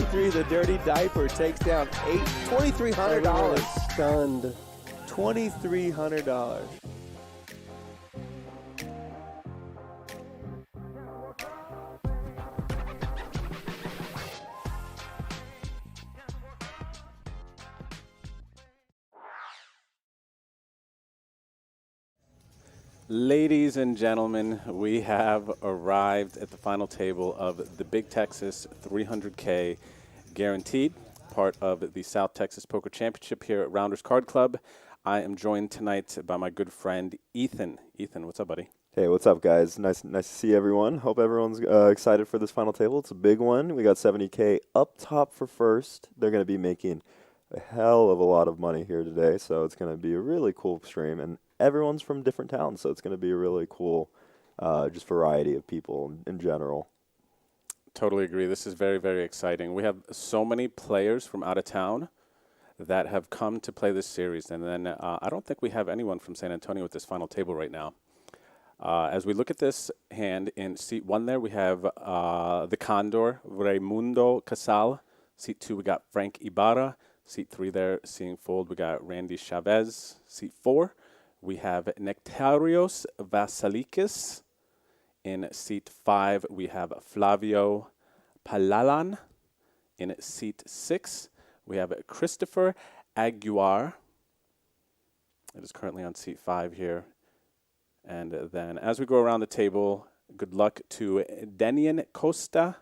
23, the Dirty Diaper takes down $2,300. Stunned. $2,300. Ladies and gentlemen, we have arrived at the final table of the Big Texas 300K Guaranteed, part of the South Texas Poker Championship here at Rounders Card Club. I am joined tonight by my good friend Ethan. Ethan, what's up, buddy? Hey, what's up, guys? Nice to see everyone. Hope everyone's excited for this final table. It's a big one. We got $70K up top for first. They're going to be making a hell of a lot of money here today, so it's going to be a really cool stream. And everyone's from different towns, so it's going to be a really cool just variety of people in general. Totally agree. This is very, very exciting. We have so many players from out of town that have come to play this series, and then I don't think we have anyone from San Antonio at this final table right now. As we look at this hand, in seat 1 there, we have the Condor, Raimundo Casal. Seat 2, we got Frank Ibarra. Seat 3 there, seeing fold, we got Randy Chavez. Seat 4, we have Nectarios Vasalikis. In seat 5, we have Flavio Palalan. In seat 6, we have Christopher Aguiar. It is currently on seat 5 here. And then as we go around the table, good luck to Denny Costa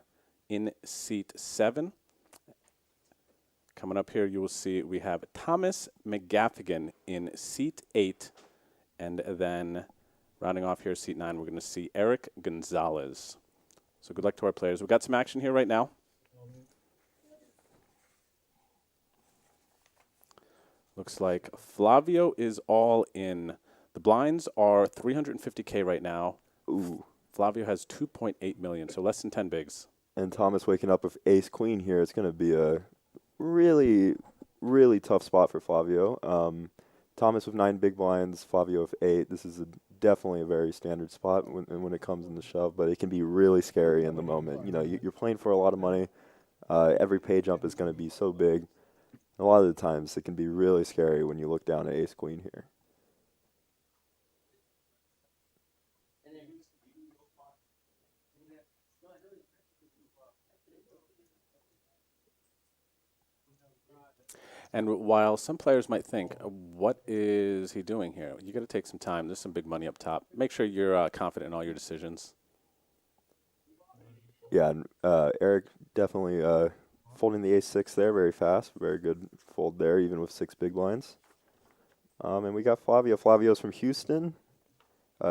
in seat 7. Coming up here, you will see we have Thomas McGaffigan in seat 8. And then rounding off here, seat 9, we're going to see Eric Gonzalez. So good luck to our players. We've got some action here right now. Looks like Flavio is all in. The blinds are $350K right now. Ooh. Flavio has 2.8 million, so less than 10 bigs. And Thomas waking up with ace-queen here. It's going to be a really, really tough spot for Flavio. Thomas with 9 big blinds, Flavio with 8. This is definitely a very standard spot when it comes in the shove, but it can be really scary in the moment. You know, you're playing for a lot of money. Every pay jump is going to be so big. A lot of the times it can be really scary when you look down at ace-queen here. And while some players might think, what is he doing here? You got to take some time. There's some big money up top. Make sure you're confident in all your decisions. Yeah, and Eric definitely folding the ace-6 there very fast. Very good fold there, even with 6 big blinds. And we got Flavio. Flavio's from Houston.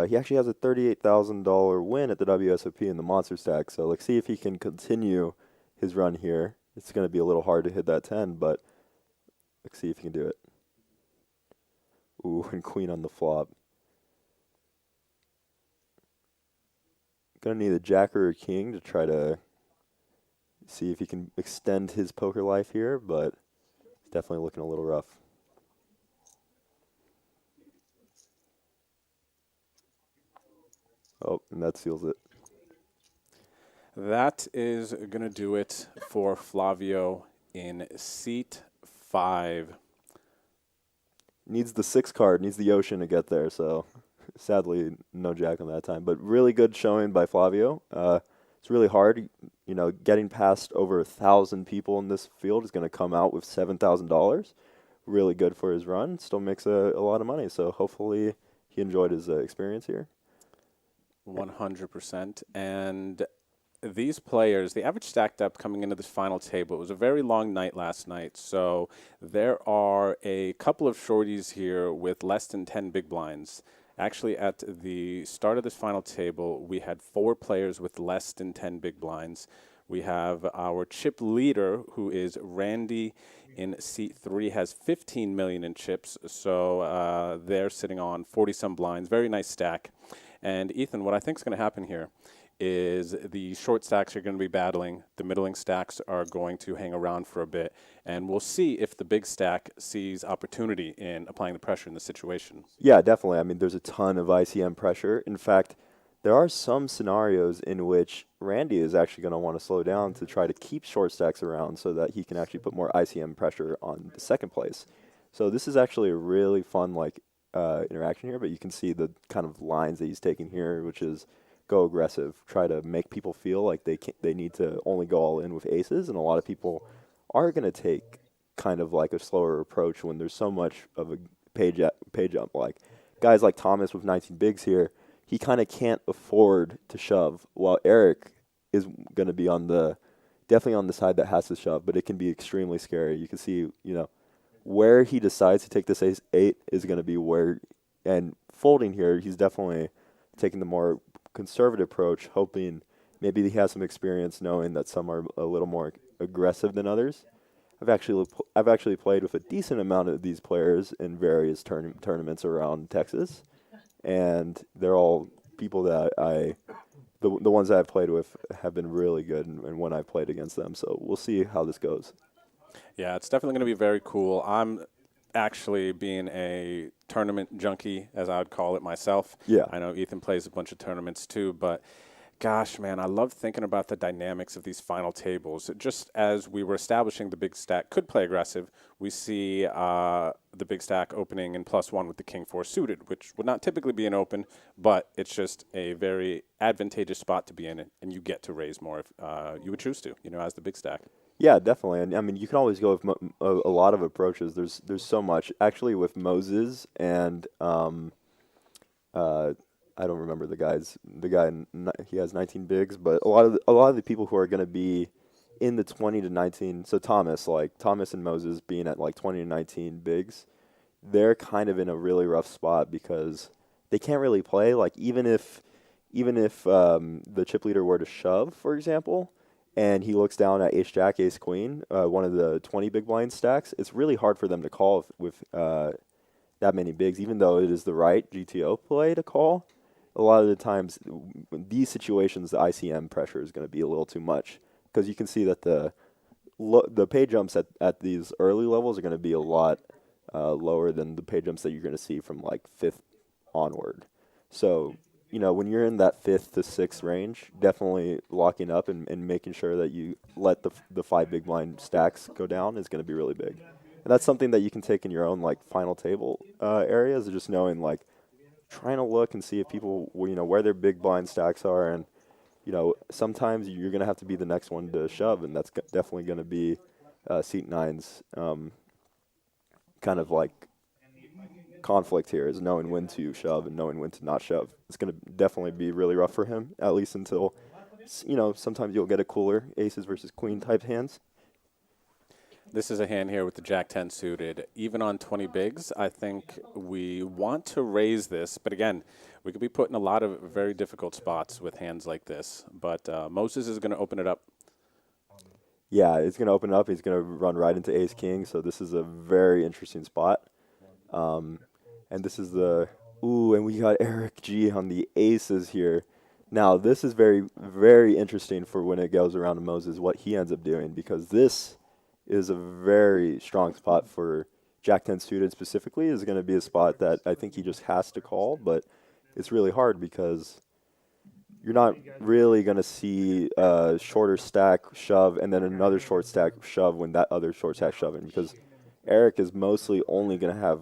He actually has a $38,000 win at the WSOP in the Monster Stack. So let's see if he can continue his run here. It's going to be a little hard to hit that 10, but let's see if he can do it. Ooh, and queen on the flop. Going to need a jack or a king to try to see if he can extend his poker life here, but it's definitely looking a little rough. Oh, and that seals it. That is going to do it for Flavio in seat 5. Needs the 6 card, needs the ocean to get there, so sadly no jack on that time. But really good showing by Flavio. It's really hard, you know, getting past over 1,000 people in this field is going to come out with $7,000. Really good for his run. Still makes a lot of money, so hopefully he enjoyed his experience here. 100%. And these players, the average stacked up coming into this final table, it was a very long night last night. So there are a couple of shorties here with less than 10 big blinds. Actually, at the start of this final table, we had 4 players with less than 10 big blinds. We have our chip leader, who is Randy in seat 3, has 15 million in chips. So they're sitting on 40-some blinds. Very nice stack. And Ethan, what I think is going to happen here is the short stacks are going to be battling. The middling stacks are going to hang around for a bit. And we'll see if the big stack sees opportunity in applying the pressure in the situation. Yeah, definitely. I mean, there's a ton of ICM pressure. In fact, there are some scenarios in which Randy is actually going to want to slow down to try to keep short stacks around so that he can actually put more ICM pressure on the second place. So this is actually a really fun interaction here, but you can see the kind of lines that he's taking here, which is go aggressive, try to make people feel like they need to only go all in with aces, and a lot of people are going to take kind of like a slower approach when there's so much of a pay jump. Like guys like Thomas with 19 bigs here, he kind of can't afford to shove, while Eric is going to be definitely on the side that has to shove, but it can be extremely scary. You can see, where he decides to take this ace 8 is going to be where, and folding here, he's definitely taking the more conservative approach, hoping maybe he has some experience knowing that some are a little more aggressive than others. I've actually played with a decent amount of these players in various tournaments around Texas, and they're all people that the ones that I've played with have been really good and when I've played against them. So we'll see how this goes. Yeah, it's definitely going to be very cool. I'm actually being a tournament junkie, as I would call it myself. Yeah. I know Ethan plays a bunch of tournaments too, but gosh, man, I love thinking about the dynamics of these final tables. Just as we were establishing the big stack could play aggressive, we see the big stack opening in +1 with the king 4 suited, which would not typically be an open, but it's just a very advantageous spot to be in, and you get to raise more if you would choose to, as the big stack. Yeah, definitely. And I mean, you can always go with a lot of approaches. There's so much. Actually, with Moses and I don't remember the guy. He has 19 bigs, but a lot of the people who are going to be in the 20 to 19. So Thomas and Moses being at like 20 to 19 bigs, they're kind of in a really rough spot because they can't really play. Like even if the chip leader were to shove, for example, and he looks down at ace jack, ace queen, one of the 20 big blind stacks, it's really hard for them to call with that many bigs, even though it is the right GTO play to call. A lot of the times, in these situations, the ICM pressure is going to be a little too much because you can see that the pay jumps at these early levels are going to be a lot lower than the pay jumps that you're going to see from like 5th onward. So, when you're in that 5th to 6th range, definitely locking up and making sure that you let the 5 big blind stacks go down is going to be really big. And that's something that you can take in your own like final table areas, just knowing like trying to look and see if people where their big blind stacks are, and sometimes you're going to have to be the next one to shove, and that's definitely going to be seat 9's kind of like conflict here, is knowing when to shove and knowing when to not shove. It's going to definitely be really rough for him, at least until sometimes you'll get a cooler aces versus queen type hands. This is a hand here with the Jack 10 suited. Even on 20 bigs, I think we want to raise this. But again, we could be put in a lot of very difficult spots with hands like this. But Moses is going to open it up. Yeah, it's going to open up. He's going to run right into ace king. So this is a very interesting spot. And this is and we got Eric G on the aces here. Now, this is very, very interesting for when it goes around to Moses, what he ends up doing, because this is a very strong spot for Jack 10 suited specifically. Is going to be a spot that I think he just has to call, but it's really hard because you're not really going to see a shorter stack shove and then another short stack shove when that other short stack shoving, because Eric is mostly only going to have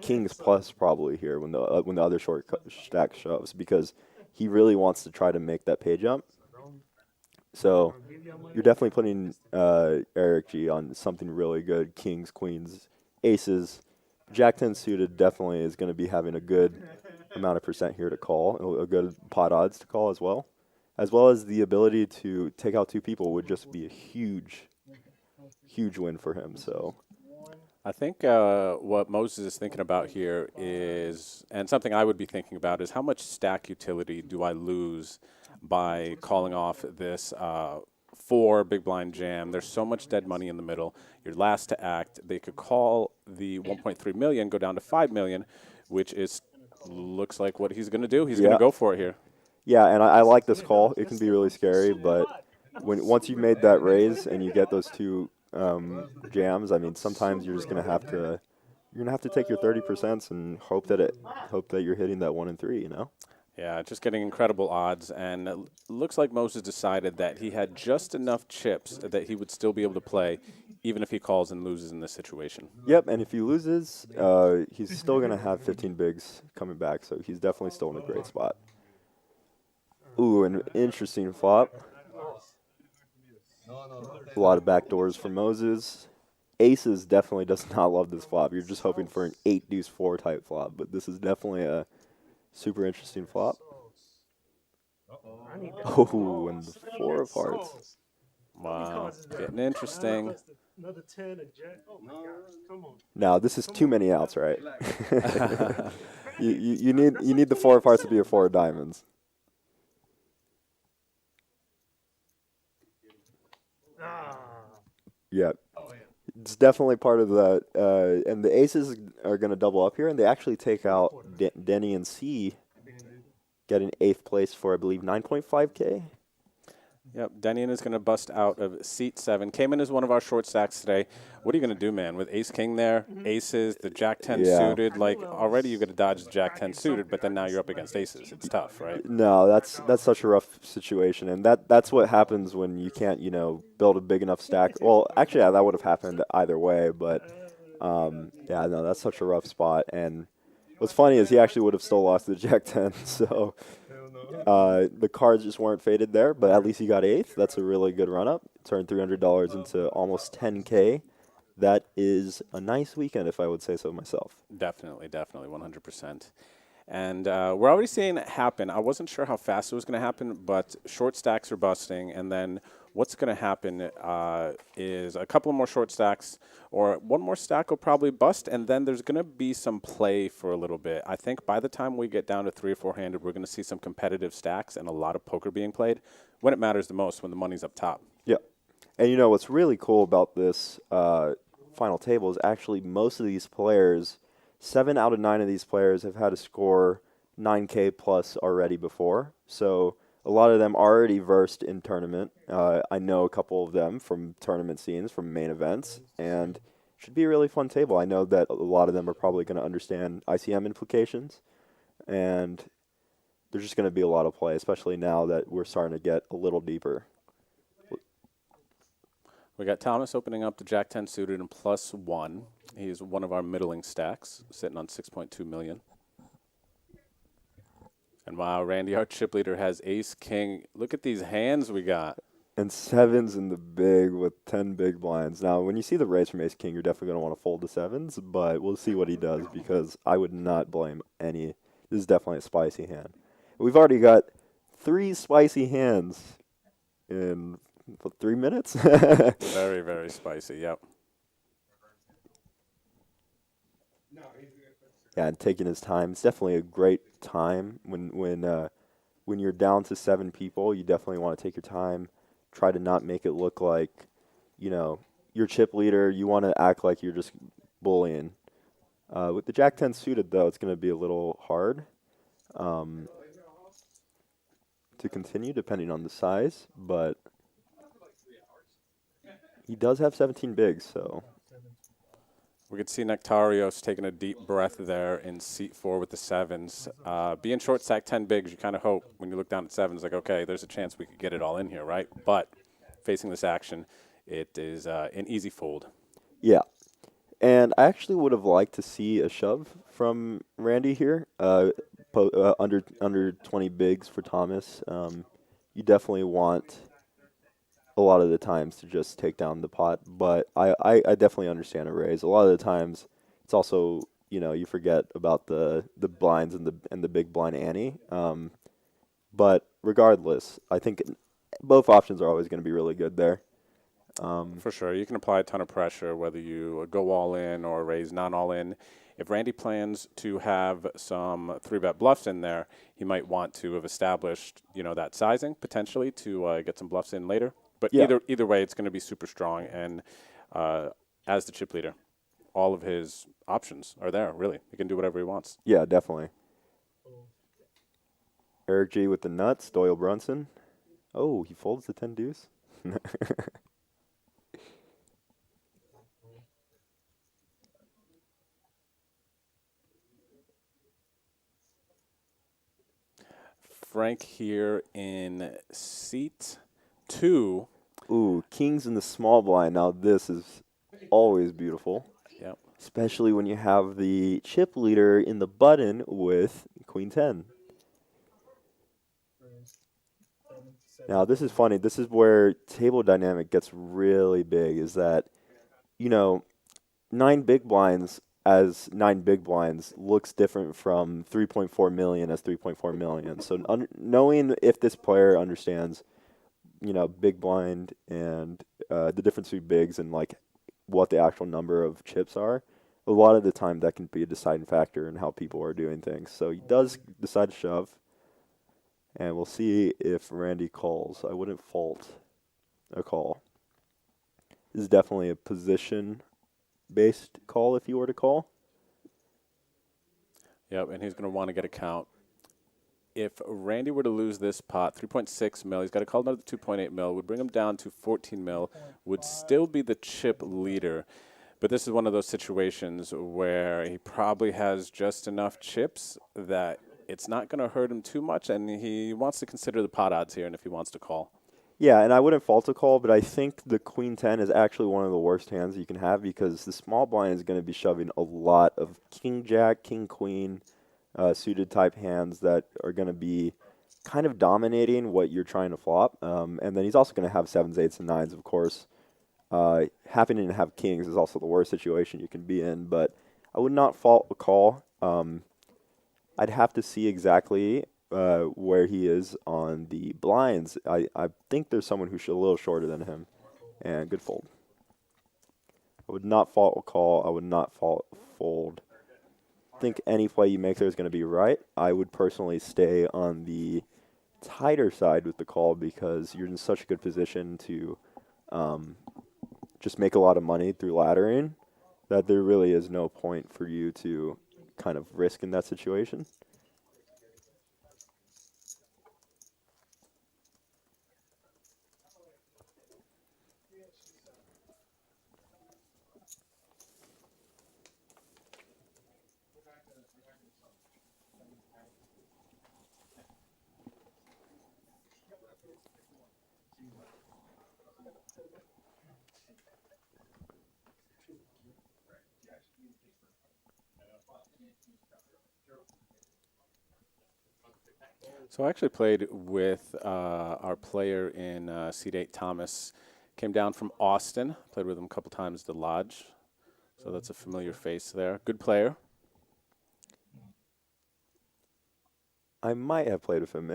kings plus probably here when the other short stack shoves, because he really wants to try to make that pay jump. So you're definitely putting Eric G on something really good. Kings, queens, aces. Jack 10 suited definitely is going to be having a good amount of percent here to call, a good pot odds to call as well as the ability to take out 2 people would just be a huge win for him. So I think what Moses is thinking about here is, and something I would be thinking about, is how much stack utility do I lose by calling off this 4 big blind jam. There's so much dead money in the middle. You're last to act. They could call the 1.3 million, go down to 5 million, which looks like what he's going to do. He's going to go for it here. Yeah, and I like this call. It can be really scary, but once you've made that raise and you get those 2 jams, I mean, sometimes you're just going to have to take your 30% and hope that you're hitting that 1 and 3, Yeah, just getting incredible odds, and it looks like Moses decided that he had just enough chips that he would still be able to play, even if he calls and loses in this situation. Yep, and if he loses, he's still going to have 15 bigs coming back, so he's definitely still in a great spot. Ooh, an interesting flop. A lot of backdoors for Moses. Aces definitely does not love this flop. You're just hoping for an 8 deuce 4 type flop, but this is definitely a super interesting flop. Oh, and the 4 of hearts. Wow, getting interesting. Another 10, a jack. Oh my gosh, come on. Now, this is too many outs, right? you need the 4 of hearts to be a 4 of diamonds. Yep. It's definitely part of that. And the aces are going to double up here, and they actually take out Denny and C, getting 8th place for, I believe, 9.5K. Yep, Denny is going to bust out of seat 7. Came in as one of our short stacks today. What are you going to do, man? With ace king there, aces, the jack 10 suited, like already you got to dodge the jack 10 suited, but then now you're up against aces. It's tough, right? No, that's such a rough situation, and that's what happens when you can't, build a big enough stack. Well, actually, yeah, that would have happened either way, but yeah, no, that's such a rough spot. And what's funny is he actually would have still lost the jack 10, so the cards just weren't faded there, but at least he got 8th. That's a really good run-up. Turned $300 into almost 10K. That is a nice weekend, if I would say so myself. Definitely, 100%. And we're already seeing it happen. I wasn't sure how fast it was going to happen, but short stacks are busting, and then what's going to happen is a couple more short stacks, or one more stack will probably bust, and then there's going to be some play for a little bit. I think by the time we get down to 3 or 4-handed, we're going to see some competitive stacks and a lot of poker being played when it matters the most, when the money's up top. Yeah. And what's really cool about this final table is actually most of these players, 7 out of 9 of these players have had to score 9K plus already before. So a lot of them already versed in tournament. I know a couple of them from tournament scenes, from main events, and should be a really fun table. I know that a lot of them are probably going to understand ICM implications, and there's just going to be a lot of play, especially now that we're starting to get a little deeper. We got Thomas opening up the jack 10 suited and +1. He's one of our middling stacks, sitting on 6.2 million. And wow, Randy, our chip leader, has ace king. Look at these hands we got. And 7s in the big with 10 big blinds. Now, when you see the raise from ace king, you're definitely going to want to fold the 7s, but we'll see what he does because I would not blame any. This is definitely a spicy hand. We've already got 3 spicy hands in 3 minutes. Very, very spicy, yep. Yeah, and taking his time. It's definitely a great time when you're down to 7 people. You definitely want to take your time. Try to not make it look like, you're chip leader. You want to act like you're just bullying. With the jack 10 suited, though, it's going to be a little hard to continue depending on the size, but he does have 17 bigs, so. We could see Nectarios taking a deep breath there in seat 4 with the 7s. Being short stack 10 bigs, you kind of hope when you look down at 7s, like, okay, there's a chance we could get it all in here, right? But facing this action, it is an easy fold. Yeah. And I actually would have liked to see a shove from Randy here, under 20 bigs for Thomas. You definitely want a lot of the times to just take down the pot, but I definitely understand a raise. A lot of the times, it's also you forget about the blinds and the big blind ante. But regardless, I think both options are always going to be really good there. For sure, you can apply a ton of pressure whether you go all in or raise not all in. If Randy plans to have some 3-bet bluffs in there, he might want to have established that sizing potentially to get some bluffs in later. But yeah. either way, it's going to be super strong. And as the chip leader, all of his options are there, really. He can do whatever he wants. Yeah, definitely. Eric G with the nuts, Doyle Brunson. Oh, he folds the 10 deuce. Frank here in seat 2. Ooh, kings in the small blind. Now this is always beautiful, Yep. especially when you have the chip leader in the button with queen 10. Now this is funny. This is where table dynamic gets really big, is that, you know, 9 big blinds as 9 big blinds looks different from 3.4 million as 3.4 million. So knowing if this player understands, you know, big blind and the difference between bigs and like what the actual number of chips are, a lot of the time that can be a deciding factor in how people are doing things. So he does decide to shove, and we'll see if Randy calls. I wouldn't fault a call. This is definitely a position-based call if you were to call. Yep, and he's going to want to get a count. If Randy were to lose this pot, 3.6 mil, he's got to call another 2.8 mil, would bring him down to 14 mil, would still be the chip leader. But this is one of those situations where he probably has just enough chips that it's not going to hurt him too much, and he wants to consider the pot odds here, and if he wants to call. Yeah, and I wouldn't fault a call, but I think the queen 10 is actually one of the worst hands you can have, because the small blind is going to be shoving a lot of king jack, king queen, suited type hands that are going to be kind of dominating what you're trying to flop. And then he's also going to have 7s, 8s, and 9s, of course. Happening to have kings is also the worst situation you can be in, but I would not fault a call. I'd have to see exactly where he is on the blinds. I think there's someone who's a little shorter than him, and good fold. I would not fault a call. I would not fault a fold. I think any play you make there is going to be right. I would personally stay on the tighter side with the call, because you're in such a good position to just make a lot of money through laddering that there really is no point for you to kind of risk in that situation. So I actually played with our player in seat 8, Thomas. Came down from Austin. Played with him a couple times at the Lodge. So that's a familiar face there. Good player. I might have played with him.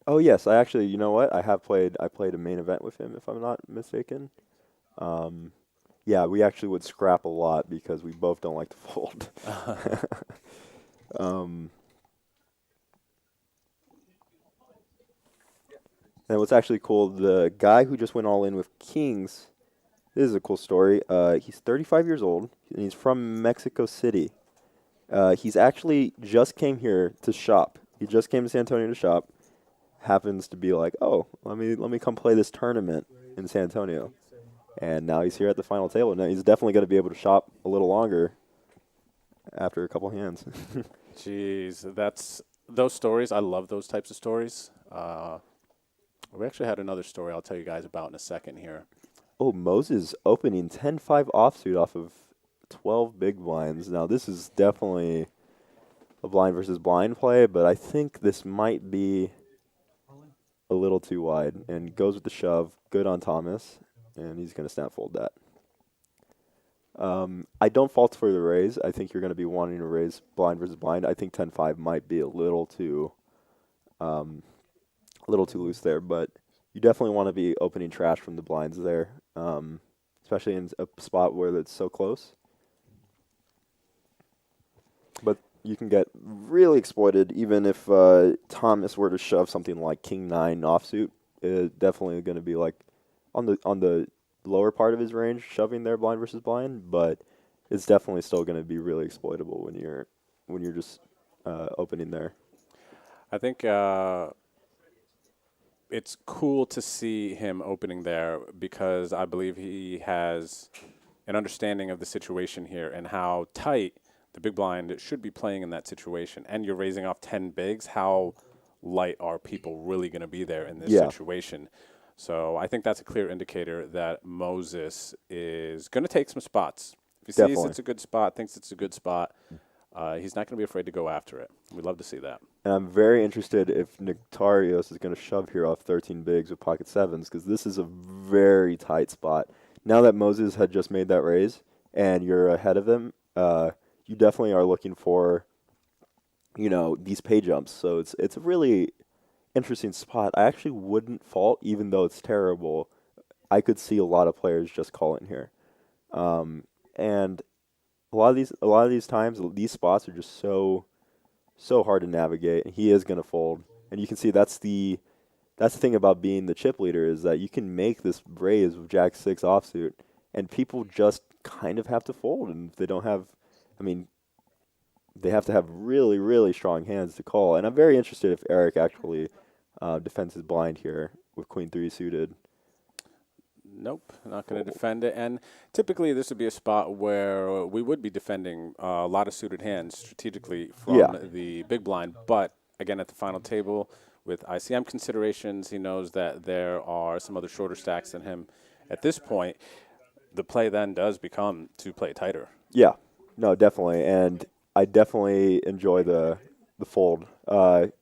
Oh yes, I actually, you know what? I played a main event with him, if I'm not mistaken. Yeah, we actually would scrap a lot because we both don't like to fold. And what's actually cool, the guy who just went all in with kings, this is a cool story. He's 35 years old, and he's from Mexico City. He's actually just came here to shop. He just came to San Antonio to shop. Happens to be like, oh, let me come play this tournament in San Antonio. And now he's here at the final table. Now he's definitely going to be able to shop a little longer after a couple hands. Jeez, that's those stories. I love those types of stories. We actually had another story I'll tell you guys about in a second here. Oh, Moses opening 10-5 offsuit off of 12 big blinds. Now, this is definitely a blind versus blind play, but I think this might be a little too wide. And goes with the shove. Good on Thomas. And he's going to snap fold that. I don't fault for the raise. I think you're going to be wanting to raise blind versus blind. I think 10-5 might be a little too loose there, but you definitely want to be opening trash from the blinds there, especially in a spot where it's so close. But you can get really exploited even if Thomas were to shove something like King 9 offsuit. It's definitely going to be like on the lower part of his range, shoving there blind versus blind, but it's definitely still going to be really exploitable when you're just opening there. I think it's cool to see him opening there because I believe he has an understanding of the situation here and how tight the big blind should be playing in that situation. And you're raising off 10 bigs. How light are people really going to be there in this Yeah. situation. So I think that's a clear indicator that Moses is going to take some spots. If he sees Definitely. it's a good spot, thinks it's a good spot, he's not going to be afraid to go after it. We'd love to see that. And I'm very interested if Nectarios is going to shove here off 13 bigs with pocket sevens, because this is a very tight spot. Now that Moses had just made that raise and you're ahead of him, you definitely are looking for, these pay jumps. So it's a really interesting spot. I actually wouldn't fault, even though it's terrible. I could see a lot of players just calling here, and a lot of these times, these spots are just so hard to navigate. He is going to fold, and you can see that's the thing about being the chip leader, is that you can make this raise with Jack 6 offsuit, and people just kind of have to fold. And if they don't have, they have to have really, really strong hands to call. And I'm very interested if Eric actually defends his blind here with Queen 3 suited. Nope, not going to defend it. And typically this would be a spot where we would be defending a lot of suited hands strategically from the big blind. But again, at the final table with ICM considerations, he knows that there are some other shorter stacks than him. At this point, the play then does become to play tighter. Yeah, no, definitely. And I definitely enjoy the fold. It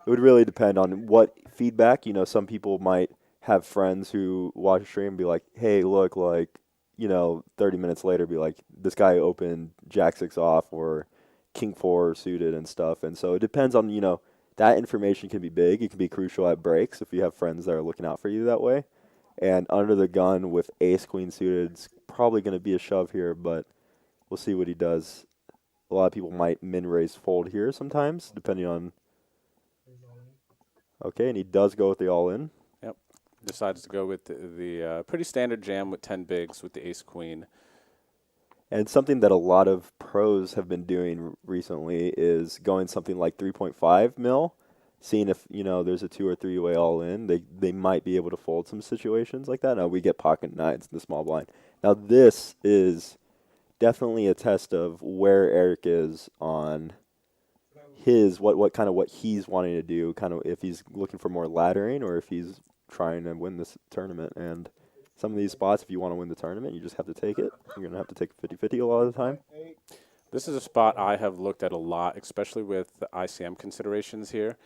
would really depend on what feedback. Some people might have friends who watch a stream and be like, hey, look, 30 minutes later, be like, this guy opened Jack 6 off or King 4 suited and stuff. And so it depends on, that information can be big. It can be crucial at breaks if you have friends that are looking out for you that way. And under the gun with ace queen suited, it's probably going to be a shove here, but we'll see what he does. A lot of people might min-raise fold here sometimes, depending on. Okay, and he does go with the all-in. Yep. Decides to go with the pretty standard jam with 10 bigs with the ace queen. And something that a lot of pros have been doing recently is going something like 3.5 mil, seeing if, there's a 2 or 3 way all-in. They might be able to fold some situations like that. Now, we get pocket nines in the small blind. Now, this is definitely a test of where Eric is on his what he's wanting to do, kind of if he's looking for more laddering or if he's trying to win this tournament. And some of these spots, if you want to win the tournament, you just have to take it. You're going to have to take 50-50 a lot of the time. This is a spot I have looked at a lot, especially with the ICM considerations here.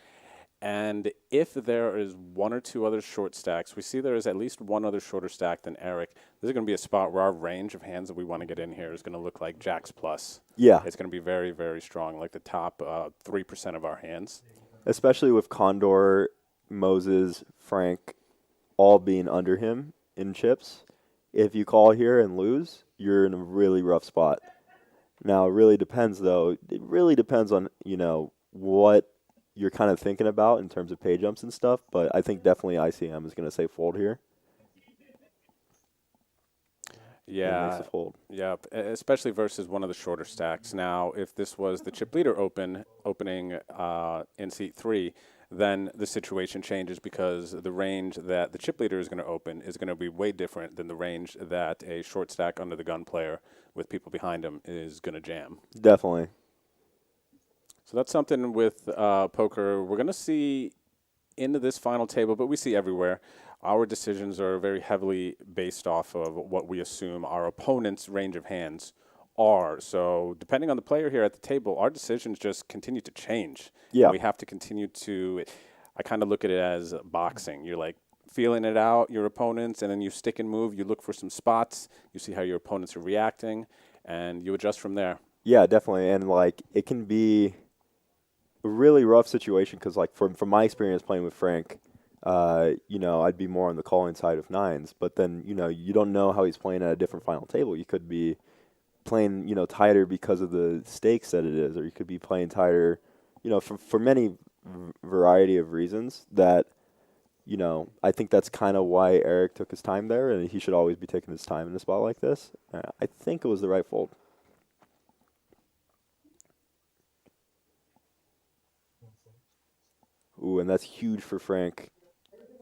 And if there is one or two other short stacks, we see there is at least one other shorter stack than Eric. This is going to be a spot where our range of hands that we want to get in here is going to look like Jacks plus. Yeah. It's going to be very, very strong, like the top 3% of our hands. Especially with Condor, Moses, Frank all being under him in chips. If you call here and lose, you're in a really rough spot. Now, it really depends, though. It really depends on, what you're kind of thinking about in terms of pay jumps and stuff, but I think definitely ICM is going to say fold here. Yeah, makes a fold. Yeah, especially versus one of the shorter stacks. Now, if this was the chip leader opening in seat 3, then the situation changes because the range that the chip leader is going to open is going to be way different than the range that a short stack under the gun player with people behind him is going to jam. Definitely. So that's something with poker we're going to see into this final table, but we see everywhere. Our decisions are very heavily based off of what we assume our opponent's range of hands are. So depending on the player here at the table, our decisions just continue to change. Yeah. And we have to continue to, I kind of look at it as boxing. You're like feeling it out, your opponents, and then you stick and move. You look for some spots. You see how your opponents are reacting, and you adjust from there. Yeah, definitely. And, it can be a really rough situation because, from my experience playing with Frank, I'd be more on the calling side of nines. But then, you don't know how he's playing at a different final table. You could be playing, tighter because of the stakes that it is, or you could be playing tighter, for many variety of reasons that, I think that's kind of why Eric took his time there, and he should always be taking his time in a spot like this. I think it was the right fold. Ooh, and that's huge for Frank,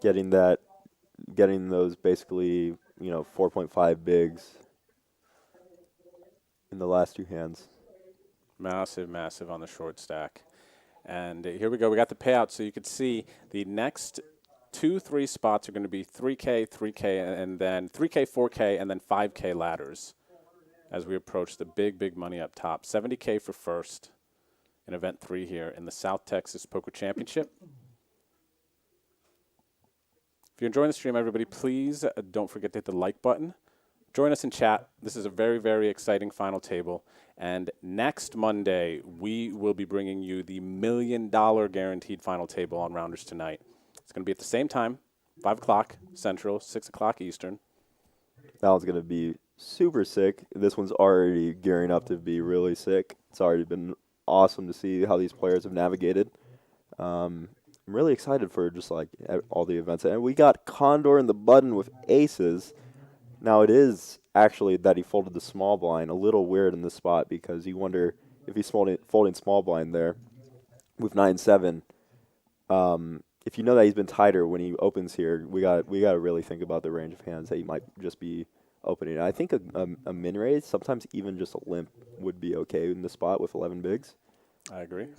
getting those basically, 4.5 bigs in the last two hands. Massive, massive on the short stack. And here we go. We got the payout. So you could see the next 2, 3 spots are going to be 3K, 3K, and then 3K, 4K, and then 5K ladders as we approach the big, big money up top. 70K for first in event 3 here in the South Texas Poker Championship. If you're enjoying the stream, everybody, please don't forget to hit the like button. Join us in chat. This is a very, very exciting final table. And next Monday, we will be bringing you the $1 million guaranteed final table on Rounders Tonight. It's going to be at the same time, 5 o'clock Central, 6 o'clock Eastern. That one's going to be super sick. This one's already gearing up to be really sick. It's already been awesome to see how these players have navigated. I'm really excited for just like all the events. And we got Condor in the button with aces. Now it is actually that he folded the small blind. A little weird in this spot because you wonder if he's folding small blind there with 9-7. If you know that he's been tighter when he opens here, we got to really think about the range of hands that he might just be opening. I think a min raise, sometimes even just a limp, would be okay in the spot with 11 bigs. I agree.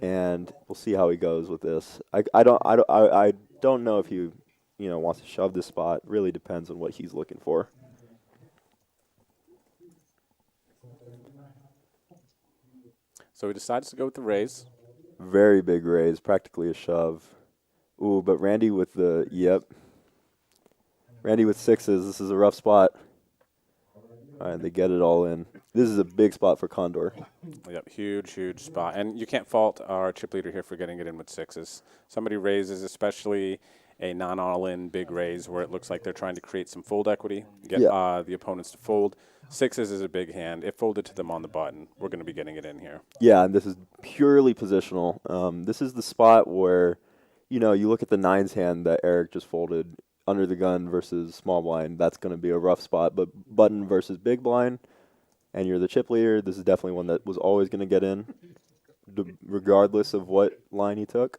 And we'll see how he goes with this. I don't know if he wants to shove this spot. Really depends on what he's looking for. So he decides to go with the raise. Very big raise, practically a shove. Ooh, but Randy with Randy with sixes. This is a rough spot. All right, they get it all in. This is a big spot for Condor. Yep, huge spot. And you can't fault our chip leader here for getting it in with sixes. Somebody raises, especially a non-all-in big raise where it looks like they're trying to create some fold equity, get the opponents to fold. Sixes is a big hand. It folded to them on the button. We're going to be getting it in here. Yeah, and this is purely positional. This is the spot where, you look at the nines hand that Eric just folded under the gun versus small blind. That's going to be a rough spot. But button versus big blind, and you're the chip leader, this is definitely one that was always going to get in, regardless of what line he took.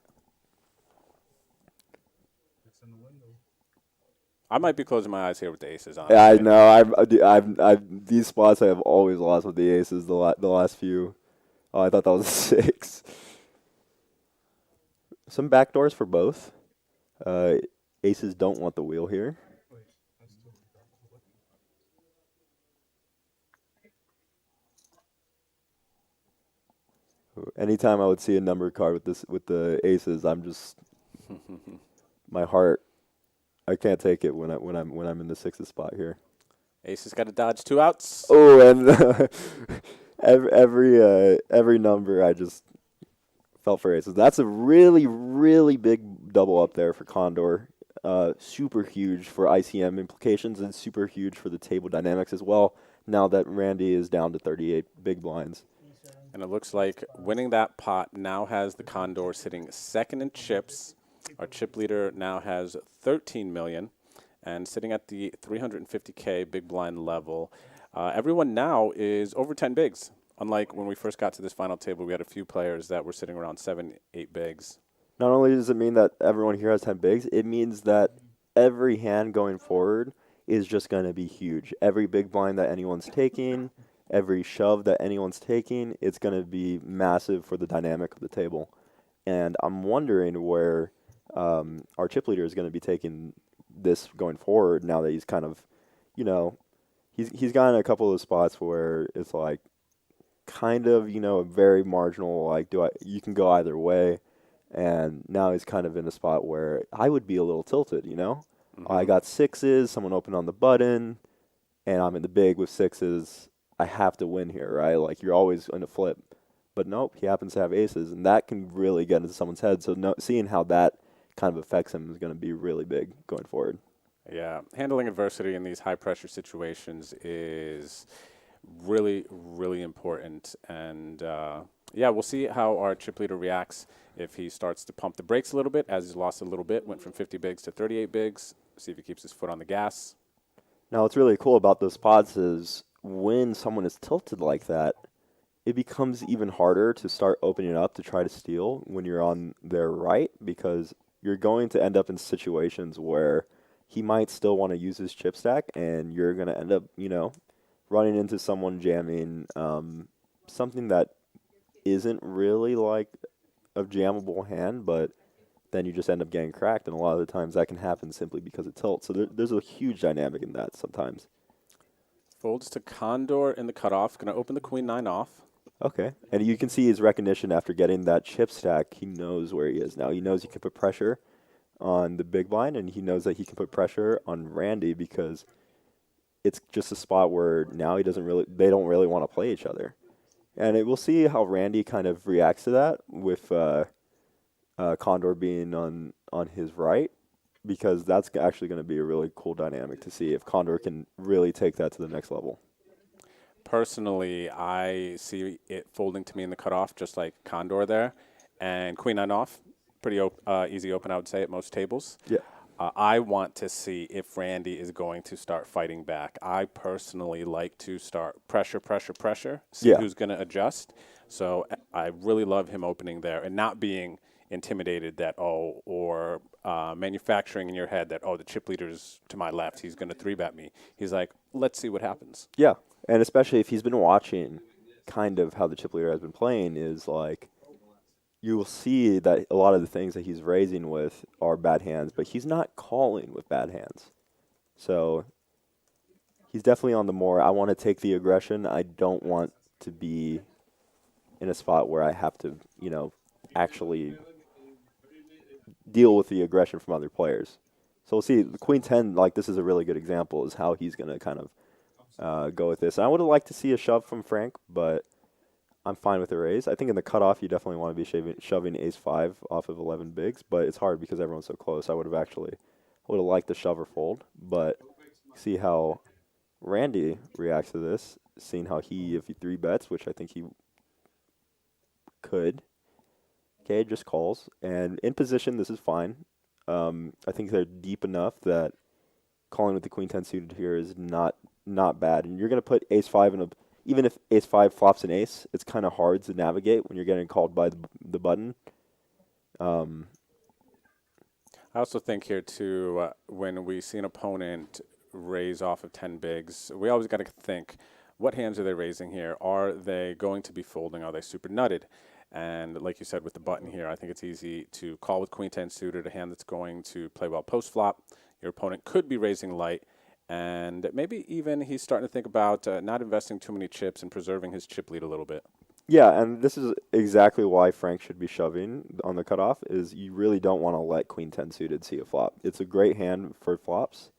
I might be closing my eyes here with the aces on. Yeah, I know. I've these spots I have always lost with the aces. The last few. Oh, I thought that was a 6. Some backdoors for both. Aces don't want the wheel here. Anytime I would see a number card with the aces, I'm just my heart. I can't take it when I'm in the sixes spot here. Ace has got to dodge 2 outs. Oh, and every number I just felt for aces. That's a really big double up there for Condor. Super huge for ICM implications and super huge for the table dynamics as well. Now that Randy is down to 38 big blinds. And it looks like winning that pot now has the Condor sitting second in chips. Our chip leader now has 13 million and sitting at the 350K big blind level. Everyone now is over 10 bigs. Unlike when we first got to this final table, we had a few players that were sitting around 7, 8 bigs. Not only does it mean that everyone here has 10 bigs, it means that every hand going forward is just going to be huge. Every big blind that anyone's taking, every shove that anyone's taking, it's going to be massive for the dynamic of the table. And I'm wondering where our chip leader is going to be taking this going forward now that he's kind of, he's gotten a couple of spots where it's like kind of, a very marginal, like you can go either way. And now he's kind of in a spot where I would be a little tilted, Mm-hmm. I got sixes, someone opened on the button, and I'm in the big with sixes. I have to win here, right? Like you're always in a flip. But nope, he happens to have aces, and that can really get into someone's head. So seeing how that kind of affects him is going to be really big going forward. Yeah, handling adversity in these high-pressure situations is really important. And, we'll see how our chip leader reacts if he starts to pump the brakes a little bit, as he's lost a little bit, went from 50 bigs to 38 bigs. See if he keeps his foot on the gas. Now, what's really cool about those spots is when someone is tilted like that, it becomes even harder to start opening up to try to steal when you're on their right, because you're going to end up in situations where he might still want to use his chip stack, and you're going to end up, running into someone jamming something that isn't really like a jammable hand, but then you just end up getting cracked, and a lot of the times that can happen simply because of tilt. So there's a huge dynamic in that sometimes. Folds to Condor in the cutoff. Going to open the queen nine off. Okay, and you can see his recognition after getting that chip stack. He knows where he is now. He knows he can put pressure on the big blind, and he knows that he can put pressure on Randy because it's just a spot where now they don't really want to play each other. And we'll see how Randy kind of reacts to that with Condor being on his right, because that's actually going to be a really cool dynamic to see if Condor can really take that to the next level. Personally, I see it folding to me in the cutoff, just like Condor there, and queen nine off. Pretty easy open, I would say, at most tables. Yeah. I want to see if Randy is going to start fighting back. I personally like to start pressure, see who's going to adjust. So I really love him opening there and not being intimidated that, or manufacturing in your head that, the chip leader's to my left, he's going to 3-bet me. He's like, let's see what happens. Yeah, and especially if he's been watching kind of how the chip leader has been playing, is like, you will see that a lot of the things that he's raising with are bad hands, but he's not calling with bad hands. So he's definitely on the more, I want to take the aggression. I don't want to be in a spot where I have to, actually deal with the aggression from other players. So we'll see. The Queen 10, this is a really good example, is how he's going to kind of go with this. And I would have liked to see a shove from Frank, but I'm fine with the raise. I think in the cutoff, you definitely want to be shoving ace-5 off of 11 bigs, but it's hard because everyone's so close. I would have liked the shove or fold, but see how Randy reacts to this, seeing how if he 3-bets, which I think he could. Okay, just calls. And in position, this is fine. I think they're deep enough that calling with the Queen 10 suited here is not bad. And you're going to put ace-5 in a... Even if ace-5 flops an ace, it's kind of hard to navigate when you're getting called by the button. I also think here, too, when we see an opponent raise off of 10 bigs, we always got to think, what hands are they raising here? Are they going to be folding? Are they super nutted? And like you said, with the button here, I think it's easy to call with Queen 10 suited, a hand that's going to play well post-flop. Your opponent could be raising light. And maybe even he's starting to think about not investing too many chips and preserving his chip lead a little bit. Yeah, and this is exactly why Frank should be shoving on the cutoff, is you really don't want to let Queen 10 suited see a flop. It's a great hand for flops.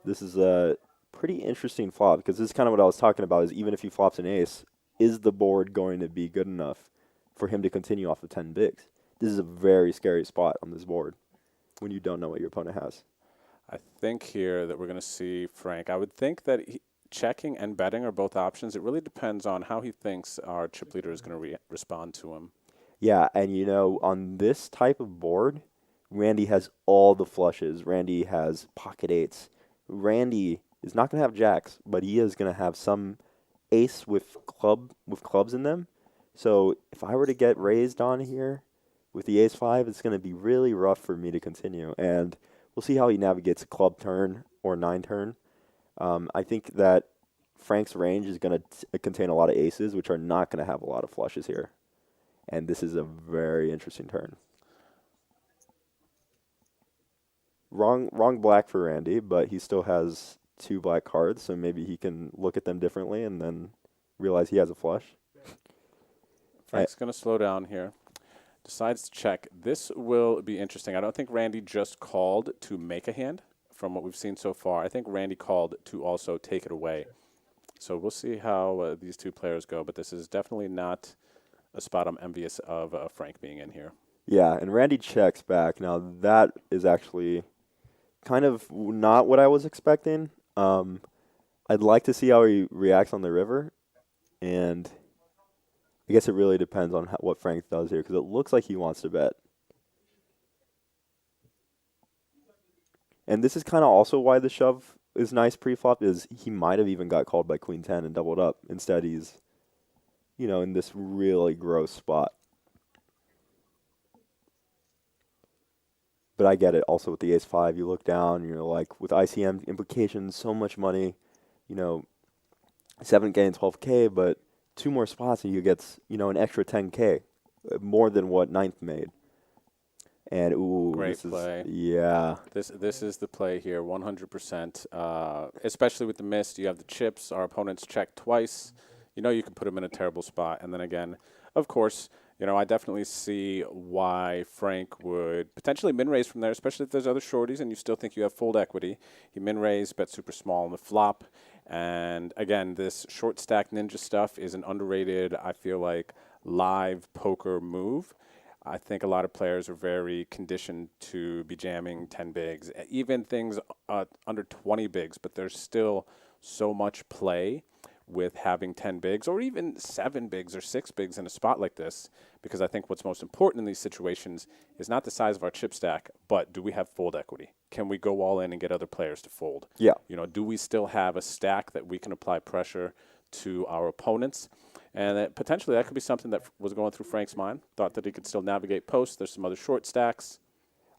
This is a pretty interesting flop, because this is kind of what I was talking about, is even if he flops an ace, is the board going to be good enough for him to continue off of 10 bigs? This is a very scary spot on this board when you don't know what your opponent has. I think here that we're going to see Frank. I would think that checking and betting are both options. It really depends on how he thinks our chip leader is going to respond to him. Yeah, and on this type of board, Randy has all the flushes. Randy has pocket eights. Randy is not going to have jacks, but he is going to have some ace with clubs in them. So if I were to get raised on here with the ace-5, it's going to be really rough for me to continue. And we'll see how he navigates a club turn or 9 turn. I think that Frank's range is going to contain a lot of aces, which are not going to have a lot of flushes here. And this is a very interesting turn. Wrong black for Randy, but he still has 2 black cards, so maybe he can look at them differently and then realize he has a flush. Frank's going to slow down here. Decides to check. This will be interesting. I don't think Randy just called to make a hand from what we've seen so far. I think Randy called to also take it away. So we'll see how these two players go, but this is definitely not a spot I'm envious of Frank being in here. Yeah, and Randy checks back. Now, that is actually kind of not what I was expecting. I'd like to see how he reacts on the river, and I guess it really depends on what Frank does here, because it looks like he wants to bet. And this is kind of also why the shove is nice pre-flop, is he might have even got called by Queen 10 and doubled up. Instead, he's, in this really gross spot. But I get it. Also with the ace-5, you look down, you're like, with ICM implications, so much money, 7K and 12K, but 2 more spots and you get, an extra 10K, more than what ninth made. And Great play. Yeah. This is the play here, 100%. Especially with the mist, you have the chips. Our opponents check twice. You know you can put them in a terrible spot. And then again, of course, I definitely see why Frank would potentially min-raise from there, especially if there's other shorties and you still think you have fold equity. He min-raise, bet super small on the flop. And again, this short stack ninja stuff is an underrated, I feel like, live poker move. I think a lot of players are very conditioned to be jamming 10 bigs, even things under 20 bigs, but there's still so much play with having 10 bigs or even 7 bigs or 6 bigs in a spot like this, because I think what's most important in these situations is not the size of our chip stack, but do we have fold equity? Can we go all in and get other players to fold? Yeah. Do we still have a stack that we can apply pressure to our opponents? And potentially that could be something that was going through Frank's mind. Thought that he could still navigate post. There's some other short stacks.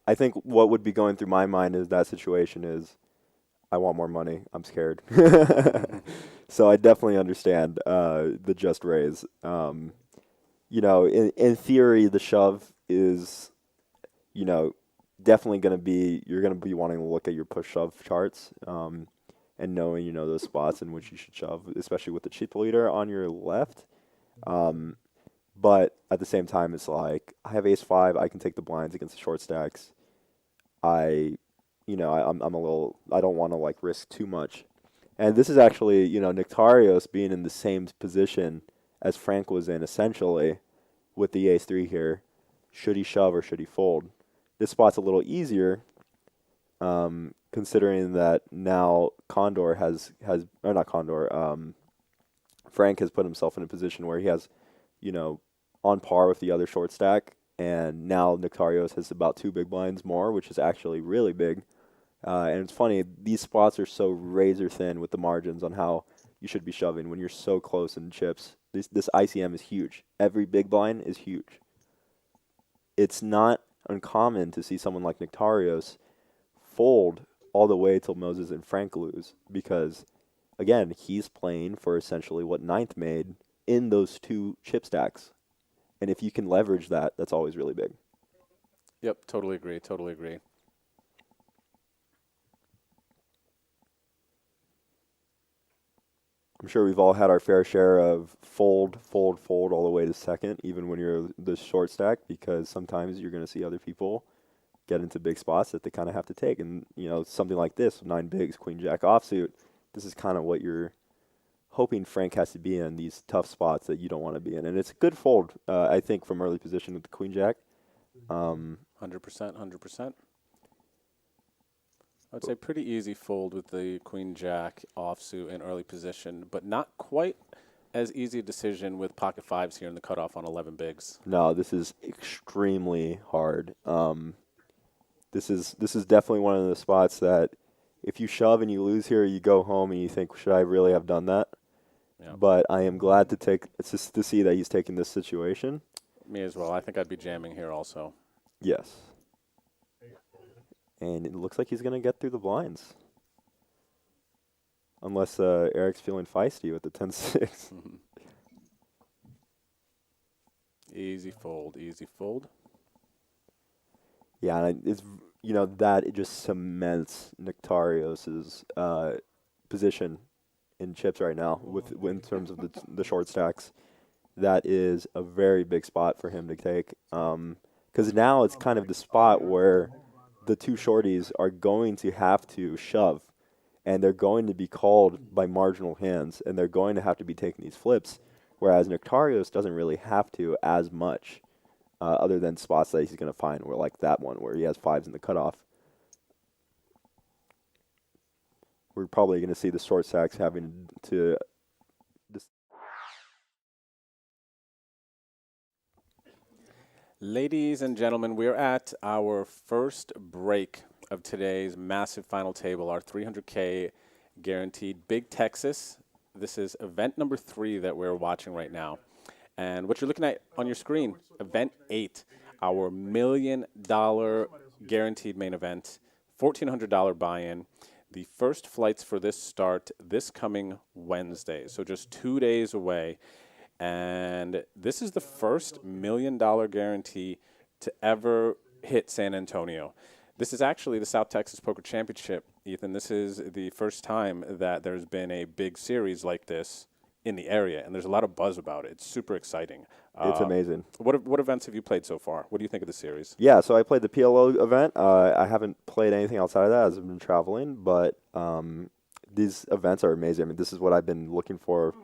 I think what would be going through my mind is that situation is, I want more money. I'm scared. So I definitely understand the just raise. In theory, the shove is, definitely going to be, you're going to be wanting to look at your push shove charts. And knowing, those spots in which you should shove, especially with the chip leader on your left. But at the same time, it's like, I have ace-5, I can take the blinds against the short stacks. I'm a little, I don't want to, risk too much. And this is actually, Nectarios being in the same position as Frank was in, essentially, with the ace-3 here. Should he shove or should he fold? This spot's a little easier, considering that now Frank has put himself in a position where he has, on par with the other short stack, and now Nectarios has about 2 big blinds more, which is actually really big. And it's funny, these spots are so razor thin with the margins on how you should be shoving when you're so close in chips. This ICM is huge. Every big blind is huge. It's not uncommon to see someone like Nectarios fold all the way till Moses and Frank lose, because, again, he's playing for essentially what ninth made in those 2 chip stacks. And if you can leverage that, that's always really big. Yep, totally agree, totally agree. I'm sure we've all had our fair share of fold all the way to second, even when you're the short stack, because sometimes you're going to see other people get into big spots that they kind of have to take. And, something like this, 9 bigs, queen jack offsuit, this is kind of what you're hoping Frank has to be in, these tough spots that you don't want to be in. And it's a good fold, I think, from early position with the queen jack. 100%. I would say pretty easy fold with the queen jack offsuit in early position, but not quite as easy a decision with pocket 5s here in the cutoff on 11 bigs. No, this is extremely hard. This is definitely one of the spots that if you shove and you lose here, you go home and you think, should I really have done that? Yeah. But I am glad to see that he's taking this situation. Me as well. I think I'd be jamming here also. Yes. And it looks like he's going to get through the blinds. Unless Eric's feeling feisty with the 10-6. Easy fold, easy fold. Yeah, and it's, that it just cements Nectarios' position in chips right now in terms of the short stacks. That is a very big spot for him to take. Because now it's kind of the spot where the 2 shorties are going to have to shove, and they're going to be called by marginal hands, and they're going to have to be taking these flips, whereas Nectarios doesn't really have to as much, other than spots that he's going to find, where like that one where he has 5s in the cutoff. We're probably going to see the short stacks having to... Ladies and gentlemen, we're at our first break of today's massive final table, our 300K guaranteed Big Texas. This is event number 3 that we're watching right now. And what you're looking at on your screen, event 8, our $1 million guaranteed main event, $1,400 buy-in. The first flights for this start this coming Wednesday, so just 2 days away. And this is the first $1 million guarantee to ever hit San Antonio. This is actually the South Texas Poker Championship, Ethan. This is the first time that there's been a big series like this in the area, and there's a lot of buzz about it. It's super exciting. It's amazing. What events have you played so far? What do you think of the series? Yeah, so I played the PLO event. I haven't played anything outside of that as I've been traveling, but these events are amazing. I mean, this is what I've been looking for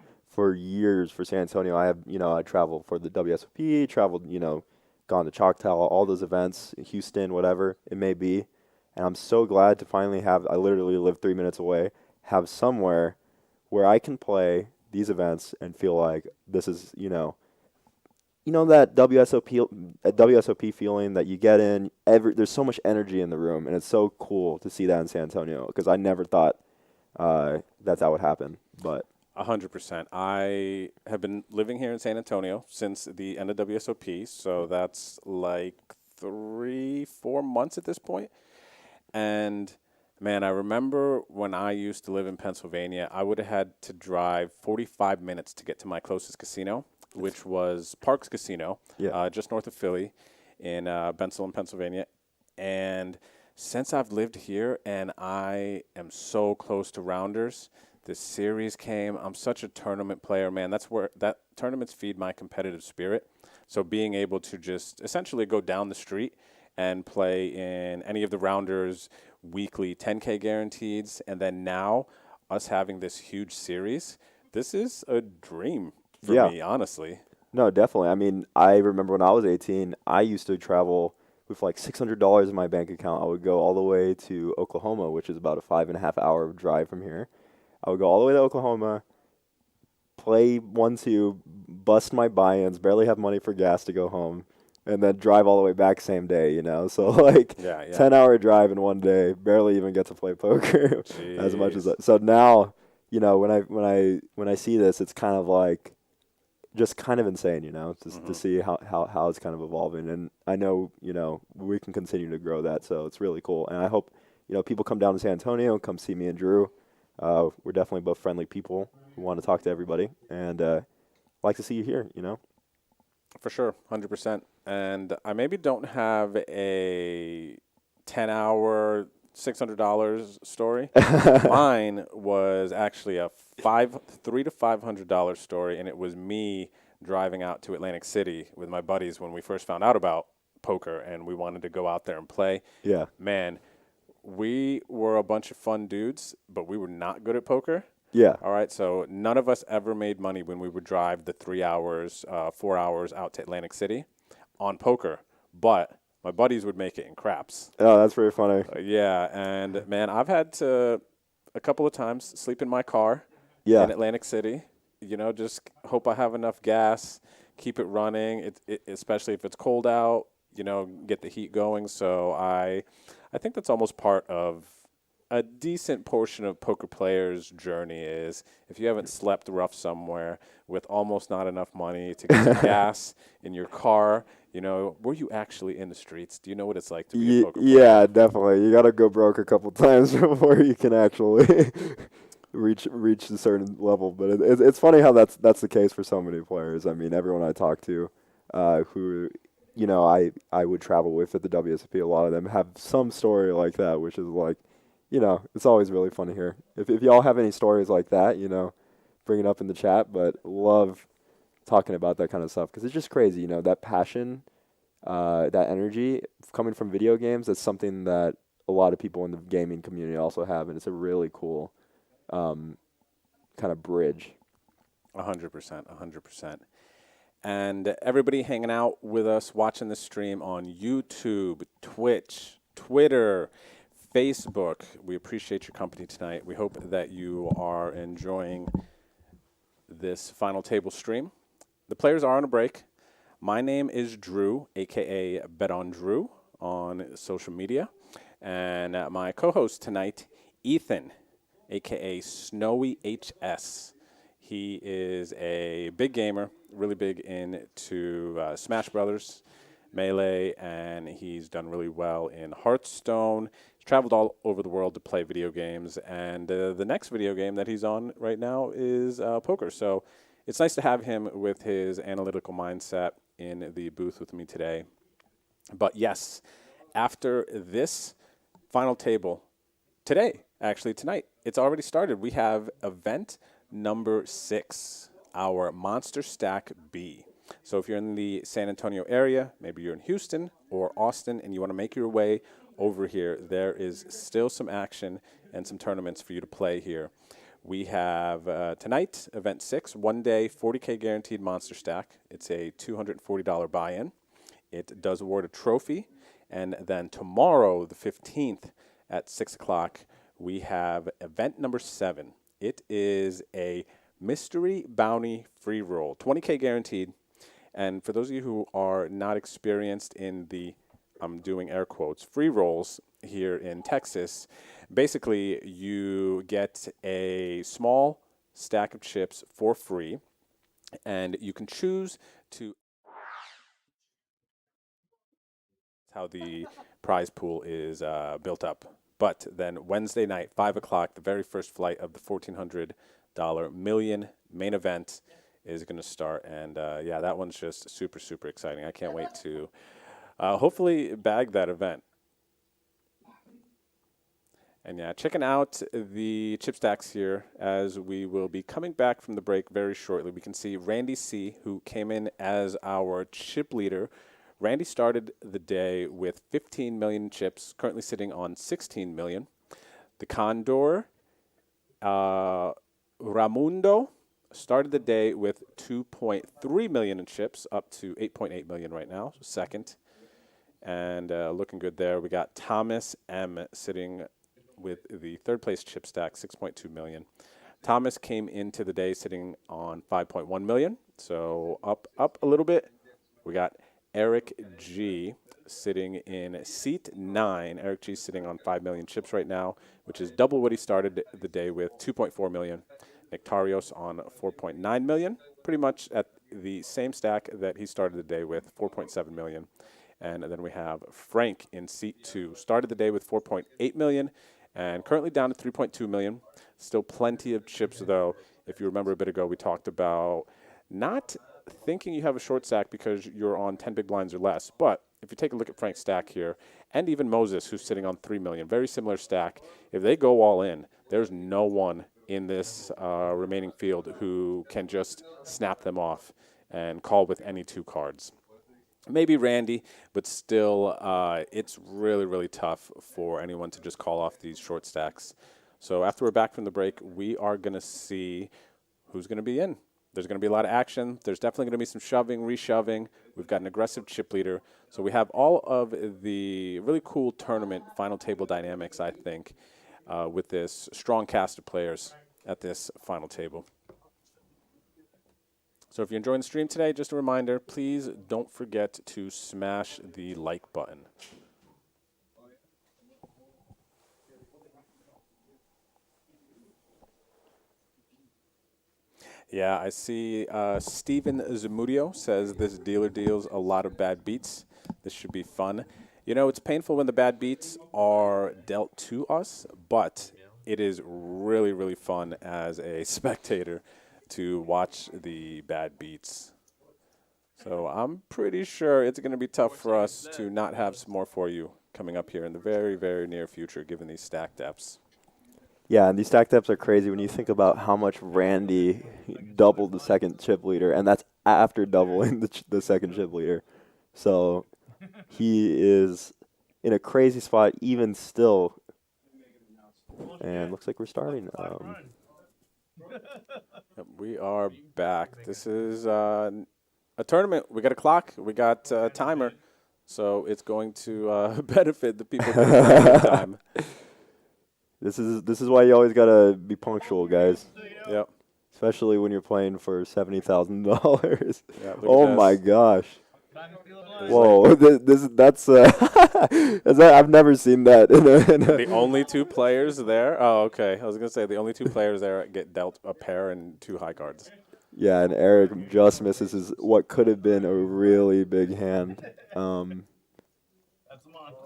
years for San Antonio. I traveled for the WSOP, gone to Choctaw, all those events, Houston, whatever it may be. And I'm so glad to finally I literally live 3 minutes away, have somewhere where I can play these events and feel like this is, that WSOP feeling that you get in. There's so much energy in the room, and it's so cool to see that in San Antonio because I never thought that would happen. But 100%. I have been living here in San Antonio since the end of WSOP, so that's like 3-4 months at this point. And man, I remember when I used to live in Pennsylvania, I would have had to drive 45 minutes to get to my closest casino, which was Parks Casino, just north of Philly in Bensalem, Pennsylvania. And since I've lived here and I am so close to Rounders, this series came. I'm such a tournament player, man. That's where tournaments feed my competitive spirit. So being able to just essentially go down the street and play in any of the Rounders weekly 10K guarantees, and then now us having this huge series, this is a dream for me, honestly. No, definitely. I mean, I remember when I was 18, I used to travel with like $600 in my bank account. I would go all the way to Oklahoma, which is about a 5.5 hour drive from here. I would go all the way to Oklahoma, play 1-2, bust my buy-ins, barely have money for gas to go home, and then drive all the way back same day, So like 10-hour drive in one day, barely even get to play poker as much as that. So now, when I see this, it's kind of like just kind of insane, to see how it's kind of evolving. And I know, we can continue to grow that, so it's really cool. And I hope, people come down to San Antonio, come see me and Drew. We're definitely both friendly people who want to talk to everybody, and like to see you here, For sure, 100%. And I maybe don't have a 10-hour, $600 story. Mine was actually a $300 to $500 story, and it was me driving out to Atlantic City with my buddies when we first found out about poker, and we wanted to go out there and play. Yeah. Man, we were a bunch of fun dudes, but we were not good at poker. Yeah. All right. So none of us ever made money when we would drive the 3 hours, 4 hours out to Atlantic City on poker. But my buddies would make it in craps. Oh, that's pretty funny. Yeah. And, man, I've had to a couple of times sleep in my car in Atlantic City. Just hope I have enough gas, keep it running, especially if it's cold out, get the heat going. So I think that's almost part of a decent portion of poker players' journey is if you haven't slept rough somewhere with almost not enough money to get some gas in your car, were you actually in the streets? Do you know what it's like to be a poker player? Yeah, definitely. You got to go broke a couple times before you can actually reach a certain level. But it's funny how that's the case for so many players. I mean, everyone I talk to who I would travel with at the WSOP, a lot of them have some story like that, which is like, it's always really fun to hear. If y'all have any stories like that, bring it up in the chat. But love talking about that kind of stuff because it's just crazy, that passion, that energy coming from video games. That's something that a lot of people in the gaming community also have, and it's a really cool kind of bridge. 100%, 100%. And everybody hanging out with us, watching the stream on YouTube, Twitch, Twitter, Facebook. We appreciate your company tonight. We hope that you are enjoying this final table stream. The players are on a break. My name is Drew, a.k.a. Bet on Drew on social media. And my co-host tonight, Ethan, a.k.a. Snowy HS. He is a big gamer, really big into Smash Brothers, Melee, and he's done really well in Hearthstone. He's traveled all over the world to play video games, and the next video game that he's on right now is poker. So it's nice to have him with his analytical mindset in the booth with me today. But yes, after this final table, tonight, it's already started. We have event number 6, our Monster Stack B. So if you're in the San Antonio area, maybe you're in Houston or Austin, and you want to make your way over here, there is still some action and some tournaments for you to play here. We have tonight, event 6, 1 day, 40K guaranteed Monster Stack. It's a $240 buy-in. It does award a trophy. And then tomorrow, the 15th, at 6 o'clock, we have event number 7. It is a mystery bounty free roll, 20K guaranteed. And for those of you who are not experienced in the, I'm doing air quotes, free rolls here in Texas, basically you get a small stack of chips for free, and you can choose to how the prize pool is built up. But then Wednesday night, 5 o'clock, the very first flight of the $1,400 million main event is going to start. And yeah, that one's just super, super exciting. I can't wait to hopefully bag that event. And yeah, checking out the chip stacks here as we will be coming back from the break very shortly. We can see Randy C., who came in as our chip leader. Randy started the day with 15 million chips, currently sitting on 16 million. The Condor, Ramundo, started the day with 2.3 million in chips, up to 8.8 million right now, second. And looking good there. We got Thomas M. sitting with the third place chip stack, 6.2 million. Thomas came into the day sitting on 5.1 million, so up a little bit. We got Eric G sitting in seat 9. Eric G sitting on 5 million chips right now, which is double what he started the day with, 2.4 million. Nectarios on 4.9 million, pretty much at the same stack that he started the day with, 4.7 million. And then we have Frank in seat 2. Started the day with 4.8 million and currently down to 3.2 million. Still plenty of chips, though. If you remember a bit ago, we talked about not thinking you have a short stack because you're on 10 big blinds or less. But if you take a look at Frank's stack here, and even Moses, who's sitting on 3 million, very similar stack, if they go all in, there's no one in this remaining field who can just snap them off and call with any 2 cards. Maybe Randy, but still, it's really, really tough for anyone to just call off these short stacks. So after we're back from the break, we are going to see who's going to be in. There's going to be a lot of action. There's definitely going to be some shoving, reshoving. We've got an aggressive chip leader. So we have all of the really cool tournament final table dynamics, I think, with this strong cast of players at this final table. So if you're enjoying the stream today, just a reminder, please don't forget to smash the like button. Yeah, I see Steven Zamudio says this dealer deals a lot of bad beats. This should be fun. You know, it's painful when the bad beats are dealt to us, but it is really, really fun as a spectator to watch the bad beats. So I'm pretty sure it's going to be tough for us to not have some more for you coming up here in the very, very near future, given these stack depths. Yeah, and these stack depths are crazy when you think about how much Randy doubled the second chip leader, and that's after doubling the second chip leader. So he is in a crazy spot even still. And looks like we're starting. We are back. This is a tournament. We got a clock. We got a timer. So it's going to benefit the people playing time. This is why you always gotta be punctual, guys. Yep. Especially when you're playing for $70,000. Yeah, oh my gosh! Whoa, that's I've never seen that. The only 2 players there. Oh, okay. I was gonna say the only 2 players there get dealt a pair and 2 high cards. Yeah, and Eric just misses what could have been a really big hand.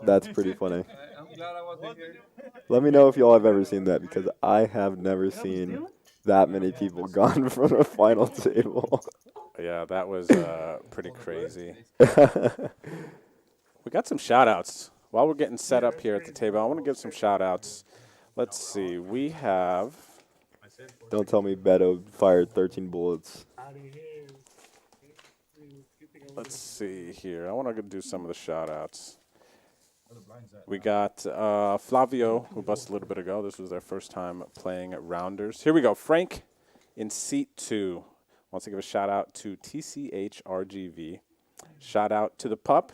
That's pretty funny. Let me know if y'all have ever seen that, because I have never seen that many people gone from the final table. Yeah, that was pretty crazy. We got some shout-outs. While we're getting set up here at the table, I want to give some shout-outs. Let's see. We have... Don't tell me Beto fired 13 bullets. Out of here. Let's see here. I want to do some of the shout-outs. We got Flavio, who busted a little bit ago. This was their first time playing at Rounders. Here we go. Frank in seat 2 wants to give a shout-out to TCHRGV. Shout-out to the pup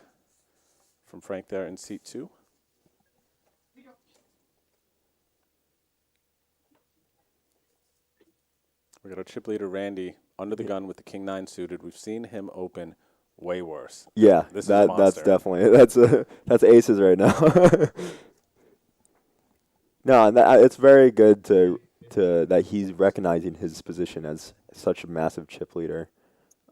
from Frank there in seat 2. We got our chip leader, Randy, under the gun with the King 9 suited. We've seen him open way worse. Yeah, This is that's monster. definitely that's aces right now. No, and it's very good to that he's recognizing his position as such a massive chip leader.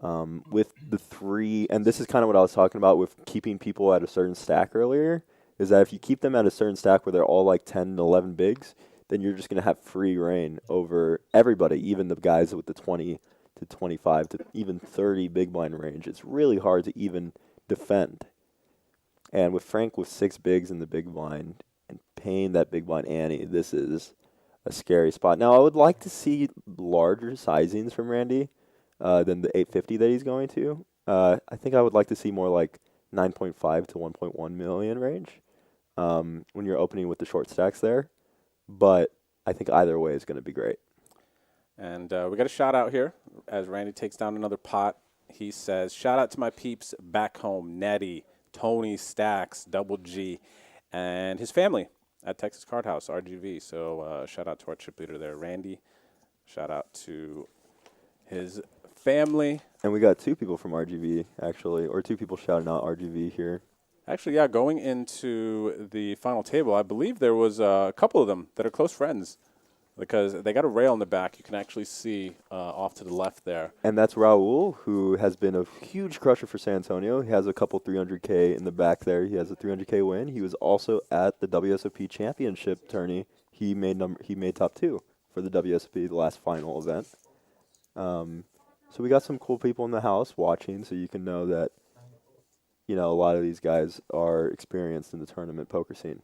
With the 3, and this is kind of what I was talking about with keeping people at a certain stack earlier, is that if you keep them at a certain stack where they're all like 10 to 11 bigs, then you're just going to have free reign over everybody, even the guys with the 20 to 25 to even 30 big blind range. It's really hard to even defend. And with Frank with 6 bigs in the big blind and paying that big blind ante, this is a scary spot. Now, I would like to see larger sizings from Randy than the 850 that he's going to. I think I would like to see more like 9.5 to 1.1 million range when you're opening with the short stacks there. But I think either way is going to be great. And we got a shout out here as Randy takes down another pot. He says, shout out to my peeps back home, Nettie, Tony, Stacks, Double G, and his family at Texas Card House, RGV. So shout out to our chip leader there, Randy. Shout out to his family. And we got 2 people from RGV, actually, or 2 people shouting out RGV here. Actually, yeah, going into the final table, I believe there was a couple of them that are close friends because they got a rail in the back. You can actually see off to the left there. And that's Raul, who has been a huge crusher for San Antonio. He has a couple 300K in the back there. He has a 300K win. He was also at the WSOP Championship tourney. He made top 2 for the WSOP, the last final event. So we got some cool people in the house watching, so you can know that, you know, a lot of these guys are experienced in the tournament poker scene.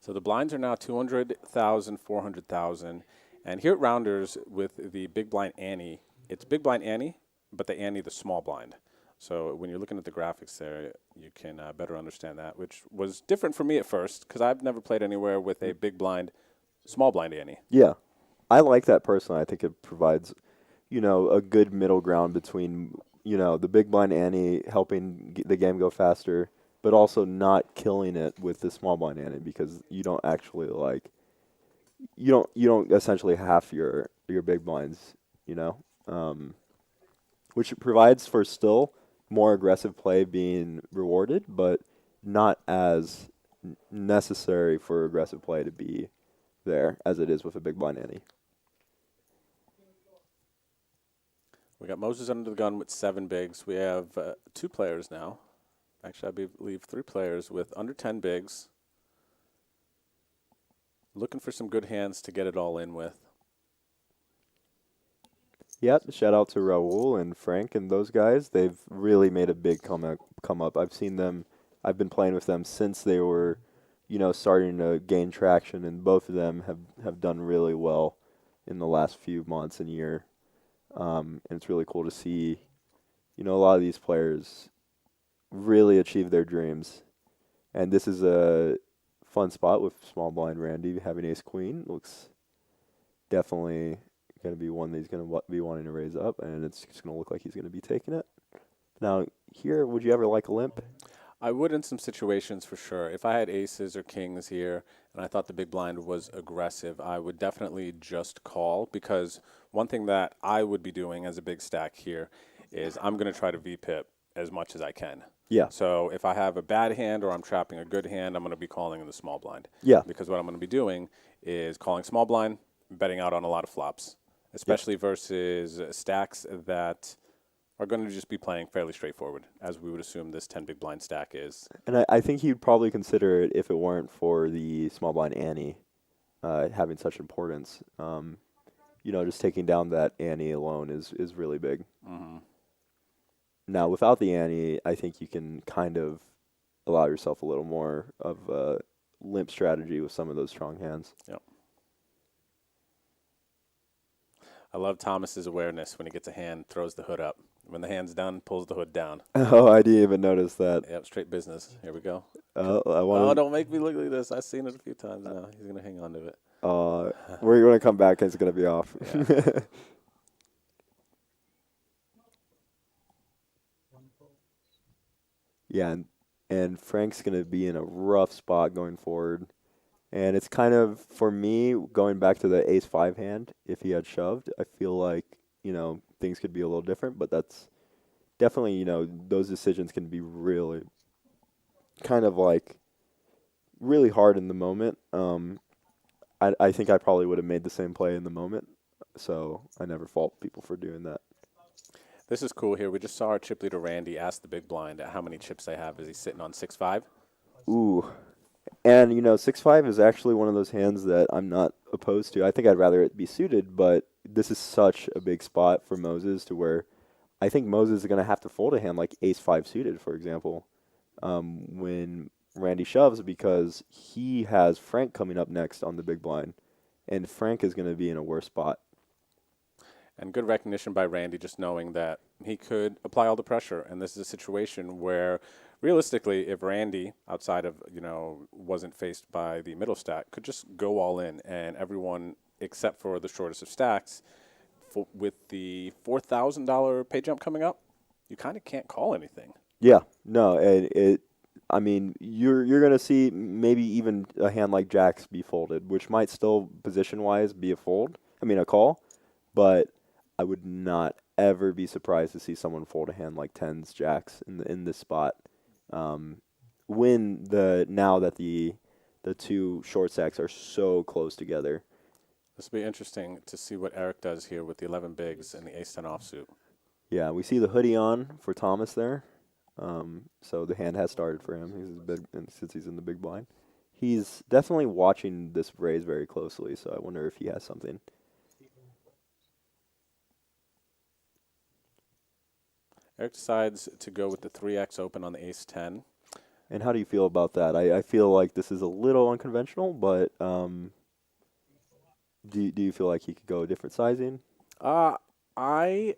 So the blinds are now 200,000, 400,000. And here at Rounders with the big blind ante, it's big blind ante, but the ante the small blind. So when you're looking at the graphics there, you can better understand that, which was different for me at first because I've never played anywhere with a big blind, small blind ante. Yeah, I like that personally. I think it provides, you know, a good middle ground between, you know, the big blind ante helping the game go faster, but also not killing it with the small blind ante because you don't actually like, you don't essentially half your big blinds, you know, which provides for still more aggressive play being rewarded, but not as necessary for aggressive play to be there as it is with a big blind ante. We got Moses under the gun with 7 bigs. We have 2 players now. Actually, I believe 3 players with under 10 bigs. Looking for some good hands to get it all in with. Yep, shout out to Raul and Frank and those guys. They've really made a big come up. I've seen them. I've been playing with them since they were, you know, starting to gain traction, and both of them have done really well in the last few months and year. And it's really cool to see, you know, a lot of these players really achieve their dreams. And this is a fun spot with small blind Randy having ace queen. Looks definitely going to be one that he's going to be wanting to raise up, and it's just going to look like he's going to be taking it. Now, here, would you ever like a limp? I would in some situations for sure. If I had aces or kings here and I thought the big blind was aggressive, I would definitely just call because one thing that I would be doing as a big stack here is I'm going to try to V-pip as much as I can. Yeah. So if I have a bad hand or I'm trapping a good hand, I'm going to be calling in the small blind. Yeah. Because what I'm going to be doing is calling small blind, betting out on a lot of flops, especially versus stacks that are going to just be playing fairly straightforward, as we would assume this 10 big blind stack is. And I think he'd probably consider it if it weren't for the small blind ante having such importance. Just taking down that ante alone is really big. Mm-hmm. Now, without the ante, I think you can kind of allow yourself a little more of a limp strategy with some of those strong hands. Yep. I love Thomas's awareness when he gets a hand, throws the hood up. When the hand's done, pulls the hood down. Oh, I didn't even notice that. Yep, straight business. Here we go. I Don't make me look like this. I've seen it a few times now. He's going to hang on to it. we're going to come back and it's going to be off. Yeah. Yeah, and Frank's going to be in a rough spot going forward. And it's kind of, for me, going back to the ace-5 hand, if he had shoved, I feel like, things could be a little different. But that's definitely, those decisions can be really kind of like really hard in the moment. I think I probably would have made the same play in the moment. So I never fault people for doing that. This is cool here. We just saw our chip leader, Randy, ask the big blind how many chips they have. Is he sitting on 6-5? Ooh. And, 6-5 is actually one of those hands that I'm not opposed to. I think I'd rather it be suited, but this is such a big spot for Moses to where I think Moses is going to have to fold a hand like ace-5 suited, for example, when Randy shoves, because he has Frank coming up next on the big blind, and Frank is going to be in a worse spot. And good recognition by Randy, just knowing that he could apply all the pressure. And this is a situation where, realistically, if Randy, outside of, wasn't faced by the middle stack, could just go all in, and everyone, except for the shortest of stacks, with the $4,000 pay jump coming up, you kind of can't call anything. Yeah, no, and you're going to see maybe even a hand like Jacks be folded, which might still, position-wise, be a call, but I would not ever be surprised to see someone fold a hand like tens, jacks in this spot. Now that the two short stacks are so close together. This will be interesting to see what Eric does here with the 11 bigs and the ace-10 offsuit. Yeah, we see the hoodie on for Thomas there. So the hand has started for him. Since he's in the big blind. He's definitely watching this raise very closely, so I wonder if he has something. Eric decides to go with the 3x open on the ace-10. And how do you feel about that? I feel like this is a little unconventional, but do you feel like he could go a different sizing? I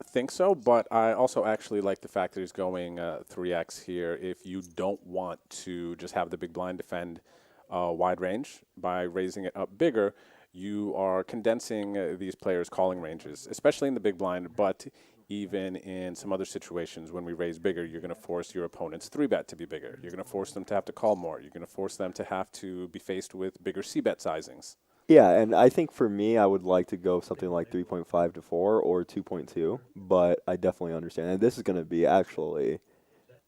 think so, but I also actually like the fact that he's going 3x here. If you don't want to just have the big blind defend wide range by raising it up bigger, you are condensing these players' calling ranges, especially in the big blind, but even in some other situations when we raise bigger, you're going to force your opponent's 3-bet to be bigger. You're going to force them to have to call more. You're going to force them to have to be faced with bigger C-bet sizings. Yeah, and I think for me, I would like to go something like 3.5 to 4 or 2.2, but I definitely understand. And this is going to be actually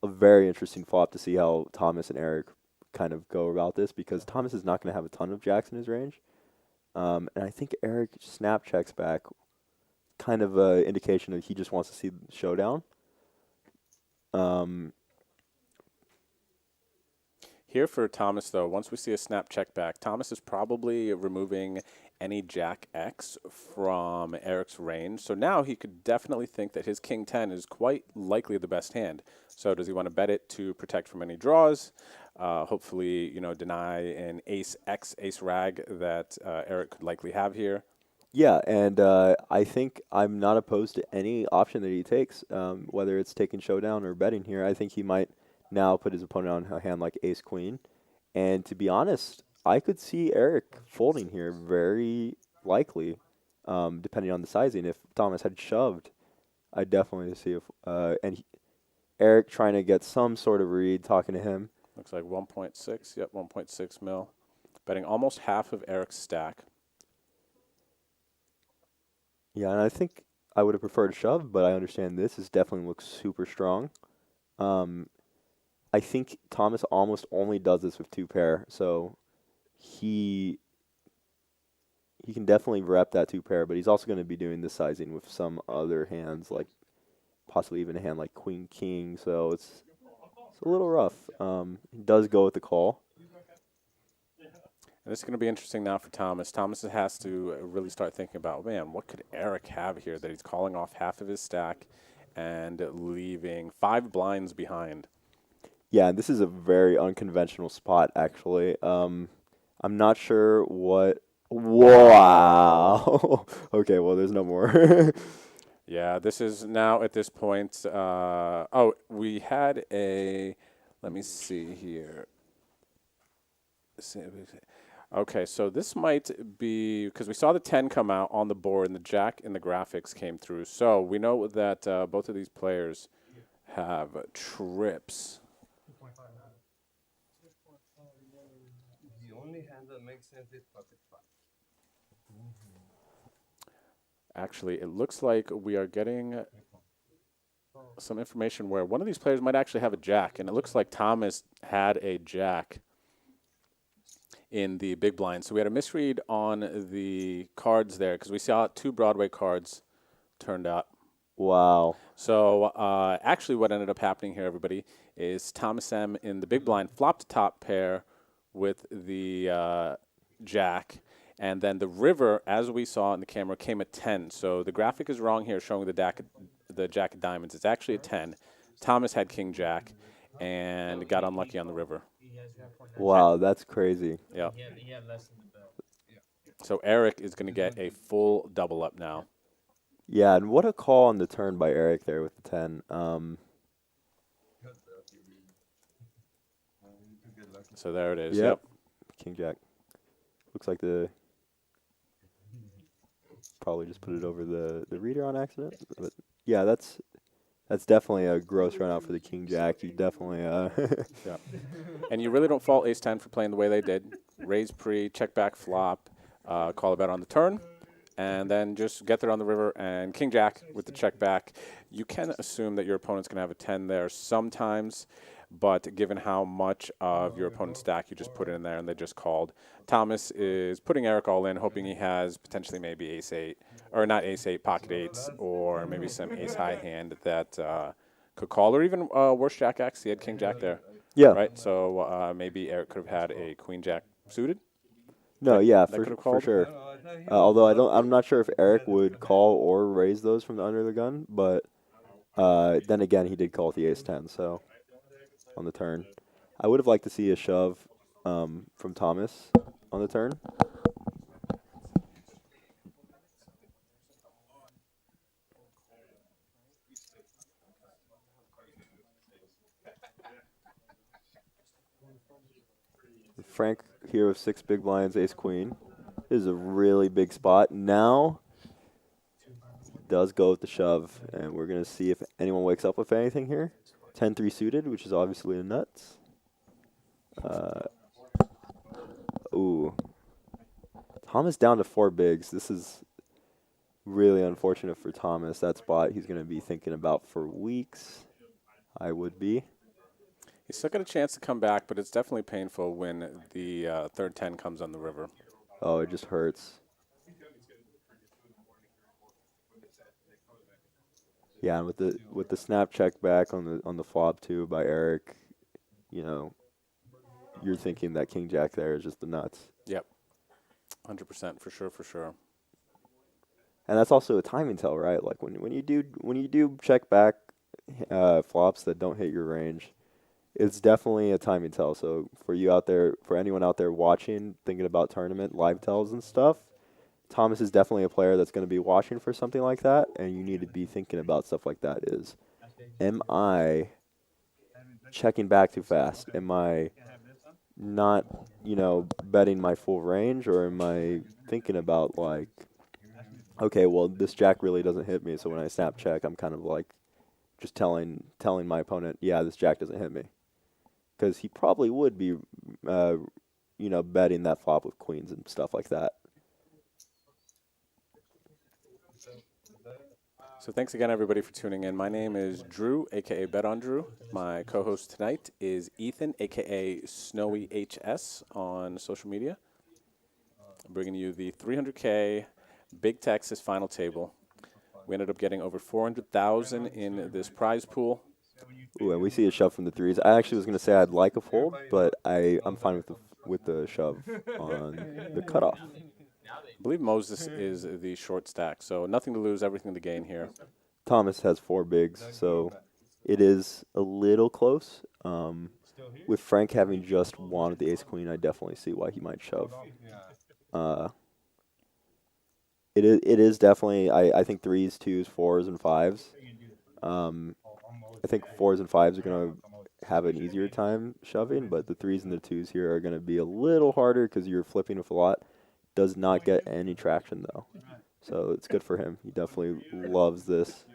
a very interesting flop to see how Thomas and Eric kind of go about this, because Thomas is not going to have a ton of jacks in his range. And I think Eric snap checks back, kind of an indication that he just wants to see showdown. Here for Thomas, though, once we see a snap check back, Thomas is probably removing any Jack X from Eric's range. So now he could definitely think that his King 10 is quite likely the best hand. So does he want to bet it to protect from any draws? Hopefully, deny an Ace X, Ace Rag that Eric could likely have here. Yeah, and I think I'm not opposed to any option that he takes, whether it's taking showdown or betting here. I think he might now put his opponent on a hand like ace-queen. And to be honest, I could see Eric folding here very likely, depending on the sizing. If Thomas had shoved, I'd definitely see if Eric trying to get some sort of read, talking to him. Looks like 1.6. Yep, 1.6 mil. Betting almost half of Eric's stack. Yeah, and I think I would have preferred a shove, but I understand this definitely looks super strong. I think Thomas almost only does this with two pair, so he can definitely rep that two pair, but he's also going to be doing this sizing with some other hands, like possibly even a hand like Queen King, so it's a little rough. He does go with the call. And this is going to be interesting now for Thomas. Thomas has to really start thinking about, man, what could Eric have here that he's calling off half of his stack and leaving 5 blinds behind? Yeah, and this is a very unconventional spot, actually. I'm not sure what. Wow. Okay, well, there's no more. Yeah, this is now at this point. Oh, we had a. Let me see here. Okay, so this might be because we saw the 10 come out on the board and the jack in the graphics came through. So we know that both of these players have trips. The only hand that makes sense is pocket five. Actually, it looks like we are getting some information where one of these players might actually have a jack, and it looks like Thomas had a jack in the big blind. So we had a misread on the cards there because we saw 2 Broadway cards turned up. Wow. So actually what ended up happening here, everybody, is Thomas M in the big blind flopped a top pair with the jack, and then the river, as we saw in the camera, came at 10. So the graphic is wrong here showing the jack of diamonds. It's actually a 10. Thomas had king jack and got unlucky on the river. Wow, that's crazy. Yeah. So Eric is going to get a full double up now. Yeah, and what a call on the turn by Eric there with the 10. So there it is. Yep. King Jack. Looks like the probably just put it over the reader on accident. But yeah, that's definitely a gross run out for the King Jack. You definitely Yeah. And you really don't fault ace-10 for playing the way they did. Raise pre, check back flop, call a bet on the turn, and then just get there on the river. And King Jack with the check back. You can assume that your opponent's going to have a 10 there sometimes, but given how much of your opponent's stack you just put in there and they just called, Thomas is putting Eric all in, hoping he has potentially maybe ace-8, or not ace-8, pocket-8s, or maybe some ace-high hand that could call, or even worse, Jack-X. He had King-Jack there. yeah. Right? So maybe Eric could have had a Queen-Jack suited. No, yeah, that for could've called? sure. Although I'm not sure if Eric would call or raise those from the under the gun, but then again, he did call with the ace-10, so on the turn. I would have liked to see a shove from Thomas on the turn. Frank here with 6 big blinds, ace queen. This is a really big spot. Now does go with the shove, and we're going to see if anyone wakes up with anything here. 10-3 suited, which is obviously a nuts. Ooh. Thomas down to 4 bigs. This is really unfortunate for Thomas. That spot he's going to be thinking about for weeks. I would be. He's still got a chance to come back, but it's definitely painful when the third 10 comes on the river. Oh, it just hurts. Yeah, and with the snap check back on the flop too by Eric, you know, you're thinking that King Jack there is just the nuts. Yep, 100% for sure. And that's also a timing tell, right? Like when you do check back flops that don't hit your range, it's definitely a timing tell. So for you out there, for anyone out there watching, thinking about tournament live tells and stuff, Thomas is definitely a player that's going to be watching for something like that, and you need to be thinking about stuff like that. Am I checking back too fast? Am I not, betting my full range, or am I thinking about like, okay, well, this jack really doesn't hit me, so when I snap check, I'm kind of like just telling my opponent, yeah, this jack doesn't hit me, because he probably would be, betting that flop with queens and stuff like that. So thanks again, everybody, for tuning in. My name is Drew, a.k.a. Bet on Drew. My co-host tonight is Ethan, a.k.a. Snowy HS on social media. I'm bringing you the 300K Big Texas final table. We ended up getting over 400,000 in this prize pool. Ooh, and we see a shove from the threes. I actually was going to say I'd like a fold, but I'm fine with with the shove on the cutoff. I believe Moses is the short stack, so nothing to lose, everything to gain here. Thomas has 4 bigs, so it is a little close. With Frank having just won with the ace queen, I definitely see why he might shove. It is definitely, I think 3s, 2s, 4s, and 5s. I think 4s and 5s are going to have an easier time shoving, but the 3s and the 2s here are going to be a little harder because you're flipping with a lot. Does not get any traction, though. So it's good for him. He definitely loves this.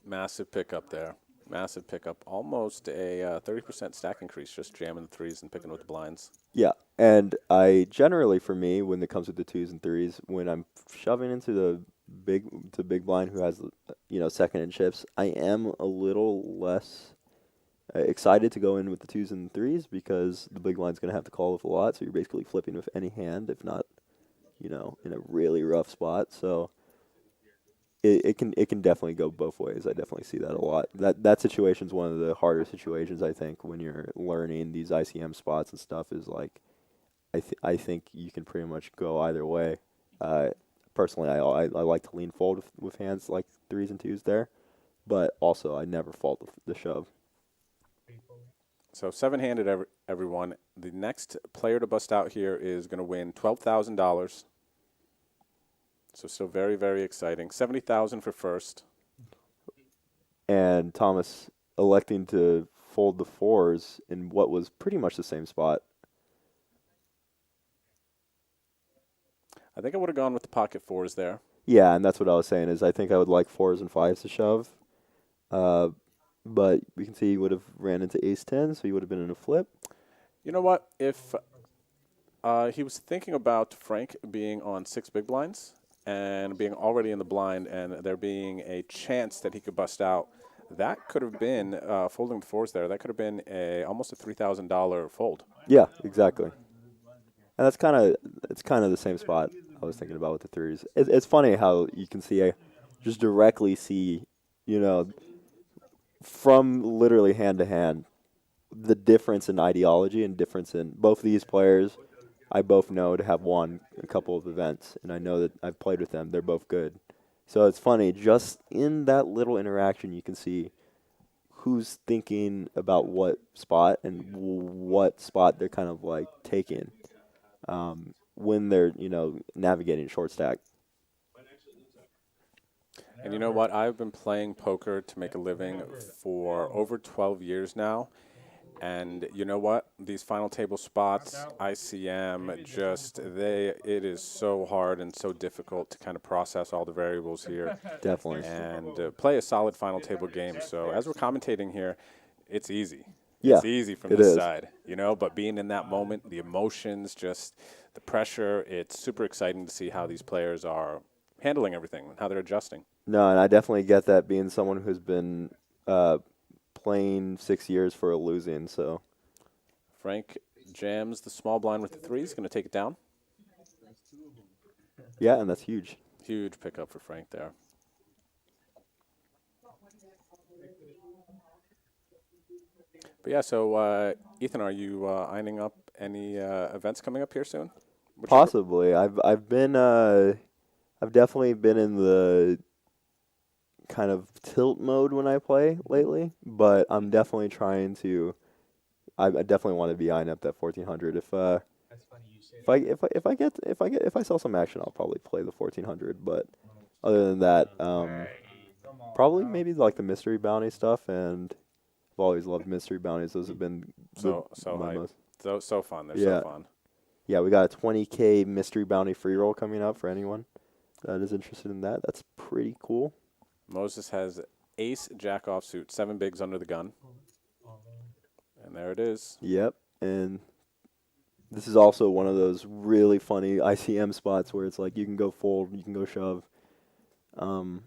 Massive pickup there. Massive pickup. Almost a 30% stack increase, just jamming the 3s and picking with the blinds. Yeah, and I generally, for me, when it comes to the 2s and 3s, when I'm shoving into the big blind who has, second in chips, I am a little less excited to go in with the 2s and 3s because the big blind's going to have to call with a lot, so you're basically flipping with any hand, if not, in a really rough spot. So it can definitely go both ways. I definitely see that a lot. That situation's one of the harder situations, I think, when you're learning these ICM spots and stuff. Is like, I think you can pretty much go either way. Personally, I like to lean fold with hands like 3s and 2s there, but also I never fault the shove. So 7-handed, everyone. The next player to bust out here is going to win $12,000. So still very, very exciting. $70,000 for first. And Thomas electing to fold the 4s in what was pretty much the same spot. I think I would have gone with the pocket 4s there. Yeah, and that's what I was saying, is I think I would like 4s and 5s to shove. But we can see he would have ran into ace-10, so he would have been in a flip. You know what? If he was thinking about Frank being on 6 big blinds and being already in the blind and there being a chance that he could bust out, that could have been, folding the 4s there, that could have been almost a $3,000 fold. Yeah, exactly. And it's kind of the same spot I was thinking about with the 3s. It's funny how you can see, just directly see, from literally hand to hand, the difference in ideology and difference in both of these players. I both know to have won a couple of events, and I know that I've played with them. They're both good. So it's funny, just in that little interaction, you can see who's thinking about what spot and what spot they're kind of like taking when they're, navigating short stack. And you know what? I've been playing poker to make a living for over 12 years now. And you know what? These final table spots, ICM, it is so hard and so difficult to kind of process all the variables here. Definitely. And play a solid final table game. So as we're commentating here, it's easy. Yeah, it's easy from it this is. side, but being in that moment, the emotions, just the pressure, it's super exciting to see how these players are handling everything and how they're adjusting. No, and I definitely get that, being someone who's been playing 6 years for a losing. So Frank jams the small blind with the 3s, going to take it down. yeah, and that's huge. Huge pickup for Frank there. But yeah, so Ethan, are you eyeing up any events coming up here soon? Possibly. I've definitely been in the kind of tilt mode when I play lately, but I'm definitely trying to. I definitely want to be eyeing up that 1400. If I sell some action, I'll probably play the 1400. But other than that, probably maybe like the mystery bounty stuff, and I've always loved mystery bounties. Those have been so fun. They're so fun. Yeah, we got a 20K mystery bounty free roll coming up for anyone that is interested in that. That's pretty cool. Moses has ace jack offsuit, 7 bigs under the gun. And there it is. Yep, and this is also one of those really funny ICM spots where it's like you can go fold, you can go shove. I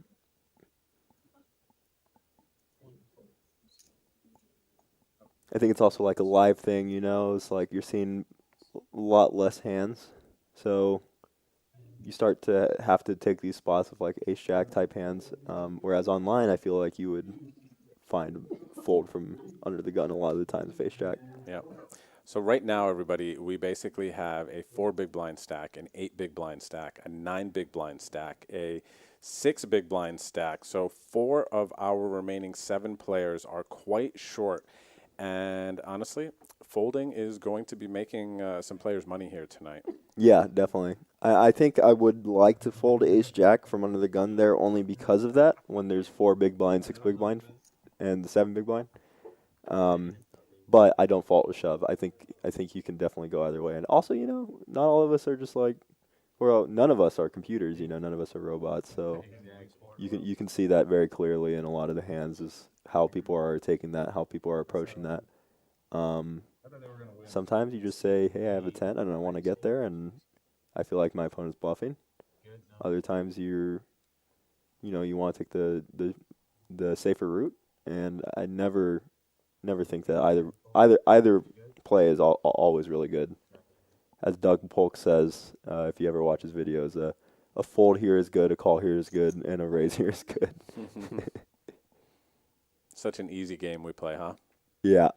think it's also like a live thing, it's like you're seeing a lot less hands. So you start to have to take these spots with like ace jack type hands. Whereas online, I feel like you would find fold from under the gun a lot of the time with ace jack. Yep. So right now, everybody, we basically have a 4 big blind stack, an 8 big blind stack, a 9 big blind stack, a 6 big blind stack. So 4 of our remaining 7 players are quite short. And honestly, folding is going to be making some players money here tonight. Yeah, definitely. I think I would like to fold ace jack from under the gun there only because of that. When there's 4 big blind, 6 big blind, and the 7 big blind. But I don't fault with shove. I think you can definitely go either way. And also, not all of us are just like, well, none of us are computers. None of us are robots. So you can see that very clearly in a lot of the hands is how people are taking that, how people are approaching that. Sometimes you just say, hey, I have a 10 and I want to get there, and I feel like my opponent's bluffing. Other times you want to take the safer route, and I never think that either play is always really good. As Doug Polk says, if you ever watch his videos, a fold here is good, a call here is good, and a raise here is good. Such an easy game we play, huh? Yeah,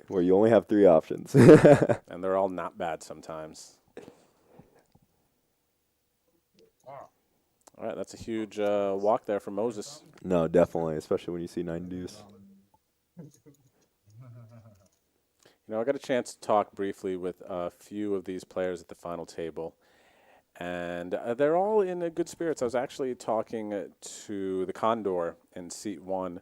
where you only have 3 options. And they're all not bad sometimes. All right, that's a huge walk there for Moses. No, definitely, especially when you see 9 deuce. I got a chance to talk briefly with a few of these players at the final table, and they're all in good spirits. I was actually talking to the Condor in seat 1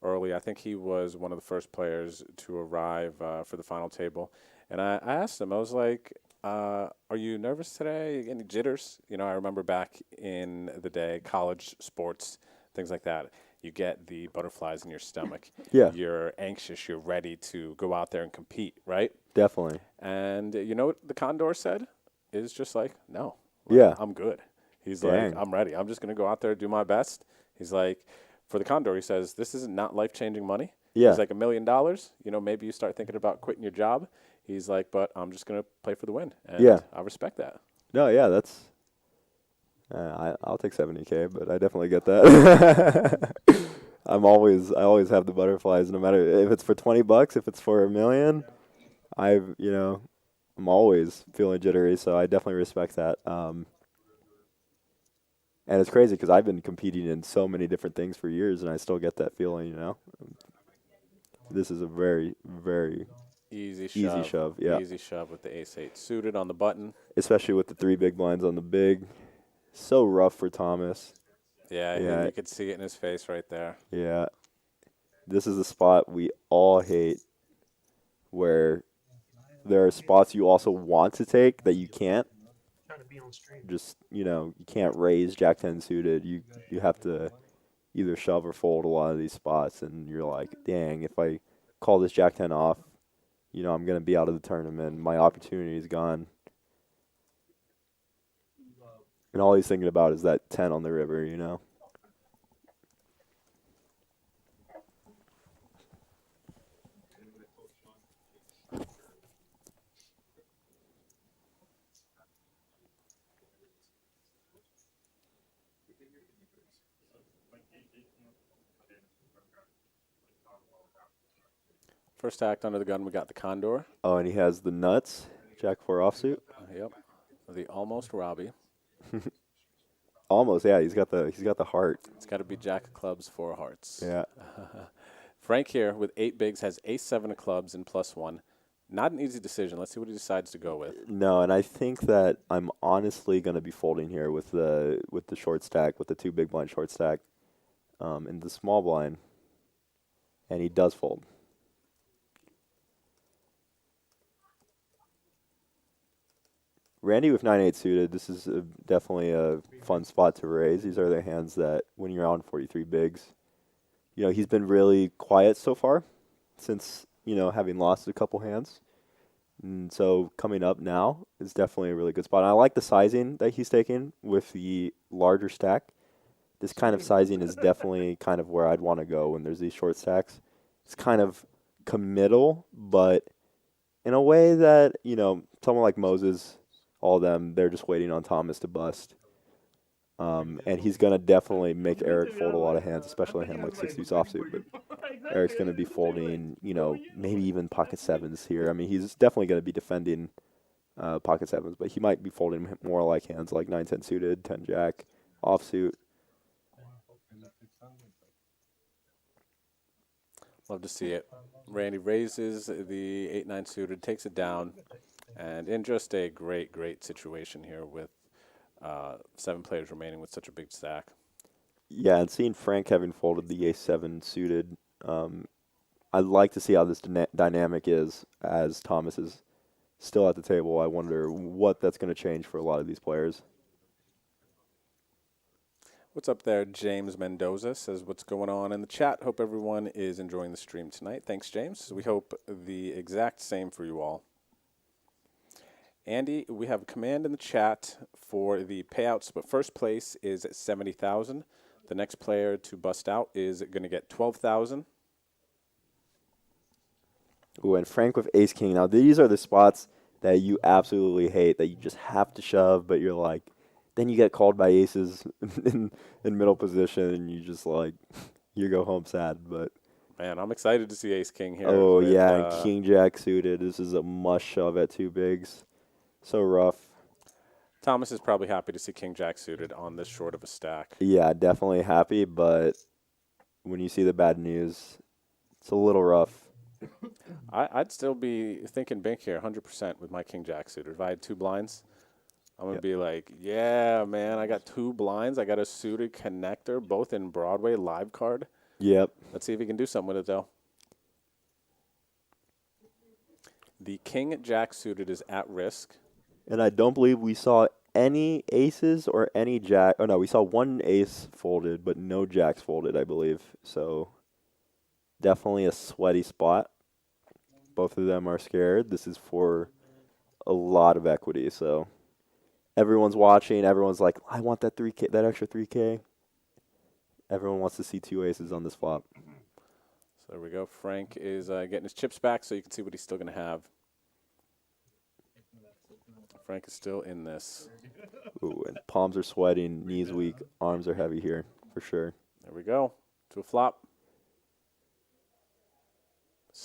early. I think he was one of the first players to arrive for the final table, and I asked him, I was like, are you nervous today? Any jitters? I remember back in the day, college sports, things like that. You get the butterflies in your stomach. Yeah. You're anxious. You're ready to go out there and compete, right? Definitely. And you know what the Condor said? Is just like, no. Yeah. I'm good. He's Dang. like, I'm ready. I'm just going to go out there and do my best. He's like, for the Condor, he says, this is not life-changing money. Yeah. He's like, $1 million. Maybe you start thinking about quitting your job. He's like, but I'm just going to play for the win. And Yeah. I respect that. No, yeah, that's. I'll take 70K, but I definitely get that. I always have the butterflies, no matter if it's for $20, if it's for $1 million. I'm always feeling jittery, so I definitely respect that. And it's crazy because I've been competing in so many different things for years, and I still get that feeling. This is a very, very easy shove. Yeah, easy shove with the ace-8 suited on the button. Especially with the 3 big blinds on the big. So rough for Thomas. Yeah, you could see it in his face right there. Yeah. This is a spot we all hate, where there are spots you also want to take that you can't. Trying to be on stream. Just, you can't raise Jack 10 suited. You have to either shove or fold a lot of these spots, and you're like, dang, if I call this Jack 10 off, I'm going to be out of the tournament. My opportunity is gone. And all he's thinking about is that 10 on the river, First act under the gun, we got the Condor. Oh, and he has the nuts, Jack 4 offsuit. Yep, the almost Robbie. Almost, yeah. He's got the heart. It's got to be Jack of clubs, 4 hearts. Yeah. Frank here with 8 bigs has ace-7 of clubs and +1. Not an easy decision. Let's see what he decides to go with. No, and I think that I'm honestly going to be folding here with the short stack, with the 2 big blind short stack, in the small blind, and he does fold. Randy with 9-8 suited, this is definitely a fun spot to raise. These are the hands that, when you're on 43 bigs, he's been really quiet so far since, having lost a couple hands. And so coming up now is definitely a really good spot. And I like the sizing that he's taking with the larger stack. This kind of sizing is definitely kind of where I'd want to go when there's these short stacks. It's kind of committal, but in a way that, someone like Moses, all of them, they're just waiting on Thomas to bust. And he's going to definitely make Eric fold a lot of hands, especially a hand like 6 deuce offsuit. But Eric's going to be folding, you know, maybe even pocket sevens here. I mean, he's definitely going to be defending pocket sevens, but he might be folding more like hands like 9-10 suited, 10 jack, offsuit. Love to see it. Randy raises the 8-9 suited, takes it down, and in just a great, great situation here with 7 players remaining with such a big stack. Yeah, and seeing Frank having folded the ace-7 suited, I'd like to see how this dynamic is as Thomas is still at the table. I wonder what that's going to change for a lot of these players. What's up there? James Mendoza says, what's going on in the chat? Hope everyone is enjoying the stream tonight. Thanks, James. We hope the exact same for you all. Andy, we have a command in the chat for the payouts, but first place is at 70,000. The next player to bust out is going to get 12,000. Ooh, and Frank with ace-king. Now, these are the spots that you absolutely hate, that you just have to shove, but you're like, then you get called by aces in middle position, and you just like, you go home sad. But man, I'm excited to see ace-king here. Oh, yeah, and king-jack suited. This is a must shove at 2 bigs. So rough. Thomas is probably happy to see king-jack suited on this short of a stack. Yeah, definitely happy, but when you see the bad news, it's a little rough. I'd still be thinking bink here 100% with my king-jack suited. If I had 2 blinds, I'm going to be like, yeah, man, I got 2 blinds. I got a suited connector, both in Broadway live card. Yep. Let's see if he can do something with it, though. The king-jack suited is at risk. And I don't believe we saw any aces or any jack. Oh, no, we saw 1 ace folded, but no jacks folded, I believe. So definitely a sweaty spot. Both of them are scared. This is for a lot of equity. So everyone's watching. Everyone's like, I want that 3K, that extra 3K. Everyone wants to see 2 aces on this flop. So there we go. Frank is getting his chips back so you can see what he's still going to have. Frank is still in this. Ooh, and palms are sweating, knees weak, arms are heavy here, for sure. There we go. To a flop.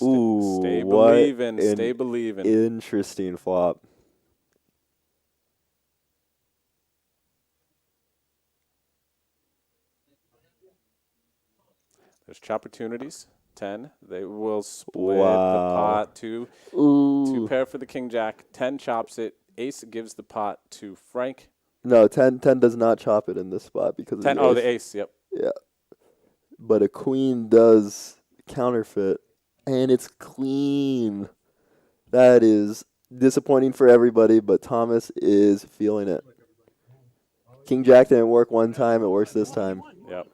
Ooh, stay what believing. an Stay believing. interesting flop. There's opportunities. 10. They will split the Wow. pot to Ooh. 2 pair for the king jack. 10 chops it. Ace gives the pot to Frank. No, 10 does not chop it in this spot because 10. of the Oh, ace. the ace. Yep. Yeah. But a queen does counterfeit, and it's clean. That is disappointing for everybody, but Thomas is feeling it. King Jack didn't work one time. It works this time. Yep.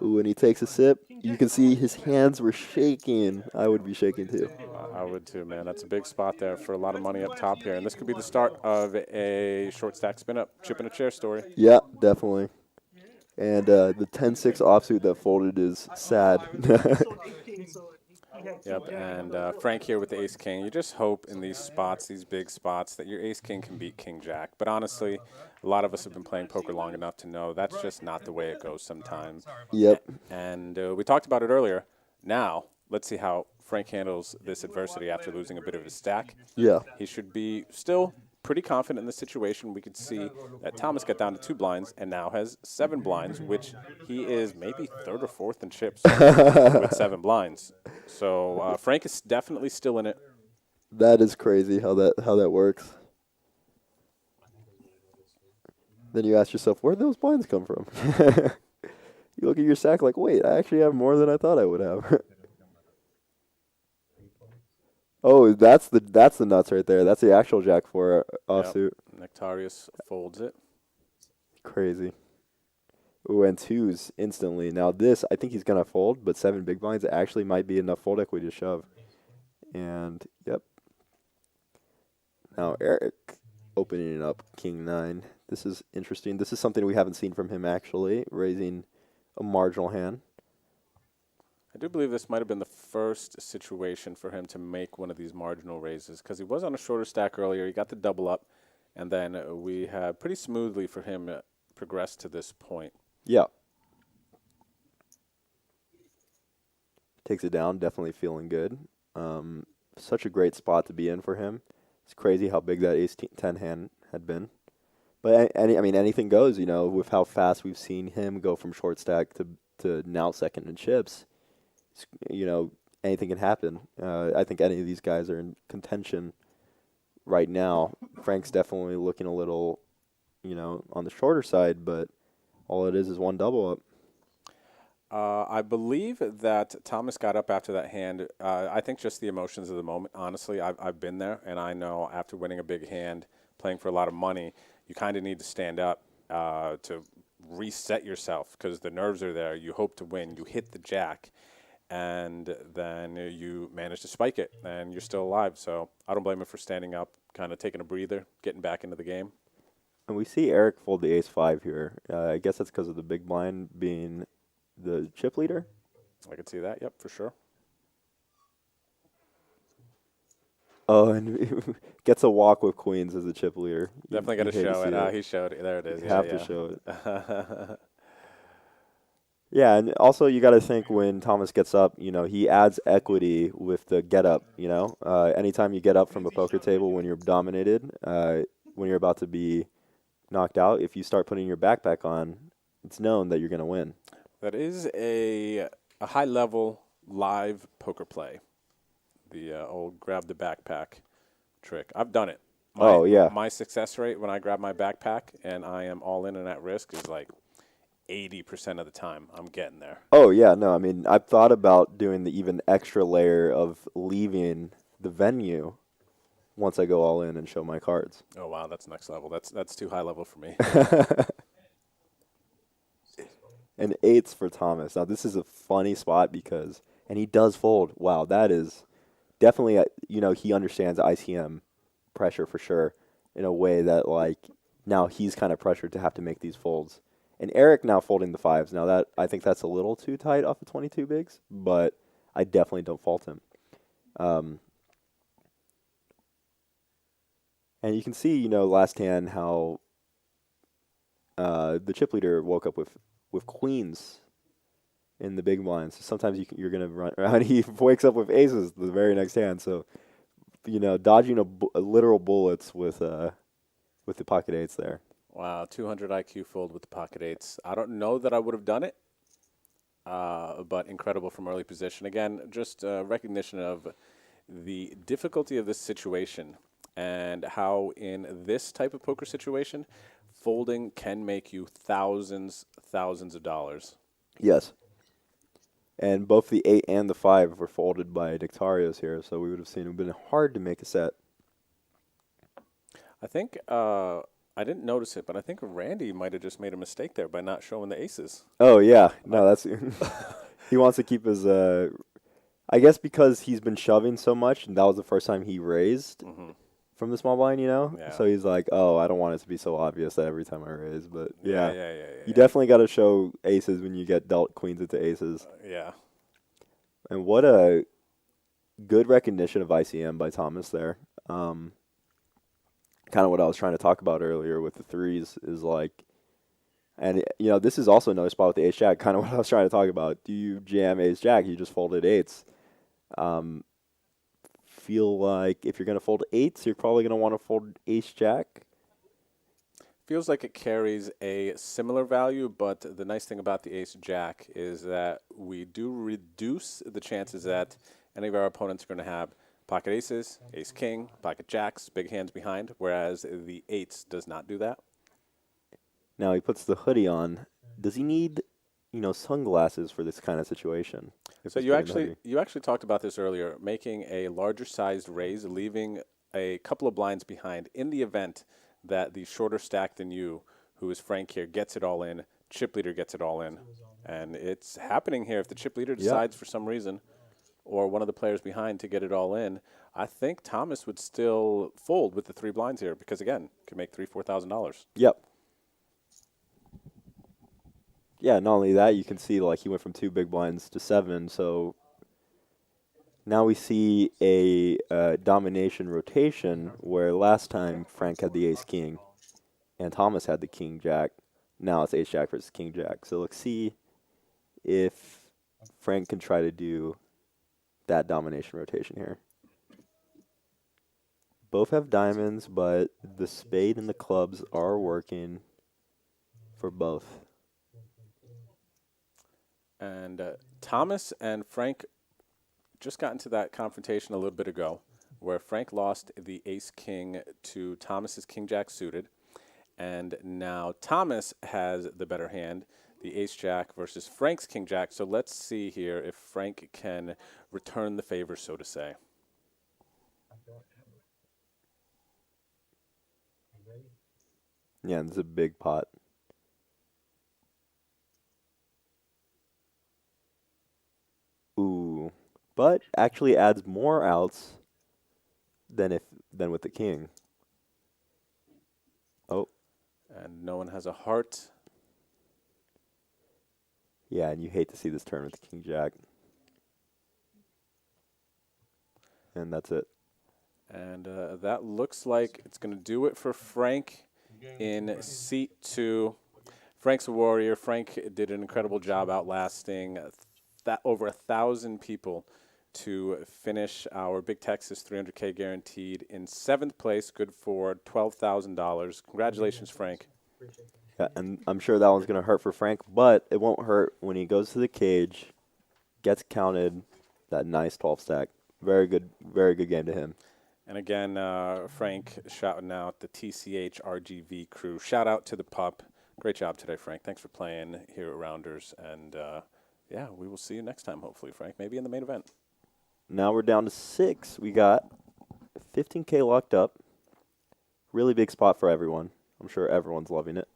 Ooh, and he takes a sip. You can see his hands were shaking. I would be shaking too. I would too, man. That's a big spot there for a lot of money up top here. And this could be the start of a short stack spin up, chip in a chair story. Yeah, definitely. And the 10-6 offsuit that folded is sad. Yep, and Frank here with the ace-king. You just hope in these spots, these big spots, that your ace-king can beat king-jack. But honestly, a lot of us have been playing poker long enough to know that's just not the way it goes sometimes. Yep. And we talked about it earlier. Now, let's see how Frank handles this adversity after losing a bit of his stack. Yeah. He should be still pretty confident in the situation. We could see that Thomas got down to 2 blinds and now has 7 blinds, which he is maybe 3rd or 4th in chips with 7 blinds. So Frank is definitely still in it. That is crazy how that works. Then you ask yourself, where'd those blinds come from? You look at your stack like, wait, I actually have more than I thought I would have. Oh, that's the nuts right there. That's the actual Jack 4 offsuit. Yep. Nectarios folds it. Crazy. Ooh, and 2s instantly. Now this, I think he's going to fold, but 7 big blinds actually might be enough fold equity to shove. And, yep. Now Eric opening it up, King 9. This is interesting. This is something we haven't seen from him actually, raising a marginal hand. I do believe this might have been the first situation for him to make one of these marginal raises because he was on a shorter stack earlier. He got the double up, and then we had pretty smoothly for him progressed to this point. Yeah. Takes it down, definitely feeling good. Such a great spot to be in for him. It's crazy how big that ace-10 hand had been. But anything goes, with how fast we've seen him go from short stack to now second in chips. Anything can happen. I think any of these guys are in contention right now. Frank's definitely looking a little, on the shorter side, but all it is one double up. I believe that Thomas got up after that hand. I think just the emotions of the moment. Honestly, I've been there, and I know after winning a big hand, playing for a lot of money, you kind of need to stand up to reset yourself because the nerves are there. You hope to win. You hit the jack, and then you manage to spike it, and you're still alive. So I don't blame him for standing up, kind of taking a breather, getting back into the game. And we see Eric fold the ace-5 here. I guess that's because of the big blind being the chip leader. I could see that. Yep, for sure. Oh, and gets a walk with queens as a chip leader. Definitely got to show it. He showed it. There it is. You have to show it. Yeah, and also you got to think when Thomas gets up, he adds equity with the get up. Anytime you get up from a poker table when you're dominated, when you're about to be knocked out, if you start putting your backpack on, it's known that you're going to win. That is a high-level live poker play. The old grab the backpack trick. I've done it. My success rate when I grab my backpack and I am all in and at risk is like 80% of the time. I'm getting there. Oh, yeah. No, I've thought about doing the even extra layer of leaving the venue once I go all in and show my cards. Oh, wow. That's next level. That's too high level for me. And eights for Thomas. Now, this is a funny spot and he does fold. Wow, that is definitely, he understands ICM pressure for sure in a way that, now he's kind of pressured to have to make these folds. And Eric now folding the 5s. Now, I think that's a little too tight off of 22 bigs, but I definitely don't fault him. And you can see, last hand how the chip leader woke up with queens in the big blinds. So sometimes you're going to run around. He wakes up with aces the very next hand. So, dodging a literal bullets with the pocket eights there. Wow, 200 IQ fold with the pocket eights. I don't know that I would have done it, but incredible from early position. Again, just recognition of the difficulty of this situation and how in this type of poker situation, folding can make you thousands of dollars. Yes. And both the 8 and the 5 were folded by Nectarios here, so we would have seen it would have been hard to make a set. I think, I didn't notice it, but I think Randy might have just made a mistake there by not showing the aces. Oh, yeah. No, that's... he wants to keep his... I guess because he's been shoving so much, and that was the first time he raised from the small blind, Yeah. So he's like, oh, I don't want it to be so obvious that every time I raise, but yeah. You Yeah. definitely got to show aces when you get dealt queens into aces. Yeah. And what a good recognition of ICM by Thomas there. Kind of what I was trying to talk about earlier with the 3s is and this is also another spot with the ace jack, kind of what I was trying to talk about. Do you jam ace jack? You just folded 8s. Feel like if you're going to fold 8s, you're probably going to want to fold ace jack. Feels like it carries a similar value, but the nice thing about the ace jack is that we do reduce the chances that any of our opponents are going to have pocket aces, ace king, pocket jacks, big hands behind, whereas the 8s does not do that. Now he puts the hoodie on. Does he need, sunglasses for this kind of situation? So you actually talked about this earlier, making a larger sized raise, leaving a couple of blinds behind in the event that the shorter stack than you, who is Frank here, gets it all in, chip leader gets it all in. And it's happening here. If the chip leader decides for some reason, or one of the players behind to get it all in, I think Thomas would still fold with the 3 blinds here because, again, could make $3,000-$4,000. Yep. Yeah, not only that, you can see he went from 2 big blinds to 7, so now we see a domination rotation where last time Frank had the ace king and Thomas had the king jack. Now it's ace jack versus king jack. So let's see if Frank can try to do that domination rotation here. Both have diamonds, but the spade and the clubs are working for both. And Thomas and Frank just got into that confrontation a little bit ago, where Frank lost the ace-king to Thomas's king-jack suited. And now Thomas has the better hand, the ace-jack versus Frank's king-jack. So let's see here if Frank can return the favor, so to say. Yeah, this is a big pot. Ooh, but actually adds more outs than with the king. Oh, And no one has a heart. yeah, and you hate to see this turn with the king jack. And that's it. And that looks like it's going to do it for Frank in seat 2. Frank's a warrior. Frank did an incredible job outlasting over 1,000 people to finish our Big Texas 300K guaranteed in 7th place. Good for $12,000. Congratulations, Frank. Yeah, and I'm sure that one's going to hurt for Frank, but it won't hurt when he goes to the cage, gets counted, that nice 12 stack. Very good game to him. And again, Frank shouting out the TCH RGV crew. Shout out to the pup. Great job today, Frank. Thanks for playing here at Rounders. And, yeah, we will see you next time, hopefully, Frank. Maybe in the main event. Now we're down to 6. We got 15K locked up. Really big spot for everyone. I'm sure everyone's loving it.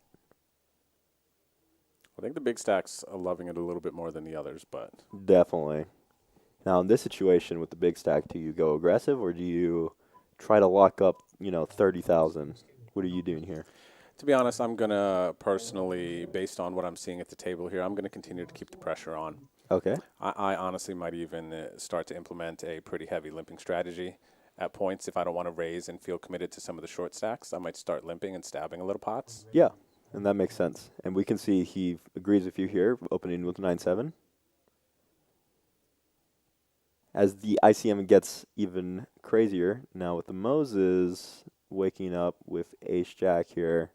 I think the big stacks are loving it a little bit more than the others, but Definitely. Now in this situation with the big stack, do you go aggressive or do you try to lock up, 30,000? What are you doing here? to be honest, I'm going to personally, based on what I'm seeing at the table here, I'm going to continue to keep the pressure on. Okay. I honestly might even start to implement a pretty heavy limping strategy at points. If I don't want to raise and feel committed to some of the short stacks, I might start limping and stabbing a little pots. Yeah, and that makes sense. And we can see he agrees with you here, opening with 9-7. As the ICM gets even crazier, now with the Moses waking up with ace-jack here,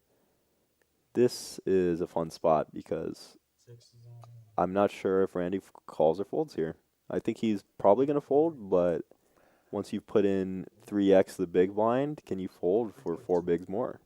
this is a fun spot because I'm not sure if Randy calls or folds here. I think he's probably going to fold, but once you've put in 3x the big blind, can you fold for 4 bigs more?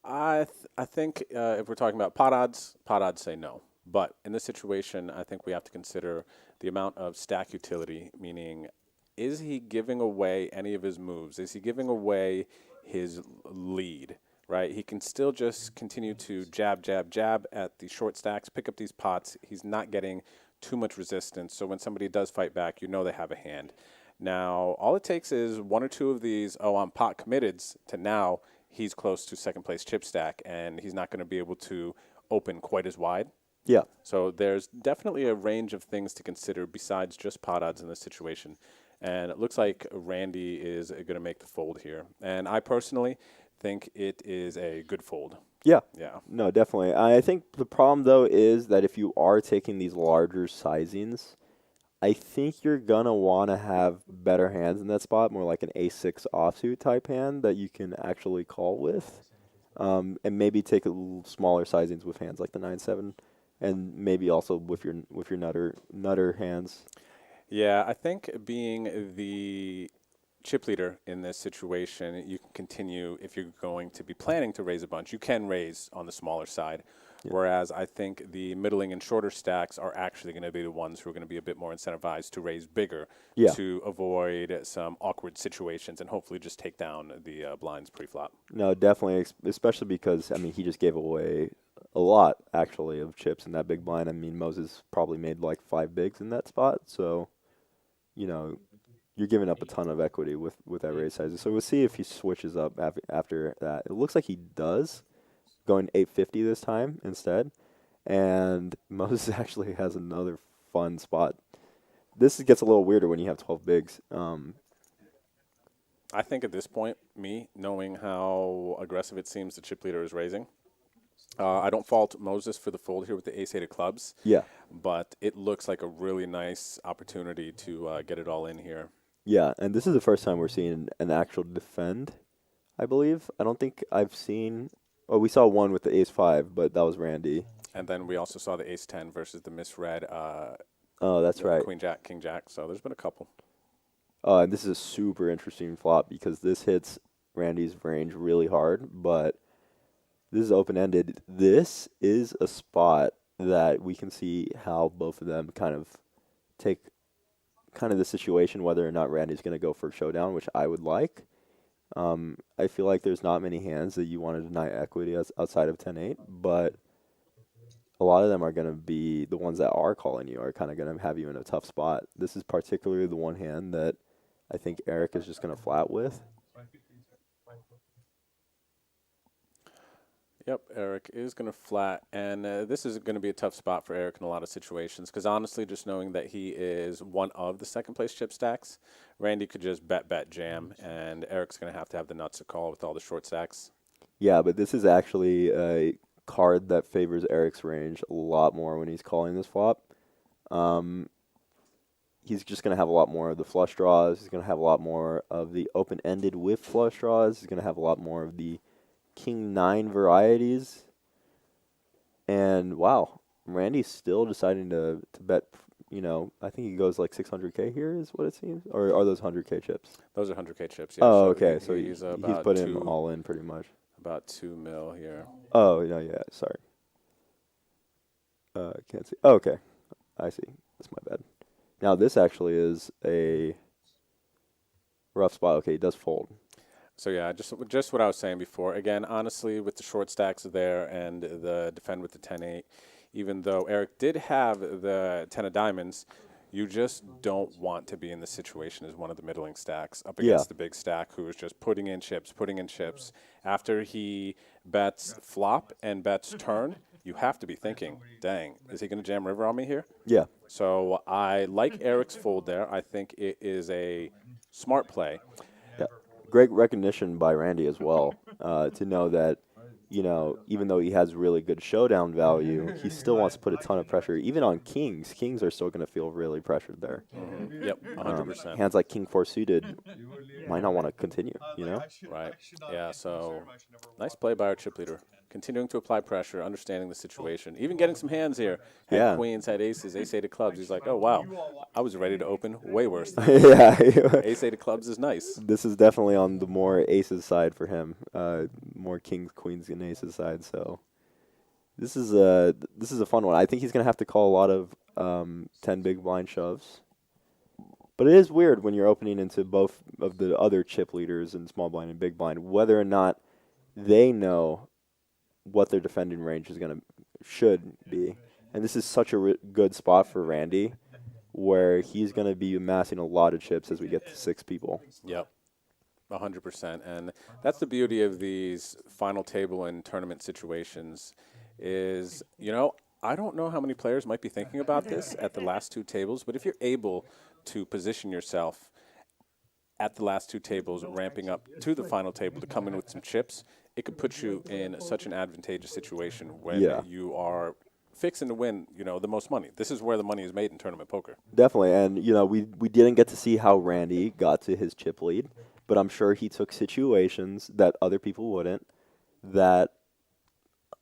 I think if we're talking about pot odds say no. But in this situation, I think we have to consider the amount of stack utility, meaning is he giving away any of his moves? Is he giving away his lead, right? He can still just continue to jab, jab, jab at the short stacks, pick up these pots. He's not getting too much resistance. So when somebody does fight back, you know they have a hand. Now, all it takes is 1 or 2 of these, I'm pot committed, to now he's close to second place chip stack, and he's not going to be able to open quite as wide. Yeah. So there's definitely a range of things to consider besides just pot odds in this situation. And it looks like Randy is going to make the fold here. And I personally think it is a good fold. Yeah. Yeah. No, definitely. I think the problem, though, is that if you are taking these larger sizings, I think you're going to want to have better hands in that spot, more like an ace-6 offsuit type hand that you can actually call with. And maybe take a little smaller sizings with hands like the 9-7, and maybe also with your nutter hands. Yeah, I think being the chip leader in this situation, you can continue if you're going to be planning to raise a bunch. You can raise on the smaller side, whereas I think the middling and shorter stacks are actually going to be the ones who are going to be a bit more incentivized to raise bigger to avoid some awkward situations and hopefully just take down the blinds pre-flop. No, definitely, especially because, he just gave away a lot, actually, of chips in that big blind. Moses probably made like 5 bigs in that spot, so, you're giving up a ton of equity with that raise size. So we'll see if he switches up after that. It looks like he does, going 850 this time instead, and Moses actually has another fun spot. This gets a little weirder when you have 12 bigs. I think at this point, knowing how aggressive it seems the chip leader is raising, I don't fault Moses for the fold here with the ace-8 of clubs, Yeah. but it looks like a really nice opportunity to get it all in here. Yeah, and this is the first time we're seeing an actual defend, I believe. I don't think I've seen. Oh, we saw one with the ace-5, but that was Randy. And then we also saw the ace-10 versus the misread Oh, that's right. queen-jack, king-jack. So there's been a couple. And this is a super interesting flop because this hits Randy's range really hard, but this is open-ended. This is a spot that we can see how both of them kind of take kind of the situation, whether or not Randy's going to go for showdown, which I would like. I feel like there's not many hands that you want to deny equity outside of 10-8, but a lot of them are going to be the ones that are calling you are kind of going to have you in a tough spot. This is particularly the one hand that I think Eric is just going to flat with. Yep, Eric is going to flat, and this is going to be a tough spot for Eric in a lot of situations, because honestly, just knowing that he is one of the second-place chip stacks, Randy could just bet, jam, and Eric's going to have the nuts to call with all the short stacks. Yeah, but this is actually a card that favors Eric's range a lot more when he's calling this flop. He's just going to have a lot more of the flush draws. He's going to have a lot more of the open-ended with flush draws. He's going to have a lot more of the King-9 varieties. And, wow, Randy's still deciding to bet, you know, I think he goes like 600K here is what it seems. Or are those 100K chips? Those are 100K chips, yeah. Oh, so okay, so he's put him all in pretty much. About 2 mil here. Oh, no, yeah, sorry. Can't see. Oh, okay, I see. That's my bad. Now, this actually is a rough spot. Okay, he does fold. So yeah, just what I was saying before. Again, honestly, with the short stacks there and the defend with the 10-8, even though Eric did have the 10 of diamonds, you just don't want to be in the situation as one of the middling stacks up against the big stack who is just putting in chips. After he bets flop and bets turn, you have to be thinking, dang, is he going to jam river on me here? Yeah. So I like Eric's fold there. I think it is a smart play. Yeah. Great recognition by Randy as well to know that, you know, even though he has really good showdown value, he still wants to put a ton of pressure. Even on kings, kings are still going to feel really pressured there. Mm-hmm. Yep, 100%. Hands like king 4 suited might not want to continue, you know? Right. Yeah, so nice play by our chip leader. Continuing to apply pressure, understanding the situation, even getting some hands here. Had queens, had aces, ace-8 of clubs. He's like, oh, wow, I was ready to open way worse than Yeah. ace-8 of clubs is nice. This is definitely on the more aces side for him, more kings, queens, and aces side. So this is a fun one. I think he's gonna have to call a lot of 10 big blind shoves. But it is weird when you're opening into both of the other chip leaders in small blind and big blind, whether or not they know what their defending range should be. And this is such a good spot for Randy, where he's going to be amassing a lot of chips as we get to 6 people. Yep, 100%. And that's the beauty of these final table and tournament situations is, you know, I don't know how many players might be thinking about this at the last 2 tables, but if you're able to position yourself at the last 2 tables, ramping up to the final table to come in with some chips, it could put you in such an advantageous situation when you are fixing to win, you know, the most money. This is where the money is made in tournament poker. Definitely, and, you know, we didn't get to see how Randy got to his chip lead, but I'm sure he took situations that other people wouldn't, that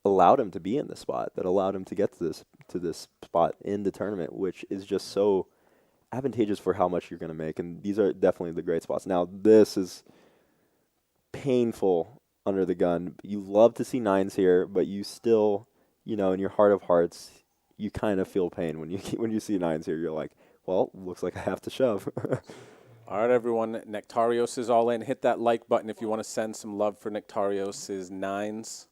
allowed him to be in this spot, that allowed him to get to this spot in the tournament, which is just so advantageous for how much you're going to make, and these are definitely the great spots. Now, this is painful under the gun. You love to see 9s here, but you still, you know, in your heart of hearts, you kind of feel pain when you see 9s here. You're like, well, looks like I have to shove. All right, everyone. Nectarios is all in. Hit that like button if you want to send some love for Nectarios' 9s.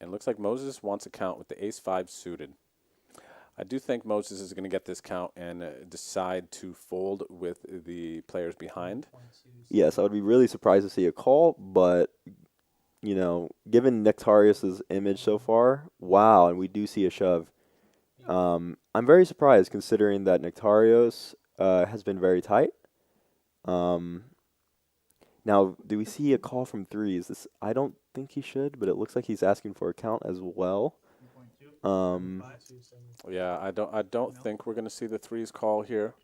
And it looks like Moses wants a count with the ace-5 suited. I do think Moses is going to get this count and decide to fold with the players behind. Yes, I would be really surprised to see a call, but, you know, given Nectarios' image so far, wow, and we do see a shove. I'm very surprised considering that Nectarios has been very tight. Now, do we see a call from threes? This I don't think he should, but it looks like he's asking for a count as well. Yeah, I don't think we're going to see the threes call here.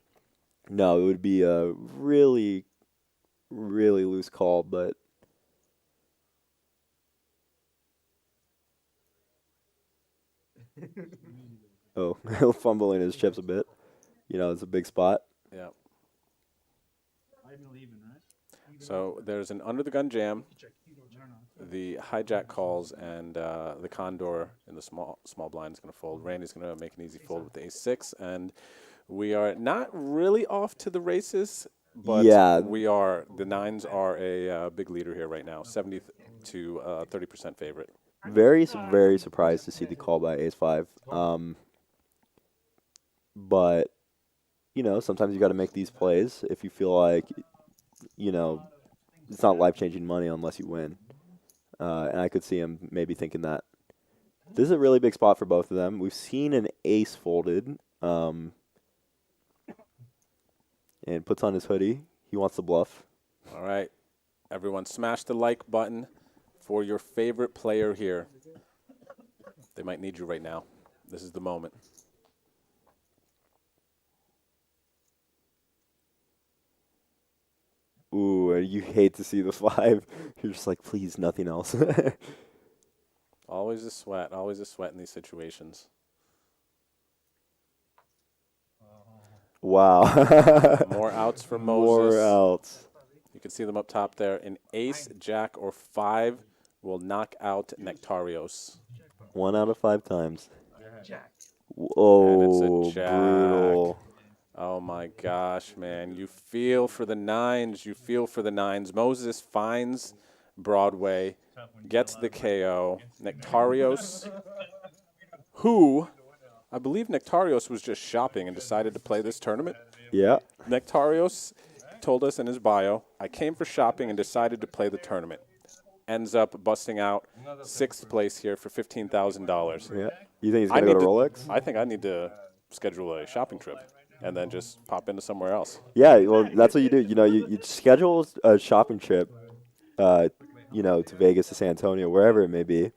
No, it would be a really, really loose call, but oh, fumbling his chips a bit. You know, it's a big spot. Yeah. So there's an under the gun jam, the hijack calls, and the condor in the small blind is going to fold. Randy's going to make an easy fold with the ace-6, and we are not really off to the races, but Yeah. we are. The nines are a big leader here right now, 70 to 30% favorite. Very, very surprised to see the call by ace-5. But, you know, sometimes you got to make these plays if you feel like, you know, it's not life-changing money unless you win. And I could see him maybe thinking that. This is a really big spot for both of them. We've seen an ace folded. And puts on his hoodie. He wants to bluff. All right. Everyone smash the like button for your favorite player here. They might need you right now. This is the moment. Ooh, and you hate to see the 5. You're just like, please, nothing else. Always a sweat in these situations. Wow. More outs for Moses. More outs. You can see them up top there. An ace, jack, or 5 will knock out Nectarios. 1 out of 5 times. Jack. Whoa, And it's a jack. brutal. Oh my gosh, man. You feel for the nines. You feel for the nines. Moses finds Broadway, gets the KO. Nectarios, who I believe Nectarios was just shopping and decided to play this tournament. Yeah. Nectarios told us in his bio, I came for shopping and decided to play the tournament. Ends up busting out 6th place here for $15,000. Yeah. You think he's going to go to Rolex? I think I need to schedule a shopping trip and then just pop into somewhere else. Yeah, well, that's what you do. You know, you schedule a shopping trip, you know, to Vegas, to San Antonio, wherever it may be.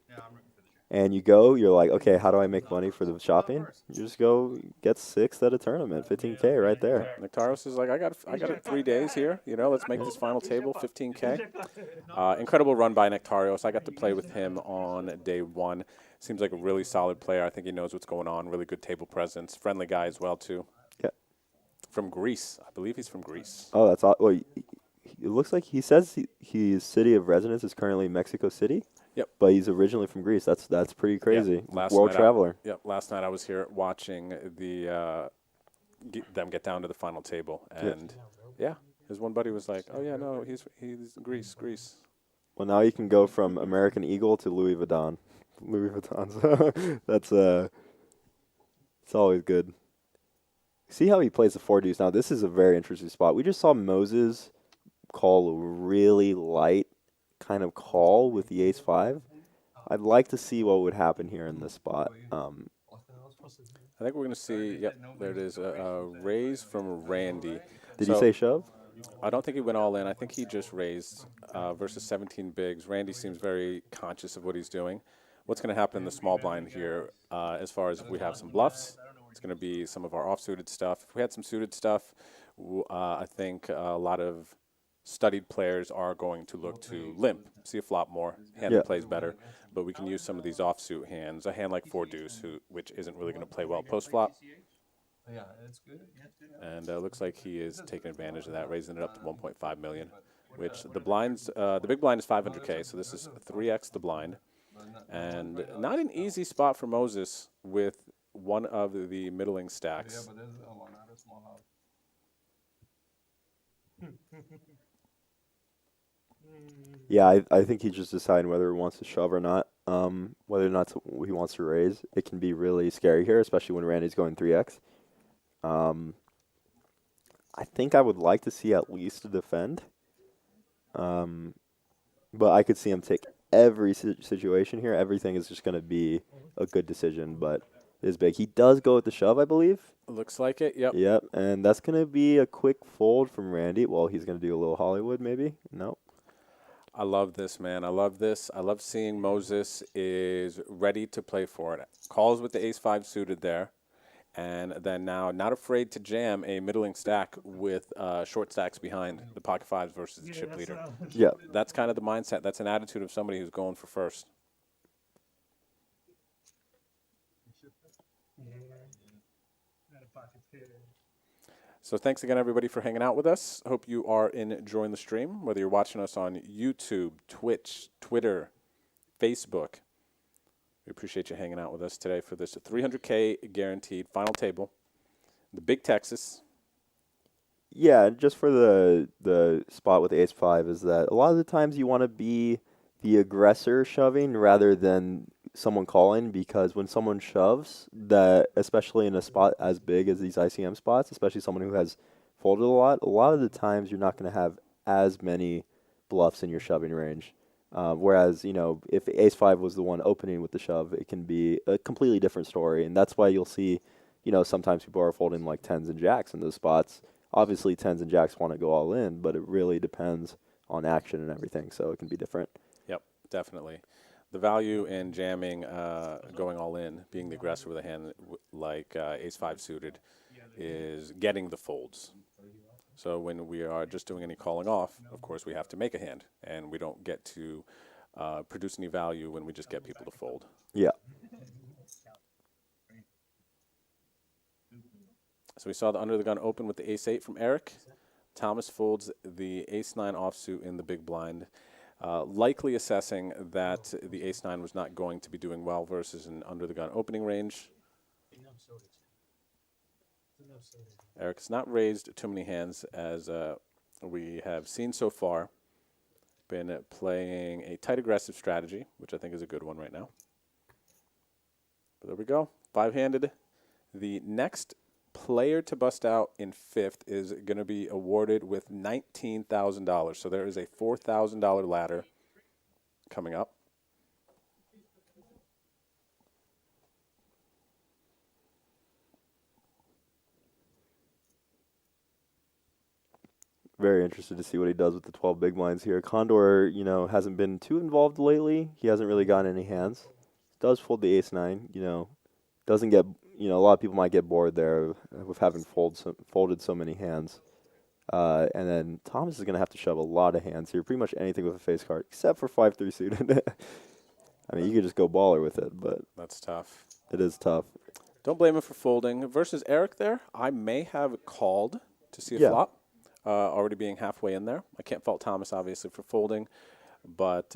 And you go, you're like, okay, how do I make money for the shopping? You just go get 6th at a tournament, 15K right there. Nectarios is like, I got it 3 days here. You know, let's make this final table 15K. Incredible run by Nectarios. I got to play with him on day 1. Seems like a really solid player. I think he knows what's going on. Really good table presence. Friendly guy as well, too. Yeah. From Greece. I believe he's from Greece. Oh, that's all. Well, it looks like he says his city of residence is currently Mexico City. Yep. But he's originally from Greece. That's pretty crazy. Yep. World traveler. Last night I was here watching them get down to the final table, and his one buddy was like, "Oh yeah, no, he's Greece." Well, now you can go from American Eagle to Louis Vuitton. Louis Vuitton. So that's it's always good. See how he plays the 4 deuce. Now this is a very interesting spot. We just saw Moses call a really light kind of call with the ace-5. I'd like to see what would happen here in this spot. I think we're going to see, there it is, a raise from Randy. Did he say shove? I don't think he went all in. I think he just raised versus 17 bigs. Randy seems very conscious of what he's doing. What's going to happen in the small blind here, as far as if we have some bluffs, it's going to be some of our off-suited stuff. If we had some suited stuff, I think a lot of studied players are going to look to limp, see a flop more, hand that plays better, but we can use some of these offsuit hands, a hand like 4 deuce, which isn't really going to play well post flop. Yeah, it's good. And looks like he is taking advantage of that, raising it up to 1.5 million, which the blinds, the big blind is 500K, so this is 3x the blind, and not an easy spot for Moses with one of the middling stacks. Yeah, but there's a lot of small house. Yeah, I think he's just deciding whether he wants to shove or not. Whether or not he wants to raise. It can be really scary here, especially when Randy's going 3x. I think I would like to see at least a defend. But I could see him take every situation here. Everything is just going to be a good decision, but it is big. He does go with the shove, I believe. Looks like it, yep. Yep, and that's going to be a quick fold from Randy. Well, he's going to do a little Hollywood, maybe. No. I love this, man. I love this. I love seeing Moses is ready to play for it. Calls with the ace-5 suited there. And then now not afraid to jam a middling stack with short stacks behind the pocket fives versus the Yeah, chip that's leader. Yeah. That's kind of the mindset. That's an attitude of somebody who's going for first. yeah. Out of pocket pair. So thanks again, everybody, for hanging out with us. Hope you are enjoying the stream, whether you're watching us on YouTube, Twitch, Twitter, Facebook. We appreciate you hanging out with us today for this 300K guaranteed final table. The Big Texas. Yeah, just for the spot with ace-5 is that a lot of the times you want to be the aggressor shoving rather than someone calling, because when someone shoves, that especially in a spot as big as these ICM spots, especially someone who has folded a lot of the times you're not going to have as many bluffs in your shoving range. Whereas, if ace-5 was the one opening with the shove, it can be a completely different story, and that's why you'll see, sometimes people are folding like tens and jacks in those spots. Obviously, tens and jacks want to go all in, but it really depends on action and everything, so it can be different. Yep, definitely. The value in jamming, going all in, being the aggressor with a hand like ace-5 suited, is getting the folds. So when we are just doing any calling off, of course, we have to make a hand, and we don't get to produce any value when we just get people to fold. Yeah. So we saw the under the gun open with the ace-8 from Eric. Thomas folds the ace-9 offsuit in the big blind, likely assessing that the ace-9 was not going to be doing well versus an under the gun opening range. Eric's not raised too many hands, as we have seen so far. Been playing a tight aggressive strategy, which I think is a good one right now. But there we go, 5-handed. The next player to bust out in 5th is going to be awarded with $19,000. So there is a $4,000 ladder coming up. Very interested to see what he does with the 12 big blinds here. Condor, hasn't been too involved lately. He hasn't really gotten any hands. Does fold the ace-9, doesn't get, a lot of people might get bored there with having folded so many hands. And then Thomas is going to have to shove a lot of hands here, pretty much anything with a face card, except for 5-3 suited. I mean, you could just go baller with it, but That's tough. it is tough. Don't blame him for folding. Versus Eric there, I may have called to see a Yeah. flop, already being halfway in there. I can't fault Thomas, obviously, for folding. But,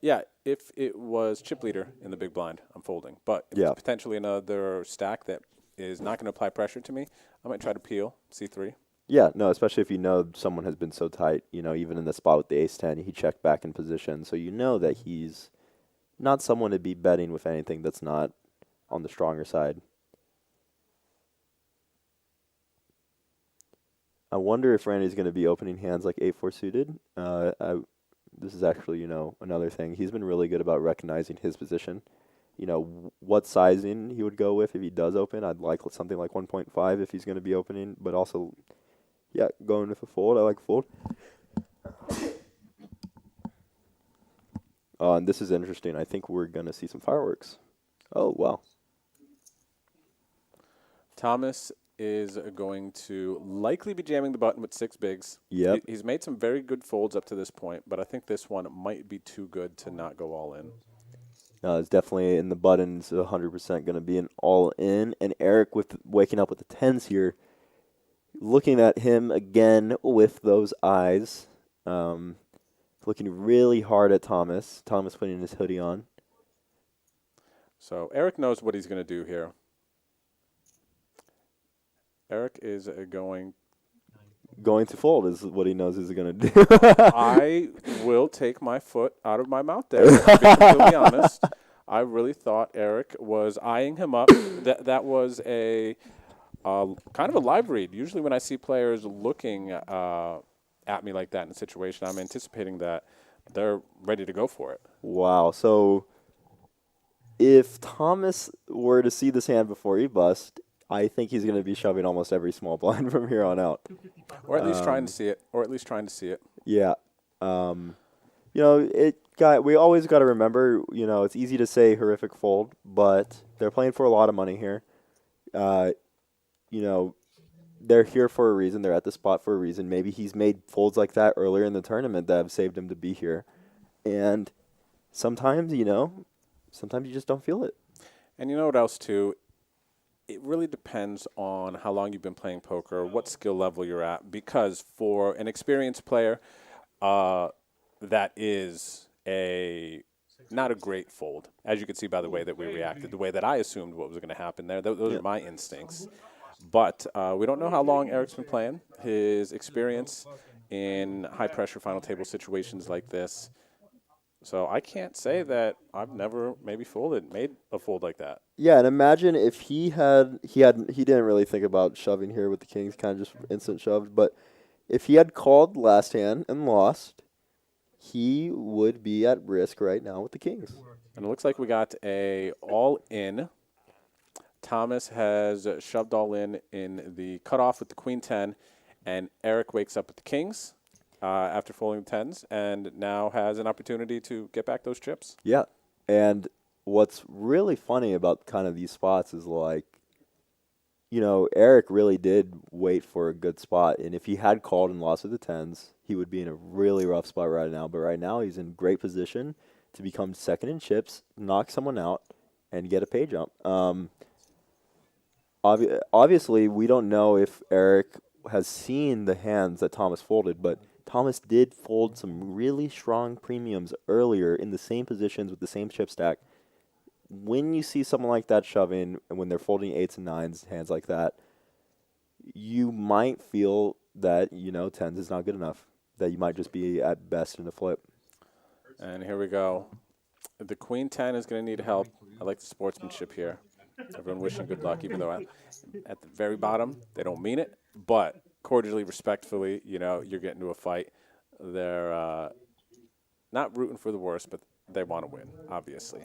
yeah, if it was chip leader in the big blind, I'm folding. But if Yeah. it's potentially another stack that is not going to apply pressure to me, I might try to peel, C3. Yeah, no, especially if someone has been so tight, even in the spot with the ace-10, he checked back in position. So that he's not someone to be betting with anything that's not on the stronger side. I wonder if Randy's going to be opening hands like 8-4 suited. This is actually, another thing. He's been really good about recognizing his position. What sizing he would go with if he does open. I'd like something like 1.5 if he's going to be opening, but also, yeah, going with a fold. I like fold. And this is interesting. I think we're going to see some fireworks. Oh, wow. Thomas is going to likely be jamming the button with 6 bigs. Yep. He's made some very good folds up to this point, but I think this one might be too good to not go all in. It's definitely in the buttons, 100% going to be an all-in. And Eric with waking up with the 10s here, looking at him again with those eyes, looking really hard at Thomas. Thomas putting his hoodie on. So Eric knows what he's going to do here. Eric is Going to fold is what he knows he's going to do. I will take my foot out of my mouth there, to be completely honest. I really thought Eric was eyeing him up. That was a kind of a live read. Usually when I see players looking at me like that in a situation, I'm anticipating that they're ready to go for it. Wow. So if Thomas were to see this hand before he bust, I think he's going to be shoving almost every small blind from here on out. Or at least trying to see it. Yeah. You know, we always got to remember, you know, it's easy to say horrific fold, but they're playing for a lot of money here. You know, they're here for a reason. They're at the spot for a reason. Maybe he's made folds like that earlier in the tournament that have saved him to be here. And sometimes, you know, sometimes you just don't feel it. And you know what else, too? It really depends on how long you've been playing poker, what skill level you're at, because for an experienced player, that is not a great fold, as you can see by the way that we reacted, the way that I assumed what was going to happen there. Those are my instincts. But we don't know how long Eric's been playing. His experience in high-pressure final table situations like this. So I can't say that I've never maybe made a fold like that. Yeah, and imagine if he didn't really think about shoving here with the kings, kind of just instant shoved. But if he had called last hand and lost, he would be at risk right now with the kings. And it looks like we got a all-in. Thomas has shoved all in the cutoff with the queen 10, and Eric wakes up with the kings after folding the tens, and now has an opportunity to get back those chips. Yeah, and what's really funny about kind of these spots is like, you know, Eric really did wait for a good spot, and if he had called and lost with the tens, he would be in a really rough spot right now. But right now, he's in great position to become second in chips, knock someone out, and get a pay jump. Obviously, we don't know if Eric has seen the hands that Thomas folded, but Thomas did fold some really strong premiums earlier in the same positions with the same chip stack. When you see someone like that shove in, and when they're folding eights and nines, hands like that, you might feel that, you know, tens is not good enough, that you might just be at best in the flip. And here we go. The queen 10 is going to need help. I like the sportsmanship here. Everyone wishing good luck, even though at the very bottom, they don't mean it. But cordially, respectfully, you know, you're getting to a fight. They're not rooting for the worst, but they want to win, obviously.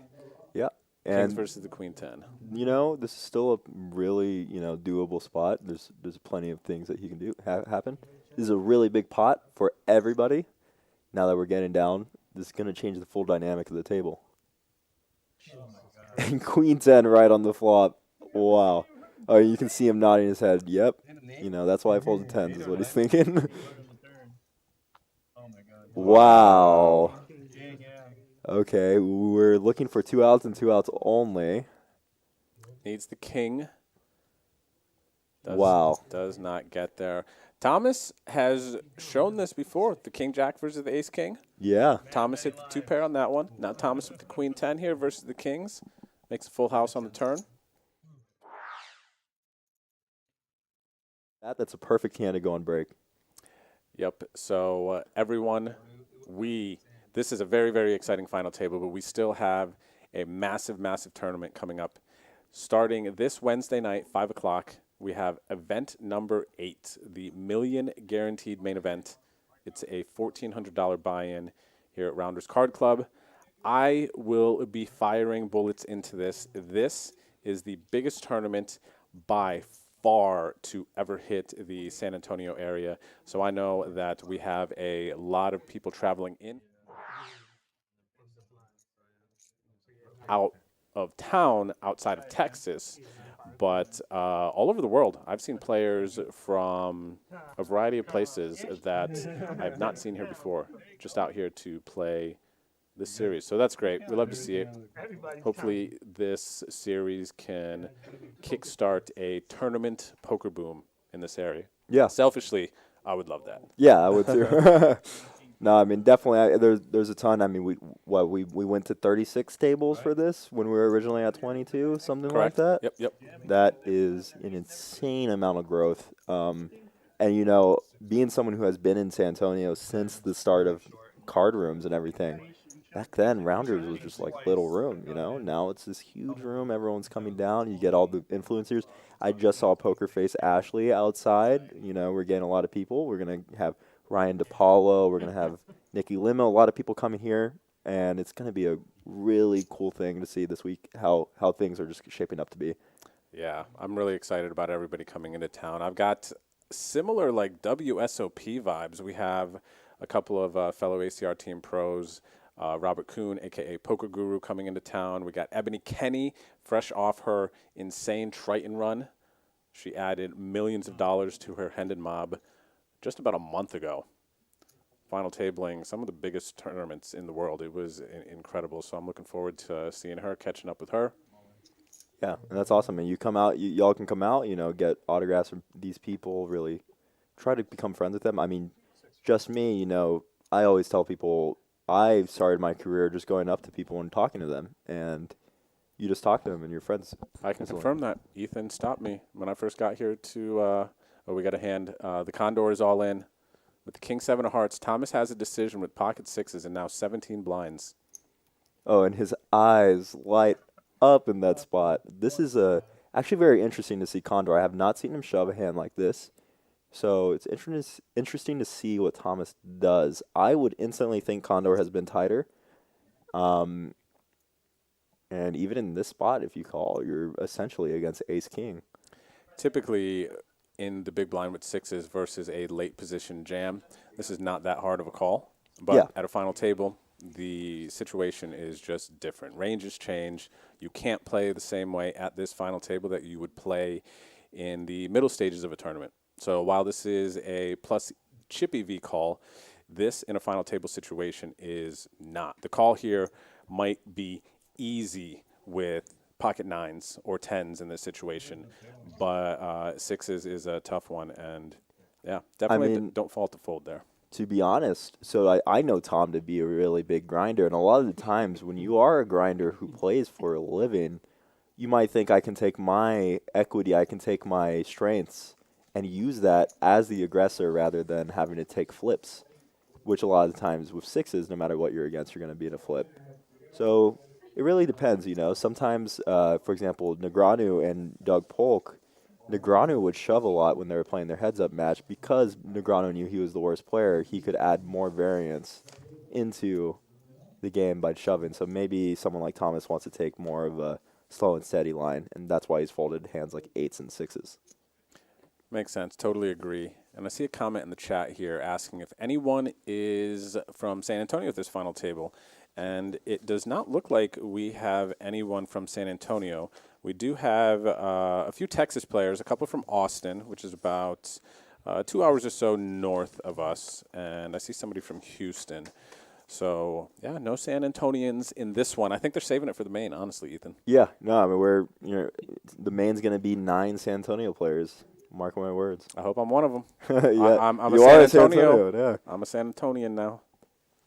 Yeah. Kings And, versus the queen 10. you know, this is still a really, you know, doable spot. There's plenty of things that he can do happen. This is a really big pot for everybody. Now that we're getting down, this is going to change the full dynamic of the table. And queen 10 right on the flop. Wow. Oh, you can see him nodding his head. Yep. You know, that's why I fold the tens is what he's thinking. Wow. Okay, we're looking for 2 outs and 2 outs only. Needs the king. Wow. Does not get there. Thomas has shown this before. The king jack versus the ace king. Yeah. Thomas hit the 2-pair on that one. Now Thomas with the queen 10 here versus the kings. Makes a full house on the turn. That's a perfect hand to go on break. Yep. So everyone, this is a very, very exciting final table, but we still have a massive, massive tournament coming up. Starting this Wednesday night, 5 o'clock, we have event number 8, the Million Guaranteed Main Event. It's a $1,400 buy-in here at Rounders Card Club. I will be firing bullets into this. This is the biggest tournament by far to ever hit the San Antonio area. So I know that we have a lot of people traveling in out of town outside of Texas, but all over the world. I've seen players from a variety of places that I have not seen here before, just out here to play this series. So that's great. We love to see it. Hopefully this series can kickstart a tournament poker boom in this area. Yeah. Selfishly, I would love that. Yeah, I would too. No, I mean, definitely, there's a ton. I mean, we went to 36 tables for this when we were originally at 22, something Correct. like that. Yep. That is an insane amount of growth. And, you know, being someone who has been in San Antonio since the start of card rooms and everything, back then, Rounders was just like little room, you know. Now it's this huge room. Everyone's coming down. You get all the influencers. I just saw Poker Face Ashley outside. You know, we're getting a lot of people. We're going to have Ryan DePaulo. We're going to have Nikki Limo. A lot of people coming here. And it's going to be a really cool thing to see this week how things are just shaping up to be. Yeah, I'm really excited about everybody coming into town. I've got similar like WSOP vibes. We have a couple of fellow ACR team pros. Robert Kuhn, a.k.a. Poker Guru, coming into town. We got Ebony Kenny, fresh off her insane Triton run. She added millions of dollars to her Hendon mob just about a month ago. Final tabling some of the biggest tournaments in the world. It was incredible. So I'm looking forward to seeing her, catching up with her. Yeah, and that's awesome. And you come out, y'all can come out, get autographs from these people, really try to become friends with them. I mean, just me, I always tell people I started my career just going up to people and talking to them. And you just talk to them and you're friends. I can confirm that. Ethan stopped me when I first got here to, we got a hand. The Condor is all in. With the King 7 of Hearts, Thomas has a decision with pocket sixes and now 17 blinds. Oh, and his eyes light up in that spot. This is actually very interesting to see Condor. I have not seen him shove a hand like this. So it's interesting to see what Thomas does. I would instantly think Condor has been tighter. And even in this spot, if you call, you're essentially against ace-king. Typically, in the big blind with sixes versus a late position jam, this is not that hard of a call. But at a final table, the situation is just different. Ranges change. You can't play the same way at this final table that you would play in the middle stages of a tournament. So while this is a plus chippy V call, this in a final table situation is not. The call here might be easy with pocket nines or tens in this situation, but sixes is a tough one, and yeah, definitely don't fault the fold there. To be honest, so I know Tom to be a really big grinder, and a lot of the times when you are a grinder who plays for a living, you might think I can take my equity, I can take my strengths, and use that as the aggressor rather than having to take flips, which a lot of the times with sixes, no matter what you're against, you're going to be in a flip. So it really depends, Sometimes, for example, Negreanu and Doug Polk, Negreanu would shove a lot when they were playing their heads-up match because Negreanu knew he was the worst player. He could add more variance into the game by shoving. So maybe someone like Thomas wants to take more of a slow and steady line, and that's why he's folded hands like eights and sixes. Makes sense. Totally agree. And I see a comment in the chat here asking if anyone is from San Antonio at this final table. And it does not look like we have anyone from San Antonio. We do have a few Texas players, a couple from Austin, which is about 2 hours or so north of us. And I see somebody from Houston. So, yeah, no San Antonians in this one. I think they're saving it for the main, honestly, Ethan. Yeah, no, I mean, the main's going to be 9 San Antonio players. Mark my words. I hope I'm one of them. Yeah, I'm you a are San Antonio. Yeah. I'm a San Antonian now.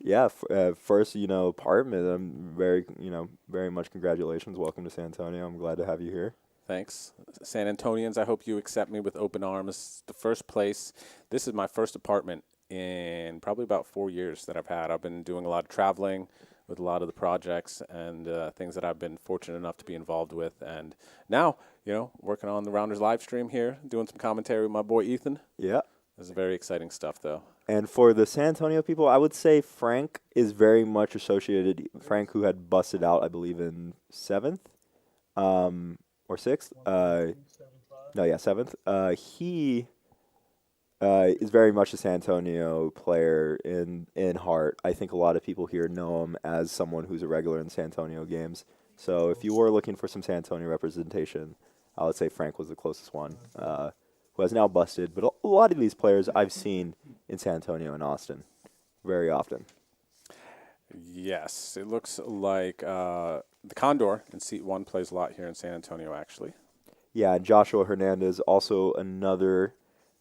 Yeah, first, apartment. I'm very much congratulations. Welcome to San Antonio. I'm glad to have you here. Thanks. San Antonians, I hope you accept me with open arms. The first place, this is my first apartment in probably about 4 years that I've had. I've been doing a lot of traveling with a lot of the projects and things that I've been fortunate enough to be involved with. And now, working on the Rounders live stream here, doing some commentary with my boy Ethan. Yeah. This is very exciting stuff, though. And for the San Antonio people, I would say Frank is very much associated. Frank, who had busted out, I believe, in 7th or 6th. No, 7th. He is very much a San Antonio player in heart. I think a lot of people here know him as someone who's a regular in San Antonio games. So if you were looking for some San Antonio representation, I would say Frank was the closest one. Who has now busted, but a lot of these players I've seen in San Antonio and Austin very often. Yes, it looks like the Condor in seat 1 plays a lot here in San Antonio, actually. Yeah, and Joshua Hernandez, also another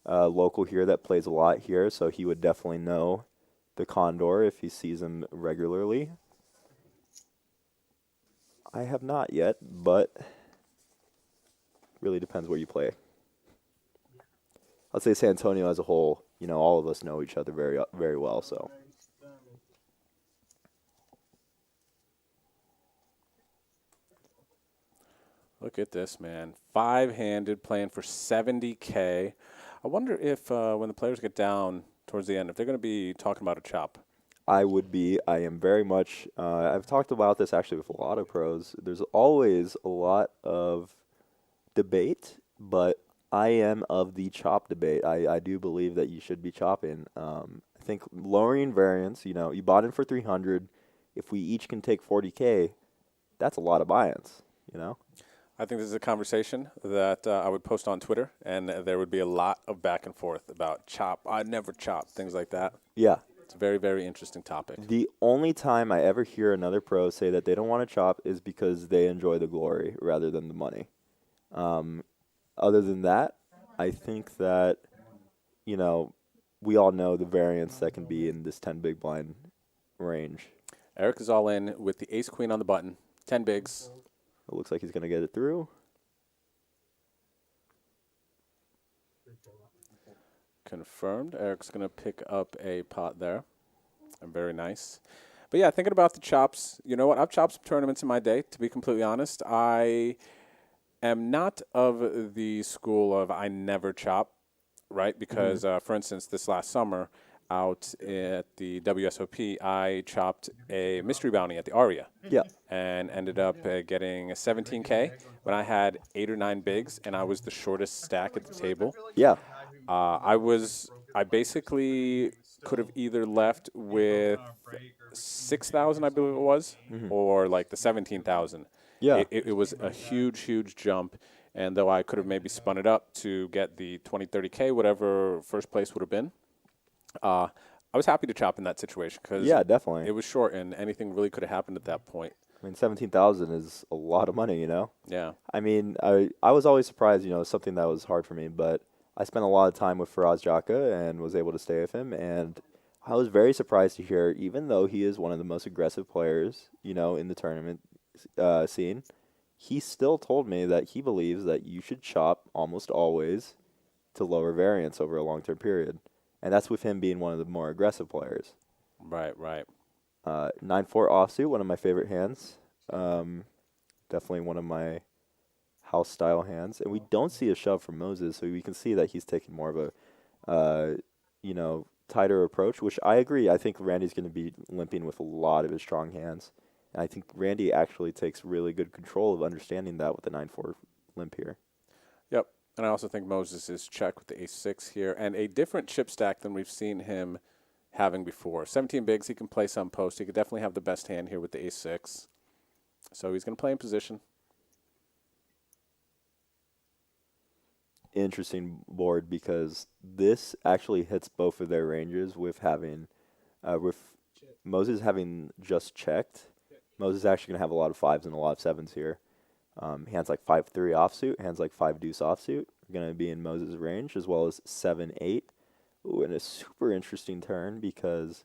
local here that plays a lot here, so he would definitely know the Condor if he sees him regularly. I have not yet, but really depends where you play. I'd say San Antonio as a whole, all of us know each other very, very well. So, look at this, man. 5-handed, playing for $70K. I wonder if when the players get down towards the end, if they're going to be talking about a chop. I am very much, I've talked about this actually with a lot of pros. There's always a lot of debate, but I am of the chop debate. I do believe that you should be chopping. I think lowering variance, you bought in for 300. If we each can take 40K, that's a lot of buy-ins, I think this is a conversation that I would post on Twitter, and there would be a lot of back and forth about chop, I never chop, things like that. Yeah. It's a very, very interesting topic. The only time I ever hear another pro say that they don't want to chop is because they enjoy the glory rather than the money. Other than that, I think that, we all know the variance that can be in this 10 big blind range. Eric is all in with the ace queen on the button, 10 bigs. It looks like he's going to get it through. Confirmed. Eric's going to pick up a pot there. And very nice. But yeah, thinking about the chops, you know what? I've chopped some tournaments in my day, to be completely honest. I am not of the school of I never chop, right? Because, for instance, this last summer out at the WSOP, I chopped a mystery bounty at the Aria. Yeah. And ended up getting a 17K when I had 8 or 9 bigs, and I was the shortest stack at the table. Yeah. I basically could have either left with 6,000, I believe it was, or like the 17,000. Yeah. It was a huge, huge jump. And though I could have maybe spun it up to get the 20, 30K, whatever first place would have been, I was happy to chop in that situation because Yeah, definitely. it was short and anything really could have happened at that point. I mean, 17,000 is a lot of money, Yeah. I mean, I was always surprised, something that was hard for me, but I spent a lot of time with Faraz Jaka and was able to stay with him, and I was very surprised to hear, even though he is one of the most aggressive players, in the tournament scene, he still told me that he believes that you should chop almost always to lower variance over a long-term period, and that's with him being one of the more aggressive players. Right, right. 9-4 offsuit, one of my favorite hands. Definitely one of my house style hands. And we don't see a shove from Moses, so we can see that he's taking more of a, tighter approach, which I agree. I think Randy's going to be limping with a lot of his strong hands. And I think Randy actually takes really good control of understanding that with the 9-4 limp here. Yep. And I also think Moses is check with the ace-6 here, and a different chip stack than we've seen him having before. 17 bigs, he can play some post. He could definitely have the best hand here with the ace-6. So he's going to play in position. Interesting board because this actually hits both of their ranges with having, with Moses having just checked. Moses is actually going to have a lot of 5s and a lot of 7s here. Hands like 5-3 offsuit, hands like 5 deuce offsuit are going to be in Moses' range, as well as 7-8. Ooh, and a super interesting turn because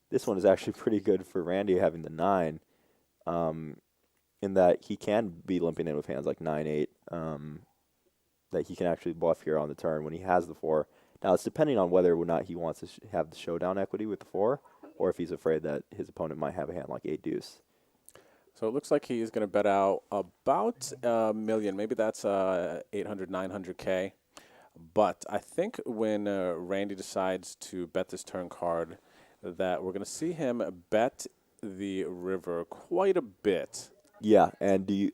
this one is actually pretty good for Randy having the 9, in that he can be limping in with hands like 9-8, that he can actually bluff here on the turn when he has the 4. Now, it's depending on whether or not he wants to have the showdown equity with the 4, or if he's afraid that his opponent might have a hand like 8 deuce. So it looks like he's going to bet out about $1 million. Maybe that's 800, 900K. But I think when Randy decides to bet this turn card, that we're going to see him bet the river quite a bit. Yeah, and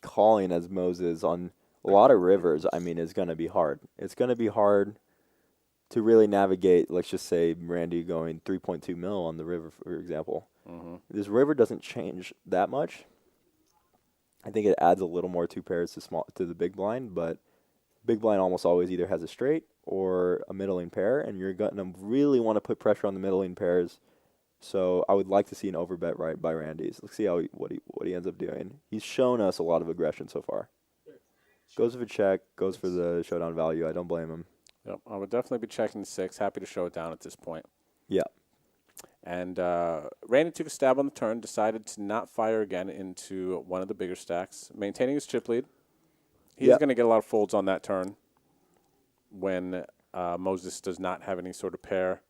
calling as Moses on a lot of rivers, I mean, is going to be hard. It's going to be hard to really navigate, let's just say Randy going 3.2 mil on the river, for example. This river doesn't change that much. I think it adds a little more 2 pairs to the big blind, but big blind almost always either has a straight or a middling pair, and you're going to really want to put pressure on the middling pairs. So I would like to see an overbet right by Randy's. Let's see what he ends up doing. He's shown us a lot of aggression so far. Goes for a check, goes for the showdown value. I don't blame him. Yep, I would definitely be checking the 6. Happy to show it down at this point. Yeah. And Randy took a stab on the turn, decided to not fire again into one of the bigger stacks, maintaining his chip lead. He's going to get a lot of folds on that turn when Moses does not have any sort of pair.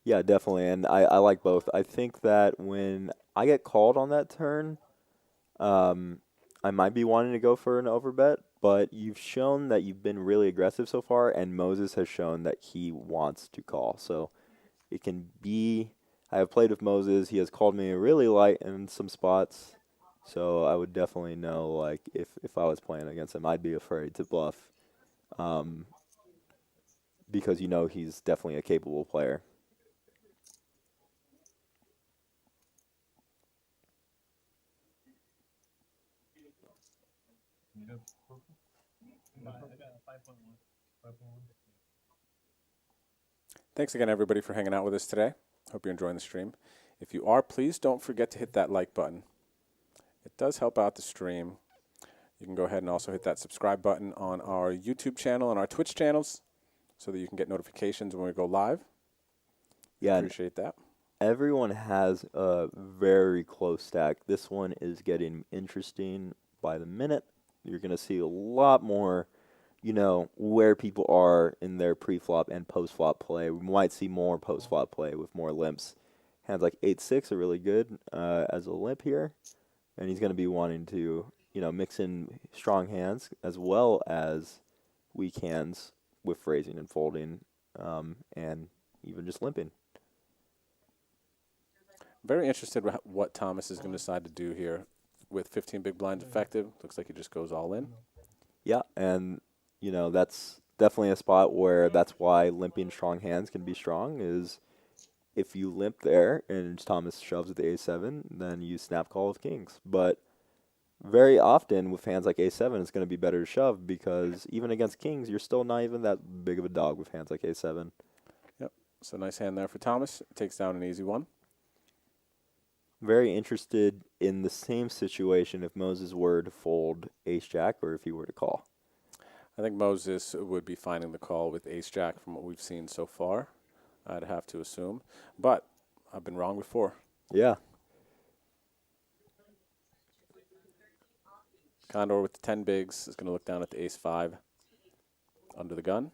Yeah, definitely, and I like both. I think that when I get called on that turn, I might be wanting to go for an overbet, but you've shown that you've been really aggressive so far, and Moses has shown that he wants to call. So it can be, I have played with Moses. He has called me really light in some spots, so I would definitely know, like, if I was playing against him, I'd be afraid to bluff because you know he's definitely a capable player. I got 5.1. 5.1. Thanks again, everybody, for hanging out with us today. Hope you're enjoying the stream. If you are, please don't forget to hit that like button. It does help out the stream. You can go ahead and also hit that subscribe button on our YouTube channel and our Twitch channels so that you can get notifications when we go live. Yeah, Appreciate that. everyone has a very close stack. This one is getting interesting by the minute. You're going to see a lot more, where people are in their pre-flop and post-flop play. We might see more post-flop play with more limps. Hands like 8-6 are really good as a limp here. And he's going to be wanting to, mix in strong hands as well as weak hands with raising and folding and even just limping. Very interested what Thomas is going to decide to do here with 15 big blinds effective. Looks like he just goes all in. Yeah, and, that's definitely a spot where that's why limping strong hands can be strong is if you limp there and Thomas shoves with the A7, then you snap call with kings. But very often with hands like A7, it's going to be better to shove because even against kings, you're still not even that big of a dog with hands like A7. Yep, so nice hand there for Thomas. Takes down an easy one. Very interested in the same situation if Moses were to fold ace-jack or if he were to call. I think Moses would be finding the call with ace-jack from what we've seen so far. I'd have to assume. But I've been wrong before. Yeah. Condor with the 10 bigs is going to look down at the ace-5 under the gun.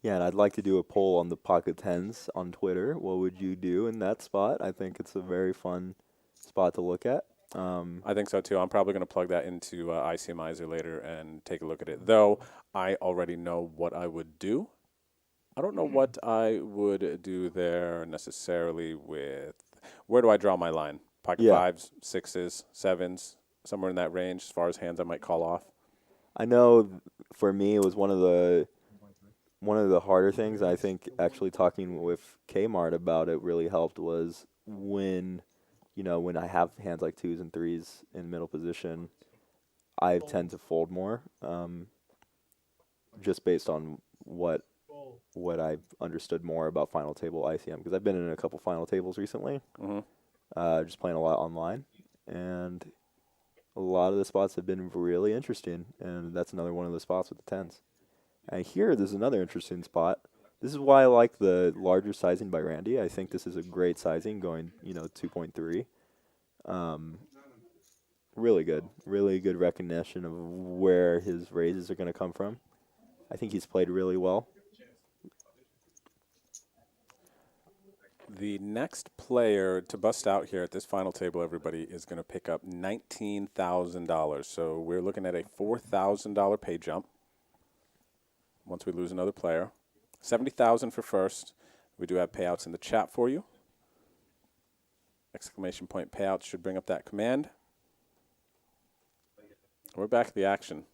Yeah, and I'd like to do a poll on the pocket tens on Twitter. What would you do in that spot? I think it's a very fun spot to look at. I think so, too. I'm probably going to plug that into ICMizer later and take a look at it. Though I already know what I would do. I don't know what I would do there necessarily with... Where do I draw my line? Pocket fives, sixes, sevens, somewhere in that range as far as hands I might call off. I know for me it was one of the harder things. I think actually talking with Kmart about it really helped was when I have hands like twos and threes in middle position, I tend to fold more, just based on what I've understood more about final table ICM, because I've been in a couple final tables recently, just playing a lot online, and a lot of the spots have been really interesting, and that's another one of the spots with the tens. And here, there's another interesting spot. This is why I like the larger sizing by Randy. I think this is a great sizing, going 2.3. Really good recognition of where his raises are going to come from. I think he's played really well. The next player to bust out here at this final table, everybody, is going to pick up $19,000. So we're looking at a $4,000 pay jump once we lose another player. $70,000 for first. We do have payouts in the chat for you. Exclamation point payouts should bring up that command. We're back to the action.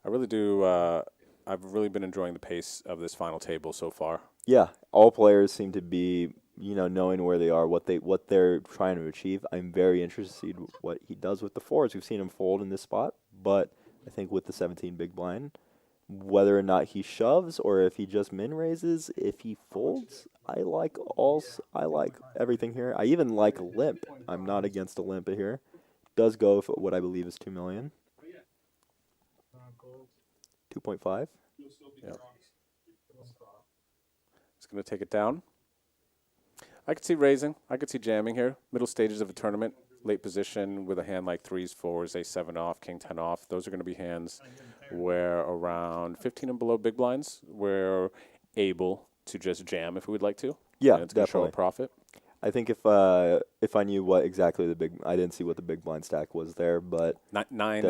I really do. I've really been enjoying the pace of this final table so far. Yeah, all players seem to be, knowing where they are, what they're trying to achieve. I'm very interested what he does with the fours. We've seen him fold in this spot, but I think with the 17 big blind, whether or not he shoves or if he just min raises, if he folds, I like everything here. I even like a limp. I'm not against a limp here. Does go for what I believe is 2 million. 2.5. Yep. It's going to take it down. I could see raising. I could see jamming here. Middle stages of a tournament, late position with a hand like threes, fours, ace-7 off, king-10 off. Those are going to be hands where around 15 and below big blinds, we're able to just jam if we would like to. Yeah, and it's going to show a profit. I think if I knew what exactly I didn't see what the big blind stack was there, but nine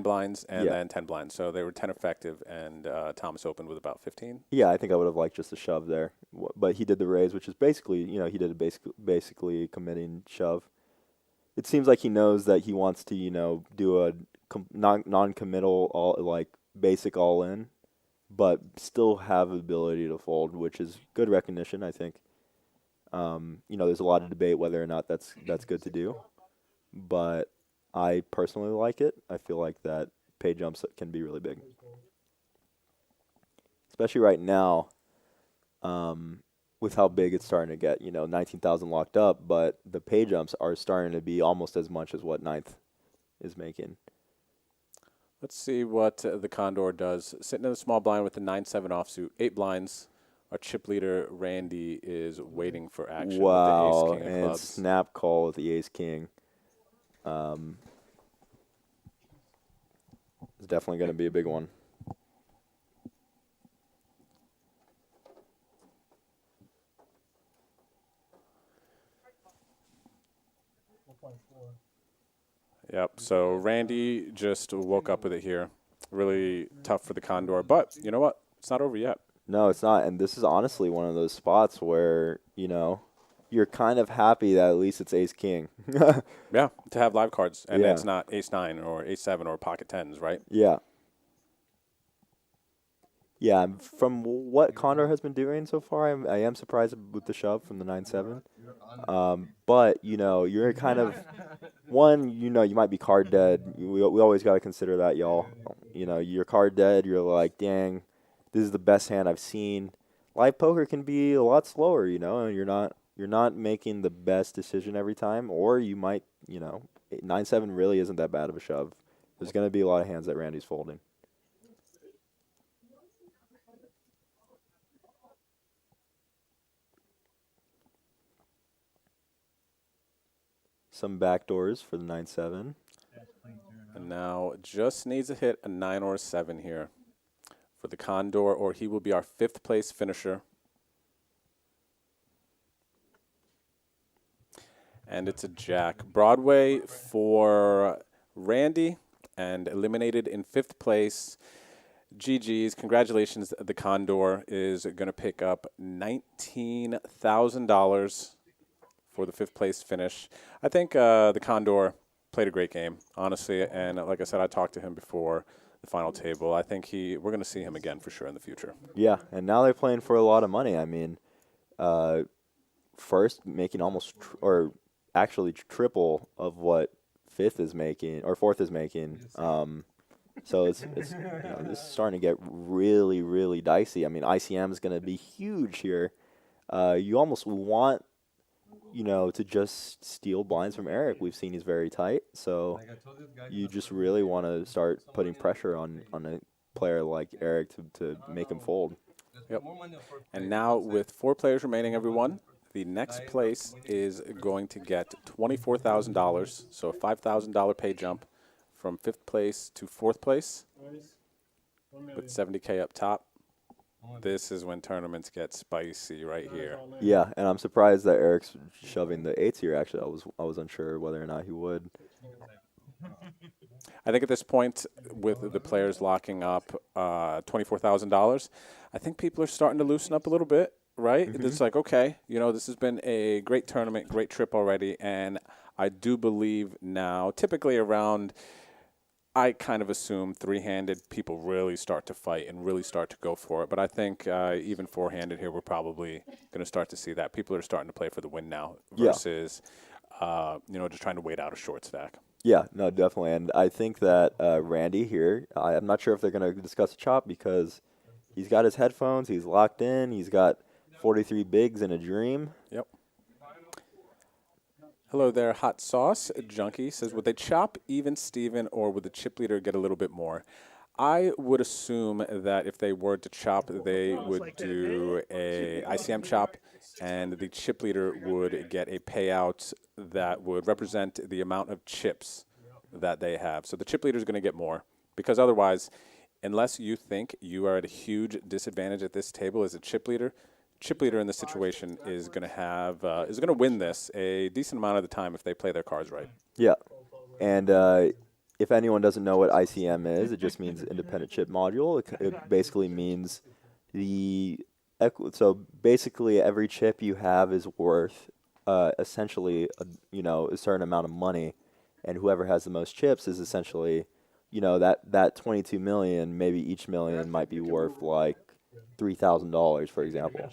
blinds and then 10 blinds. So they were 10 effective, and Thomas opened with about 15. Yeah, I think I would have liked just a shove there, but he did the raise, which is basically, he did a basically committing shove. It seems like he knows that he wants to, do a non-committal basic all in, but still have the ability to fold, which is good recognition, I think. There's a lot of debate whether or not that's good to do, but I personally like it. I feel like that pay jumps can be really big, especially right now, with how big it's starting to get. 19,000 locked up, but the pay jumps are starting to be almost as much as what ninth is making. Let's see what the Condor does. Sitting in the small blind with the 9-7 offsuit, 8 blinds. Our chip leader, Randy, is waiting for action Wow, with the ace-king of and clubs. snap call with the ace-king. It's definitely going to be a big one. Yep, so Randy just woke up with it here. Really tough for the Condor, but you know what? It's not over yet. No, it's not, and this is honestly one of those spots where, you're kind of happy that at least it's ace-king. Yeah, to have live cards, and Yeah. it's not ace-9 or ace-7 or pocket tens, right? Yeah. Yeah, and from what Condor has been doing so far, I am surprised with the shove from the 9-7. But, you're kind of, you might be card dead. We always got to consider that, y'all. You're card dead. You're like, dang, this is the best hand I've seen. Live poker can be a lot slower, and you're not making the best decision every time, or you might, 9-7 really isn't that bad of a shove. There's going to be a lot of hands that Randy's folding. Some backdoors for the 9-7. And now just needs to hit a 9 or a 7 here for the Condor, or he will be our 5th place finisher. And it's a jack. Broadway for Randy, and eliminated in 5th place. GG's. Congratulations. The Condor is going to pick up $19,000 for the 5th place finish. I think the Condor played a great game, honestly. And like I said, I talked to him before the final table. I think we're going to see him again for sure in the future. Yeah, and now they're playing for a lot of money. I mean, first making almost, or actually triple of what 5th is making, or 4th is making. So it's this is starting to get really, really dicey. I mean, ICM is going to be huge here. You almost want, to just steal blinds from Eric. We've seen he's very tight, so you just really want to start putting pressure on a player like Eric to make him fold. Yep. And now with 4 players remaining, everyone, the next place is going to get $24,000, so a $5,000 pay jump from 5th place to 4th place with 70K up top. This is when tournaments get spicy right here. Yeah, and I'm surprised that Eric's shoving the 8s here. Actually, I was unsure whether or not he would. I think at this point, with the players locking up $24,000, I think people are starting to loosen up a little bit, right? It's like, okay, this has been a great tournament, great trip already, and I do believe now, typically around, I kind of assume 3-handed, people really start to fight and really start to go for it. But I think even 4-handed here, we're probably going to start to see that. People are starting to play for the win now versus, just trying to wait out a short stack. Yeah, no, definitely. And I think that Randy here, I'm not sure if they're going to discuss a chop because he's got his headphones, he's locked in, he's got 43 bigs in a dream. Yep. Hello there, Hot Sauce Junkie says, would they chop even Steven, or would the chip leader get a little bit more? I would assume that if they were to chop, they would do a ICM chop, and the chip leader would get a payout that would represent the amount of chips that they have. So the chip leader is going to get more, because otherwise, unless you think you are at a huge disadvantage at this table as a chip leader in this situation is going to win this a decent amount of the time if they play their cards right. Yeah, and if anyone doesn't know what ICM is, it just means independent chip module. It basically means so basically every chip you have is worth essentially a certain amount of money, and whoever has the most chips is essentially you know, that 22 million, maybe each million might be worth like $3,000, for example.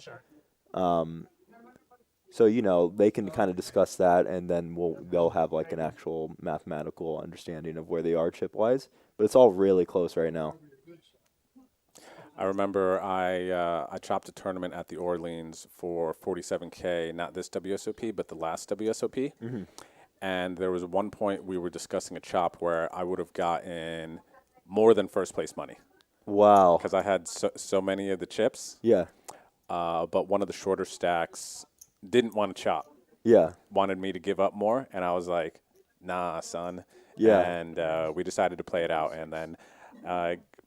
So, you know, they can kind of discuss that, and then they'll have like an actual mathematical understanding of where they are chip wise. But it's all really close right now. I remember I chopped a tournament at the Orleans for 47K, not this WSOP, but the last WSOP. And there was one point we were discussing a chop where I would have gotten more than first place money Wow. because I had so many of the chips. Yeah. But one of the shorter stacks didn't want to chop, Yeah. wanted me to give up more, and I was like, nah, son. Yeah. And we decided to play it out. And then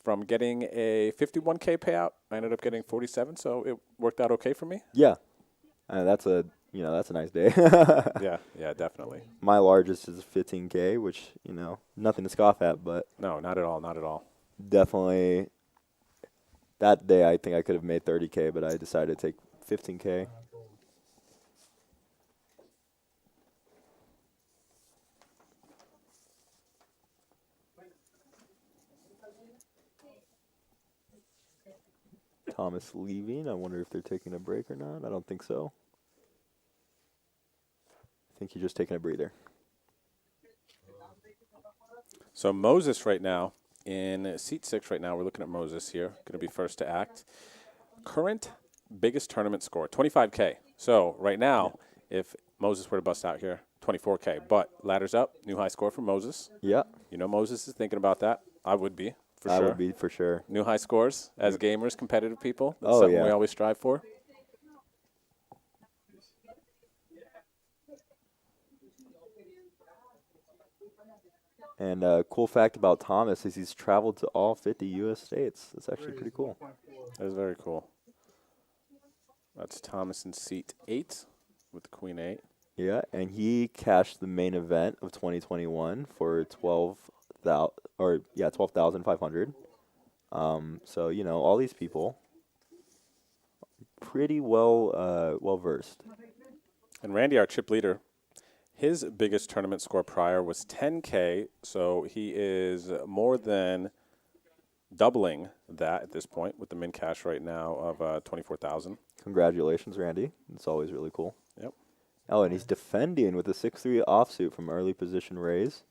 from getting a 51K payout, I ended up getting 47, so it worked out okay for me. Yeah. That's a nice day. Yeah, definitely. My largest is 15K, which, you know, nothing to scoff at, but No, not at all, not at all. definitely that day I think I could have made 30K, but I decided to take 15K. Thomas leaving. I wonder if they're taking a break or not. I don't think so. I think he's just taking a breather. So Moses right now, in seat 6 right now, we're looking at Moses here, going to be first to act. Current biggest tournament score, 25K. So right now, if Moses were to bust out here, 24K. But ladders up, new high score for Moses. Yeah. You know Moses is thinking about that. I would be, for sure. I would be for sure. New high scores as gamers, competitive people. That's Oh, something yeah. we always strive for. And a cool fact about Thomas is he's traveled to all 50 U.S. states. That's actually pretty cool. That is very cool. That's Thomas in seat 8 with the Queen 8. Yeah, and he cashed the main event of 2021 for 12,500. So you know, all these people pretty well versed. And Randy, our chip leader, his biggest tournament score prior was 10K, so he is more than doubling that at this point with the min cash right now of 24,000. Congratulations, Randy. It's always really cool. Yep. Oh, and he's defending with a 6-3 offsuit from early position raise.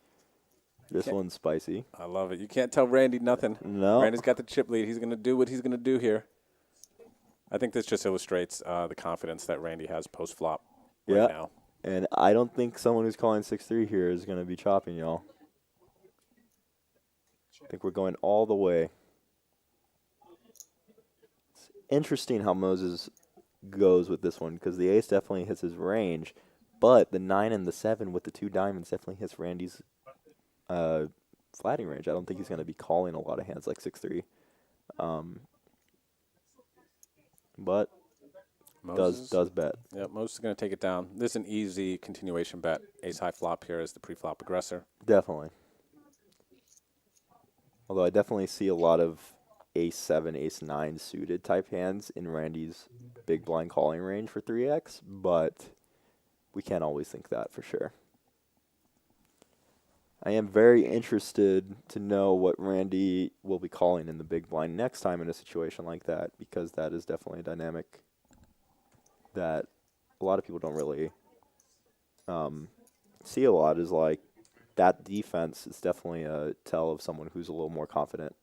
This one's spicy. I love it. You can't tell Randy nothing. No. Randy's got the chip lead. He's going to do what he's going to do here. I think this just illustrates the confidence that Randy has post-flop right now. And I don't think someone who's calling 6-3 here is going to be chopping, y'all. I think we're going all the way. It's interesting how Moses goes with this one because the ace definitely hits his range, but the 9 and the 7 with the 2 diamonds definitely hits Randy's flatting range. I don't think he's going to be calling a lot of hands like 6-3. But does bet. Yep, Moses is going to take it down. This is an easy continuation bet. Ace high flop here is the pre-flop aggressor. Definitely. Although I definitely see a lot of ace 7, ace 9 suited type hands in Randy's big blind calling range for 3x, but we can't always think that for sure. I am very interested to know what Randy will be calling in the big blind next time in a situation like that, because that is definitely a dynamic that a lot of people don't really see a lot. Is like that defense is definitely a tell of someone who's a little more confident.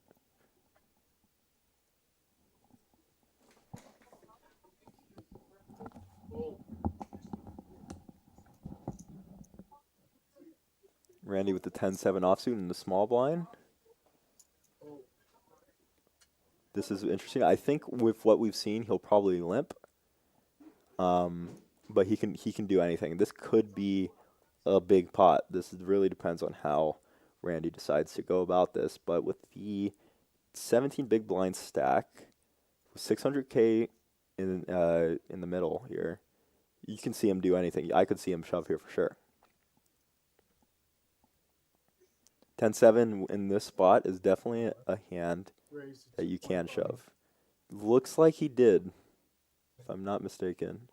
Randy with the 10-7 offsuit in the small blind. This is interesting. I think with what we've seen, he'll probably limp. But he can do anything. This could be a big pot. This really depends on how Randy decides to go about this. But with the 17 big blind stack, 600K in the middle here, you can see him do anything. I could see him shove here for sure. 10-7 in this spot is definitely a hand that you can shove. Looks like he did, if I'm not mistaken.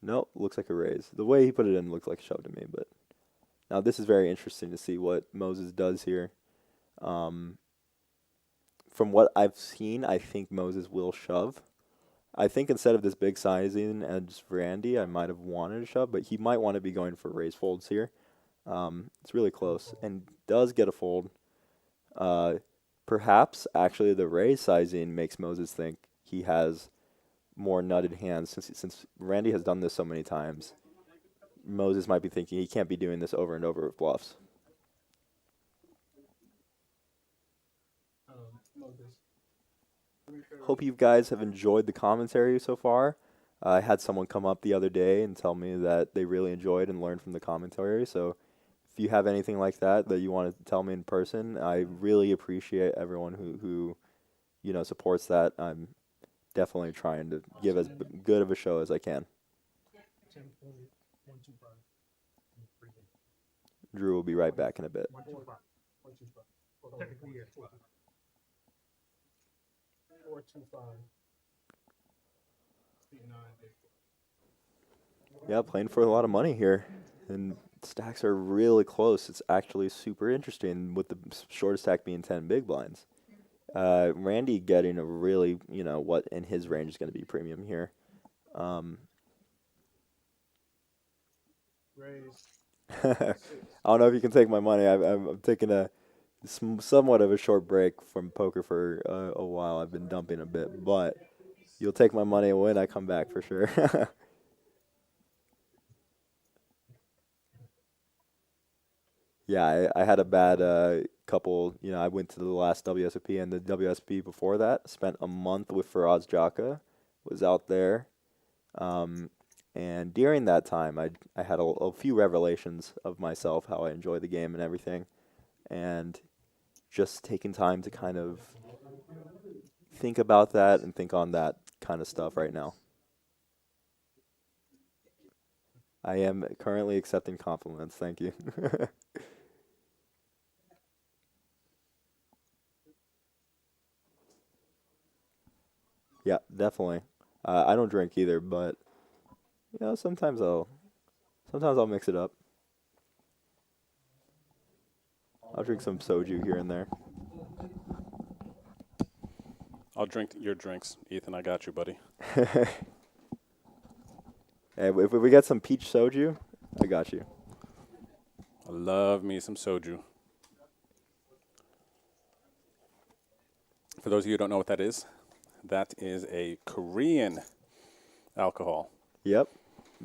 No, looks like a raise. The way he put it in looks like a shove to me. But now this is very interesting to see what Moses does here. Um, from what I've seen, I think Moses will shove. I think instead of this big sizing as Randy, I might have wanted to shove, but he might want to be going for raise folds here. It's really close and does get a fold. Perhaps actually the raise sizing makes Moses think he has more nutted hands since Randy has done this so many times. Moses might be thinking he can't be doing this over and over with bluffs. Moses. Hope you guys have enjoyed the commentary so far. I had someone come up the other day and tell me that they really enjoyed and learned from the commentary. So if you have anything like that you want to tell me in person, I really appreciate everyone who supports that. I'm definitely trying to give as good of a show as I can. 125. Drew will be right back in a bit. 125. 125. Technically, yeah, 425. Yeah, playing for a lot of money here. And stacks are really close. It's actually super interesting with the shortest stack being 10 big blinds. Randy getting a really, what in his range is going to be premium here. Raise. I don't know if you can take my money. I'm taking somewhat of a short break from poker for a while. I've been dumping a bit, but you'll take my money when I come back for sure. Yeah, I had a bad couple. I went to the last WSOP and the WSP before that. Spent a month with Faraz Jaka. Was out there. And during that time, I had a few revelations of myself, how I enjoy the game and everything. And just taking time to kind of think about that and think on that kind of stuff right now. I am currently accepting compliments. Thank you. Yeah, definitely. I don't drink either, but sometimes I'll mix it up. I'll drink some soju here and there. I'll drink your drinks, Ethan. I got you, buddy. Hey, if we get some peach soju, I got you. I love me some soju. For those of you who don't know what that is a Korean alcohol. Yep,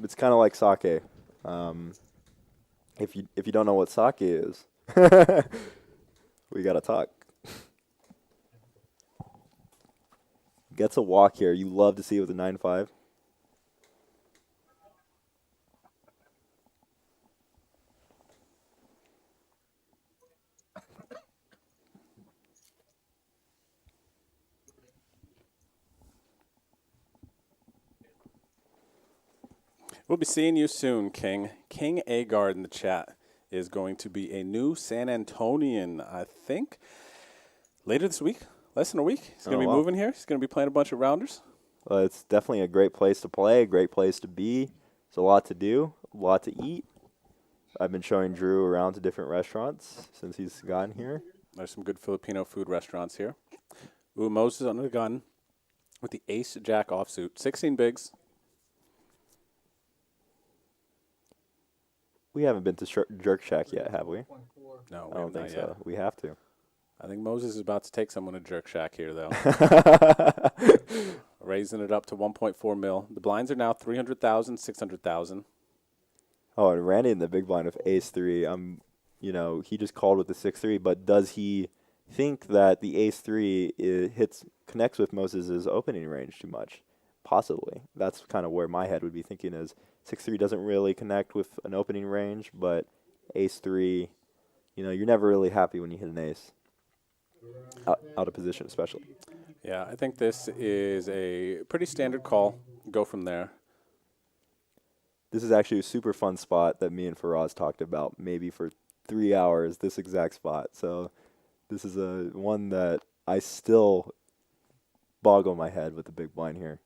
it's kind of like sake. If you don't know what sake is, we gotta talk. Gets a walk here. You love to see it with a 9-5. We'll be seeing you soon, King. King Agard in the chat is going to be a new San Antonian, I think, later this week. Less than a week. He's going to be moving here. He's going to be playing a bunch of rounders. Well, it's definitely a great place to play, a great place to be. There's a lot to do, a lot to eat. I've been showing Drew around to different restaurants since he's gotten here. There's some good Filipino food restaurants here. Ooh, Moses under the gun with the ace-jack offsuit. 16 bigs. We haven't been to Jerk Shack yet, have we? No, I don't think so. We have to. I think Moses is about to take someone to Jerk Shack here, though. Raising it up to 1.4 mil. The blinds are now 300,000, 600,000. Oh, and Randy in the big blind with ace-3. He just called with the 6-3, but does he think that the ace-3 connects with Moses' opening range too much? Possibly. That's kind of where my head would be thinking is 6-3 doesn't really connect with an opening range, but ace-3, you're never really happy when you hit an ace. Out of position especially. Yeah, I think this is a pretty standard call. Go from there. This is actually a super fun spot that me and Faraz talked about maybe for 3 hours, this exact spot. So this is one that I still boggle my head with the big blind here.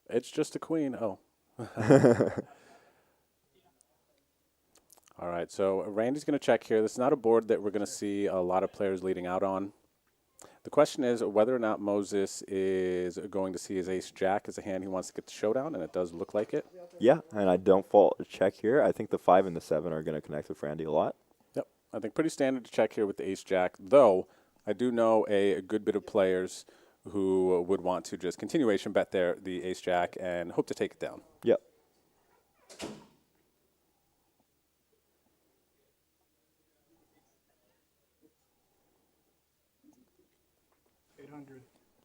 It's just a queen. Oh. All right, so Randy's going to check here. This is not a board that we're going to see a lot of players leading out on. The question is whether or not Moses is going to see his ace-jack as a hand he wants to get the showdown, and it does look like it. Yeah, and I don't fault a check here. I think the 5 and the 7 are going to connect with Randy a lot. Yep, I think pretty standard to check here with the ace-jack, though I do know a good bit of players who would want to just continuation bet the ace-jack and hope to take it down. Yep.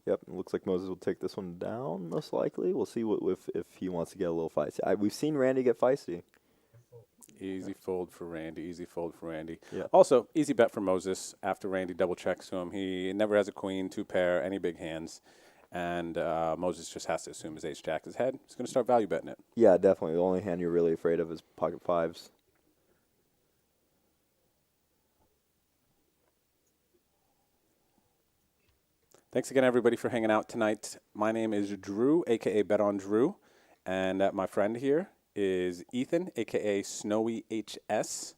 Yep, it looks like Moses will take this one down, most likely. We'll see if he wants to get a little feisty. We've seen Randy get feisty. Easy fold for Randy, easy fold for Randy. Yeah. Also, easy bet for Moses after Randy double checks to him. He never has a queen, 2 pair, any big hands. And Moses just has to assume his ace-jack is head. He's going to start value betting it. Yeah, definitely. The only hand you're really afraid of is pocket 5s. Thanks again, everybody, for hanging out tonight. My name is Drew, a.k.a. Bet on Drew. And my friend here is Ethan, a.k.a. Snowy HS,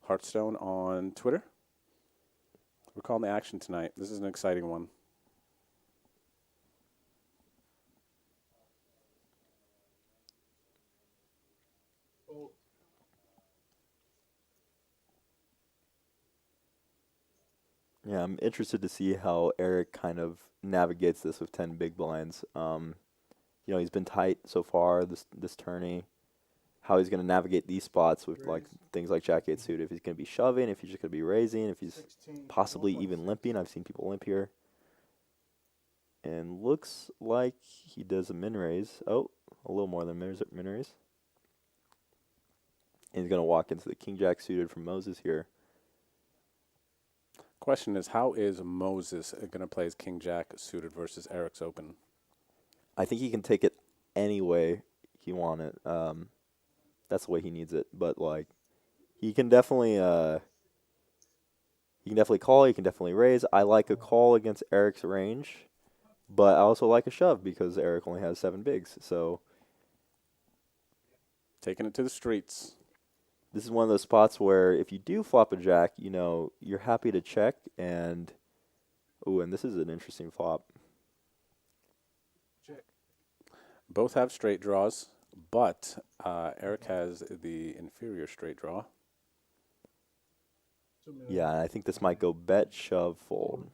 Hearthstone on Twitter. We're calling the action tonight. This is an exciting one. Yeah, I'm interested to see how Eric kind of navigates this with 10 big blinds. You know, he's been tight so far this tourney. How he's going to navigate these spots with like things like Jack 8 suit. If he's going to be shoving, if he's just going to be raising, if he's possibly even limping. I've seen people limp here. And looks like he does a min raise. Oh, a little more than min raise. And he's going to walk into the King Jack suited from Moses here. Question is, how is Moses going to play his King Jack suited versus Eric's open? I think he can take it any way he wants it. That's the way he needs it. But like, he can definitely call. He can definitely raise. I like a call against Eric's range, but I also like a shove because Eric only has 7 bigs. So taking it to the streets. This is one of those spots where if you do flop a jack, you know, you're happy to check and this is an interesting flop. Check. Both have straight draws, but Eric has the inferior straight draw. Yeah, and I think this might go bet, shove, fold.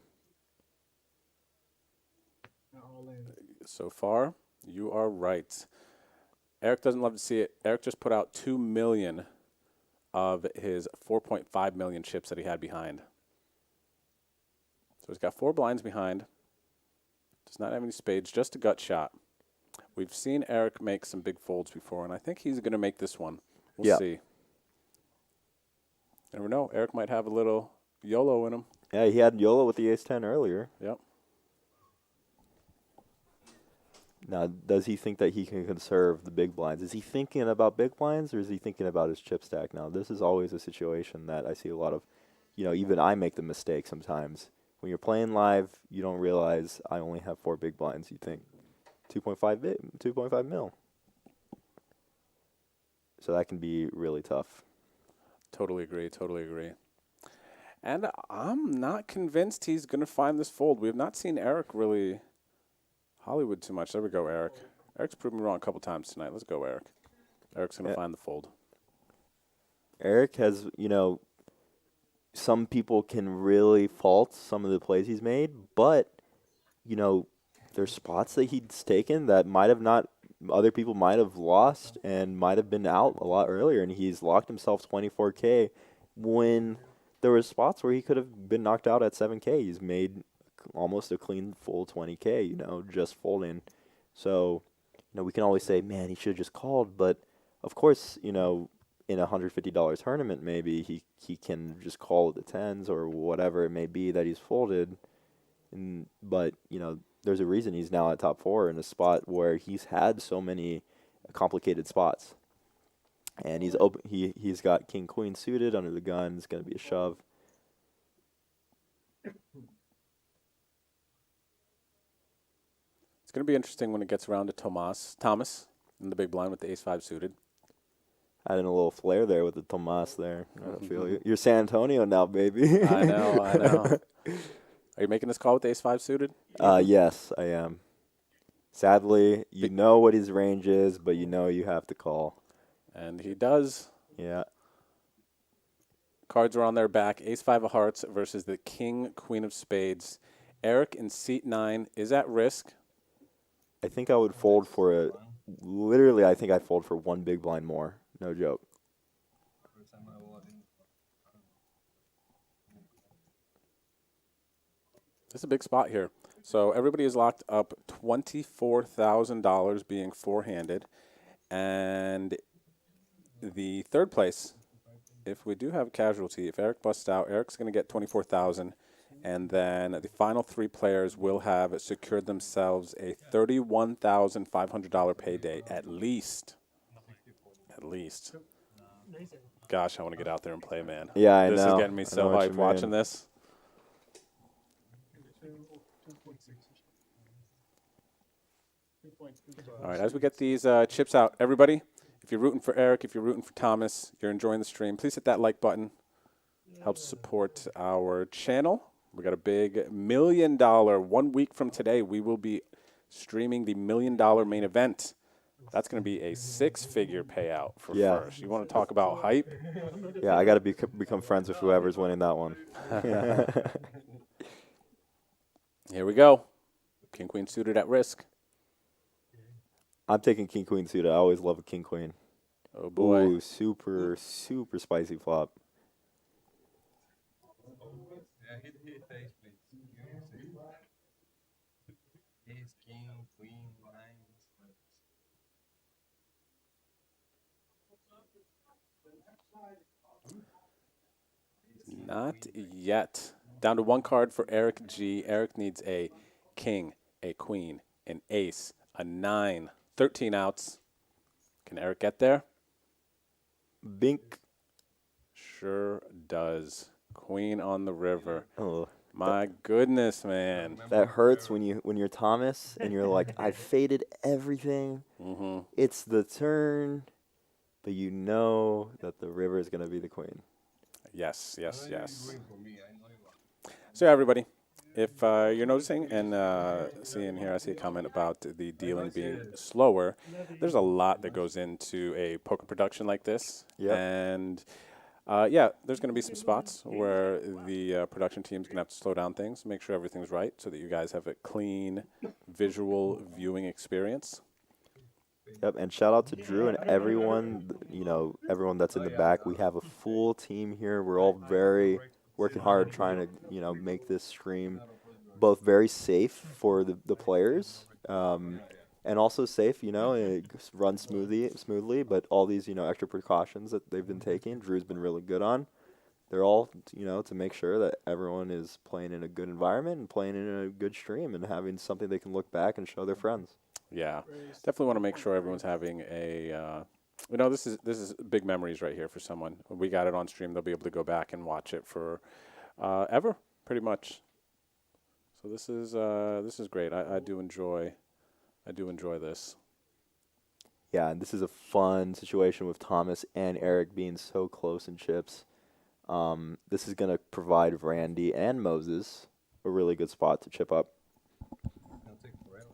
So far, you are right. Eric doesn't love to see it. Eric just put out 2 million of his 4.5 million chips that he had behind. So he's got 4 blinds behind. Does not have any spades, just a gut shot. We've seen Eric make some big folds before, and I think he's going to make this one. We'll see. Never know. Eric might have a little YOLO in him. Yeah, he had YOLO with the ace-10 earlier. Yep. Now, does he think that he can conserve the big blinds? Is he thinking about big blinds, or is he thinking about his chip stack? Now, this is always a situation that I see a lot of, you know, even I make the mistake sometimes. When you're playing live, you don't realize I only have 4 big blinds. You think 2.5 mil. So that can be really tough. Totally agree, totally agree. And I'm not convinced he's going to find this fold. We have not seen Eric really Hollywood too much. There we go, Eric. Eric's proved me wrong a couple times tonight. Let's go, Eric. Eric's going to find the fold. Eric has, you know, some people can really fault some of the plays he's made, but, you know, there's spots that he's taken that might have not, other people might have lost and might have been out a lot earlier, and he's locked himself 24K when there were spots where he could have been knocked out at 7K. He's made almost a clean full 20K, you know, just folding. So, you know, we can always say, man, he should have just called, but of course, you know, in a $150 tournament, maybe he can just call with the 10s or whatever it may be that he's folded. But, you know, there's a reason he's now at top 4 in a spot where he's had so many complicated spots. And he's open. He's got king queen suited under the gun. It's going to be a shove. It's going to be interesting when it gets around to Thomas in the big blind with the ace-5 suited. Adding a little flair there with the Tomas there. I feel you. You're San Antonio now, baby. I know, I know. Are you making this call with the ace-5 suited? Yes, I am. Sadly, you know what his range is, but you know you have to call. And he does. Yeah. Cards are on their back. Ace-5 of hearts versus the king, queen of spades. Eric in seat 9 is at risk. I think I would fold for a. Literally, I think I'd fold for one big blind more. No joke. First time I was in. This is a big spot here. So everybody is locked up $24,000 being four-handed. And the third place, if we do have a casualty, if Eric busts out, Eric's going to get $24,000. And then the final three players will have secured themselves a $31,500 payday at least. At least. Gosh, I want to get out there and play, man. Yeah, I This know. is getting me I so know what hyped you watching mean. this. 2.6. All right, as we get these chips out, everybody, if you're rooting for Eric, if you're rooting for Thomas, you're enjoying the stream, please hit that like button. Helps support our channel. We got a big $1 million. 1 week from today, we will be streaming the $1 million main event. That's going to be a six-figure payout for Yeah. first. You want to talk about hype? Yeah, I got to become friends with whoever's winning that one. Here we go. King, queen suited at risk. I'm taking king queen suited. I always love a king queen. Oh, boy. Ooh, super spicy flop. Yeah, hit ace, please. Ace, king, queen, nines. Not yet. Down to one card for Eric G. Eric needs a king, a queen, an ace, a 9, 13 outs. Can Eric get there? Bink. Sure does. Queen on the river. Oh, My goodness, man. that hurts when you're Thomas and you're like, I faded everything. Mm-hmm. It's the turn, but you know that the river is gonna be the queen. Yes, yes, I know yes. you're rooting for me. I know you are. So, everybody, if you're noticing and seeing here, I see a comment about the dealing being slower. There's a lot that goes into a poker production like this. Yep. And, yeah, there's going to be some spots where the production team's going to have to slow down things, make sure everything's right so that you guys have a clean visual viewing experience. Yep, and shout out to Drew and everyone, everyone that's in the back. We have a full team here. We're all very working hard trying to, make this stream both very safe for the players, and also safe, it runs smoothly, but all these, extra precautions that they've been taking, Drew's been really good on. They're all, to make sure that everyone is playing in a good environment and playing in a good stream and having something they can look back and show their friends. Yeah, definitely want to make sure everyone's having a, this is big memories right here for someone. We got it on stream. They'll be able to go back and watch it for ever, pretty much. So this is great. I do enjoy this. Yeah, and this is a fun situation with Thomas and Eric being so close in chips. This is going to provide Randy and Moses a really good spot to chip up. It'll take forever.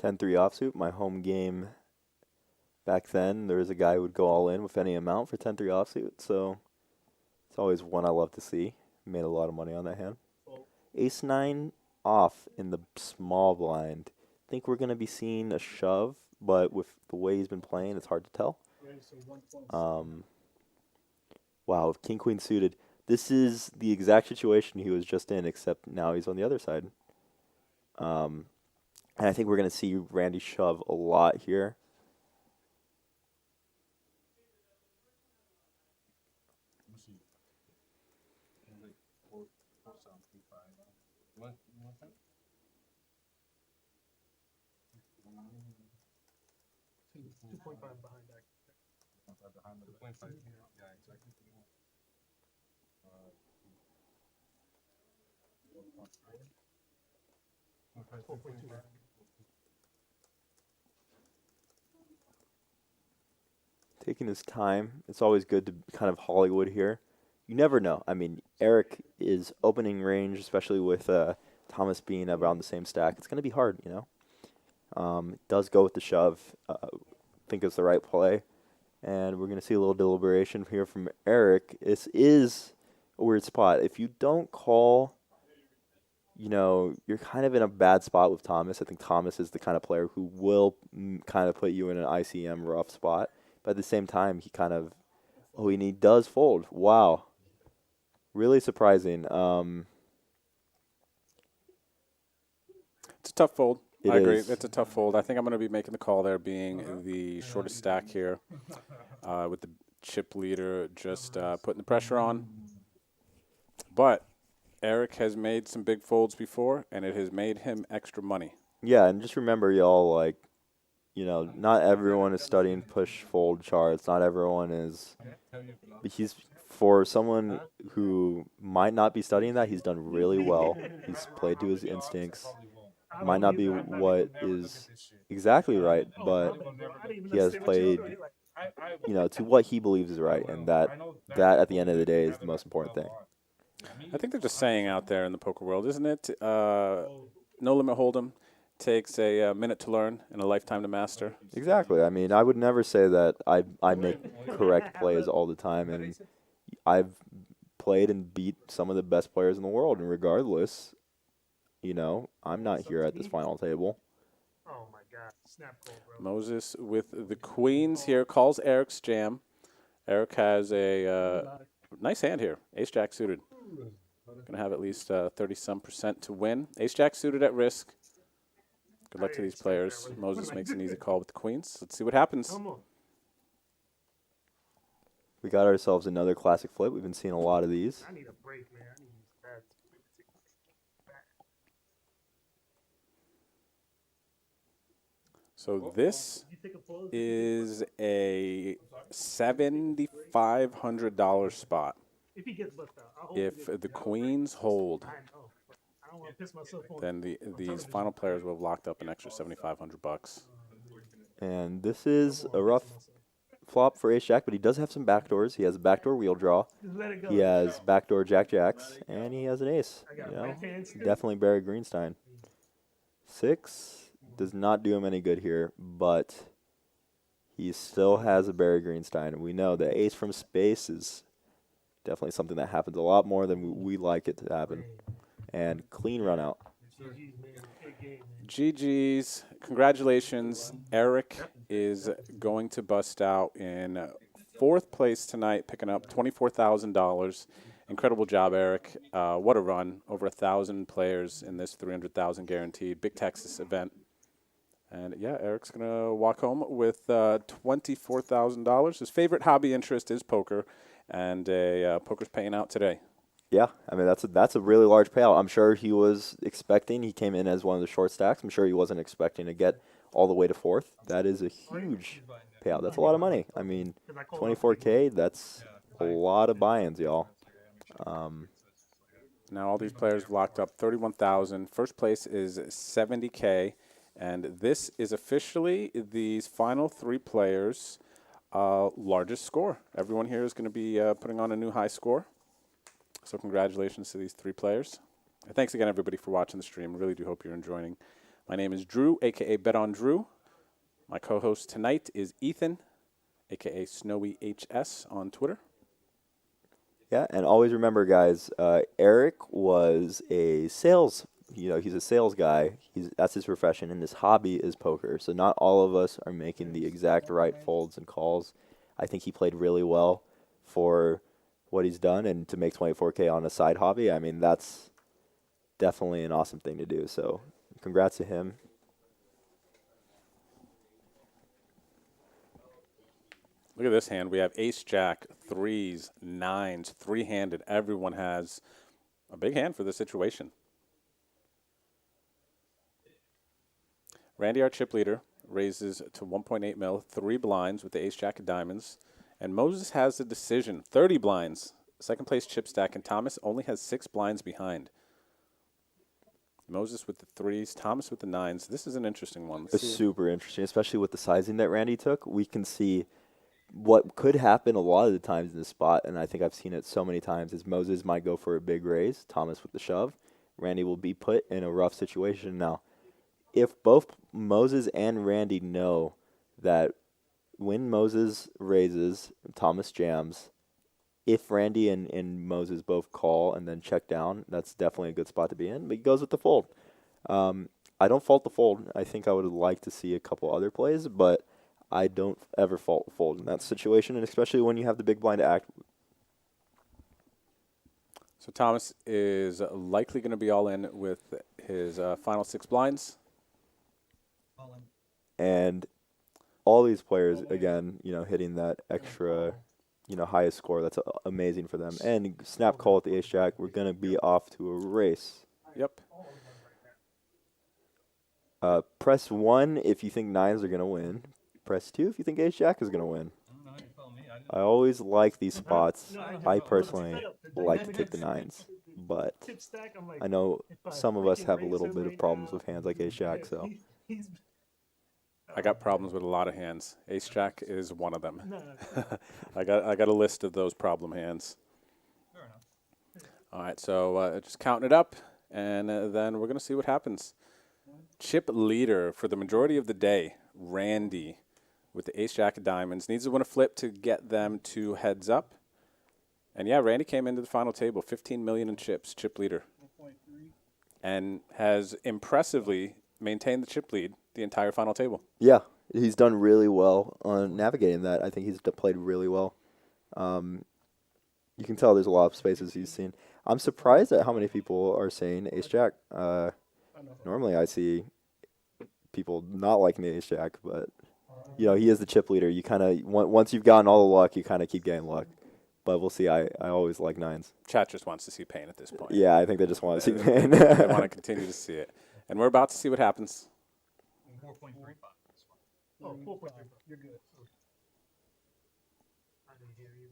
10-3 offsuit, my home game back then, there was a guy who would go all in with any amount for 10-3 offsuit, so it's always one I love to see. Made a lot of money on that hand. Ace-9 off in the small blind. Think we're going to be seeing a shove, but with the way he's been playing, it's hard to tell. Wow, king-queen suited. this is the exact situation he was just in, except now he's on the other side. And I think we're going to see Randy shove a lot here. Two 2.5 behind that. 2.5. Yeah, exactly. 4.2. Taking his time. It's always good to kind of Hollywood here. You never know. I mean, Eric is opening range, especially with Thomas being around the same stack. It's going to be hard, you know. Does go with the shove. Think it's the right play. And we're going to see a little deliberation here from Eric. This is a weird spot. If you don't call, you know, you're kind of in a bad spot with Thomas. I think Thomas is the kind of player who will kind of put you in an ICM rough spot. But at the same time, he kind of, and he does fold. Wow. Really surprising. It's a tough fold. It I agree. is. It's a tough fold. I think I'm going to be making the call there, being the shortest stack here, with the chip leader just putting the pressure on. But Eric has made some big folds before, and it has made him extra money. Yeah, and just remember, y'all, like, you know, not everyone is studying push-fold charts. Not everyone is. But for someone who might not be studying that, he's done really well. He's played to his instincts. Might not be what is exactly right, but he has played, you know, to what he believes is right, and that at the end of the day is the most important thing. I think there's a saying out there in the poker world, isn't it? No limit hold'em takes a minute to learn and a lifetime to master. Exactly. I mean, I would never say that I make correct plays all the time, and I've played and beat some of the best players in the world, and regardless, you know, I'm not here at this final table. Oh my God! Snap call, bro. Moses with the queens here calls Eric's jam. Eric has a nice hand here. Ace-Jack suited. Going to have at least 30-some% to win. Ace-Jack suited at risk. Good luck to these players. Moses makes an easy call with the queens. Let's see what happens. Come on. We got ourselves another classic flip. We've been seeing a lot of these. I need a break, man. I need these bad. So this You take a pause. is a $7,500 spot. If he gets left out, I hope If the queens hold, I know. I don't want to piss myself off. then these final players will have locked up an extra $7,500. And this is a rough flop for Ace-Jack, but he does have some backdoors. He has a backdoor wheel draw. Just let it go. He has backdoor Jack-Jacks, and he has an ace. I got You know, right hand still. definitely Barry Greenstein. 6 does not do him any good here, but he still has a Barry Greenstein. And we know the ace from space is definitely something that happens a lot more than we like it to happen. And clean run out. GG's, man. Good game, man. GG's. Congratulations. Eric is going to bust out in 4th place tonight, picking up $24,000. Incredible job, Eric. What a run. Over 1,000 players in this $300,000 guaranteed Big Texas event. And, yeah, Eric's going to walk home with $24,000. His favorite hobby interest is poker, and poker's paying out today. Yeah, I mean, that's a really large payout. I'm sure he was expecting. He came in as one of the short stacks. I'm sure he wasn't expecting to get all the way to 4th. That is a huge payout. That's a lot of money. I mean, 24K, that's a lot of buy-ins, y'all. Now all these players have locked up $31,000. First place is $70K. And this is officially these final 3 players' largest score. Everyone here is going to be putting on a new high score. So congratulations to these 3 players. And thanks again, everybody, for watching the stream. I really do hope you're enjoying. My name is Drew, a.k.a. Bet on Drew. My co-host tonight is Ethan, a.k.a. Snowy HS on Twitter. Yeah, and always remember, guys, Eric was a sales. You know, he's a sales guy. That's his profession, and his hobby is poker. So not all of us are making the exact right folds and calls. I think he played really well for what he's done, and to make 24K on a side hobby, I mean, that's definitely an awesome thing to do. So congrats to him. Look at this hand. We have ace, jack, threes, nines, three-handed. Everyone has a big hand for this situation. Randy, our chip leader, raises to 1.8 mil, 3 blinds with the ace, jack of diamonds. And Moses has the decision, 30 blinds, second place chip stack, and Thomas only has 6 blinds behind. Moses with the threes, Thomas with the nines. This is an interesting one. It's super interesting, especially with the sizing that Randy took. We can see what could happen a lot of the times in this spot, and I think I've seen it so many times, is Moses might go for a big raise, Thomas with the shove. Randy will be put in a rough situation. Now, if both Moses and Randy know that when Moses raises, Thomas jams, if Randy and Moses both call and then check down, that's definitely a good spot to be in, but he goes with the fold. I don't fault the fold. I think I would like to see a couple other plays, but I don't ever fault the fold in that situation, and especially when you have the big blind to act. So Thomas is likely going to be all in with his final 6 blinds. And all these players, again, hitting that extra, highest score. That's amazing for them. And snap call with the ace jack. We're going to be off to a race. Yep. Press 1 if you think nines are going to win. Press 2 if you think ace jack is going to win. I always like these spots. I personally like to take the nines, but I know some of us have a little bit of problems with hands like ace jack, so. I got problems with a lot of hands. Ace jack is one of them. I got a list of those problem hands. All right, so just counting it up, and then we're going to see what happens. Chip leader for the majority of the day, Randy, with the ace jack of diamonds, needs to win a flip to get them to heads up. And yeah, Randy came into the final table, 15 million in chips, chip leader, and has impressively maintained the chip lead the entire final table. Yeah, he's done really well on navigating that. I think he's played really well. You can tell there's a lot of spaces he's seen. I'm surprised at how many people are saying ace jack. Normally I see people not liking the ace jack, but he is the chip leader. You kind of once you've gotten all the luck, you kind of keep getting luck. But we'll see. I always like nines. Chat just wants to see pain at this point. Yeah, I think they just want to see pain. They want to continue to see it. And we're about to see what happens. 4.35. Oh, 4.35. You're good. I didn't hear you.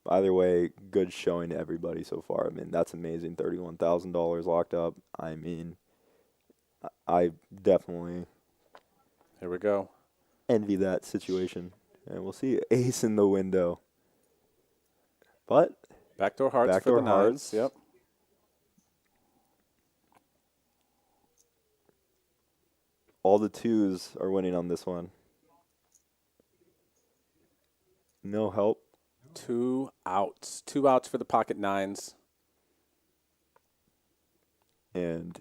Either way, good showing to everybody so far. I mean, that's amazing. $31,000 locked up. I mean, I definitely Here we go. envy that situation. And we'll see ace in the window. But Backdoor hearts Backdoor for the nines. hearts. Yep. all the twos are winning on this one. No help. 2 outs. 2 outs for the pocket nines. And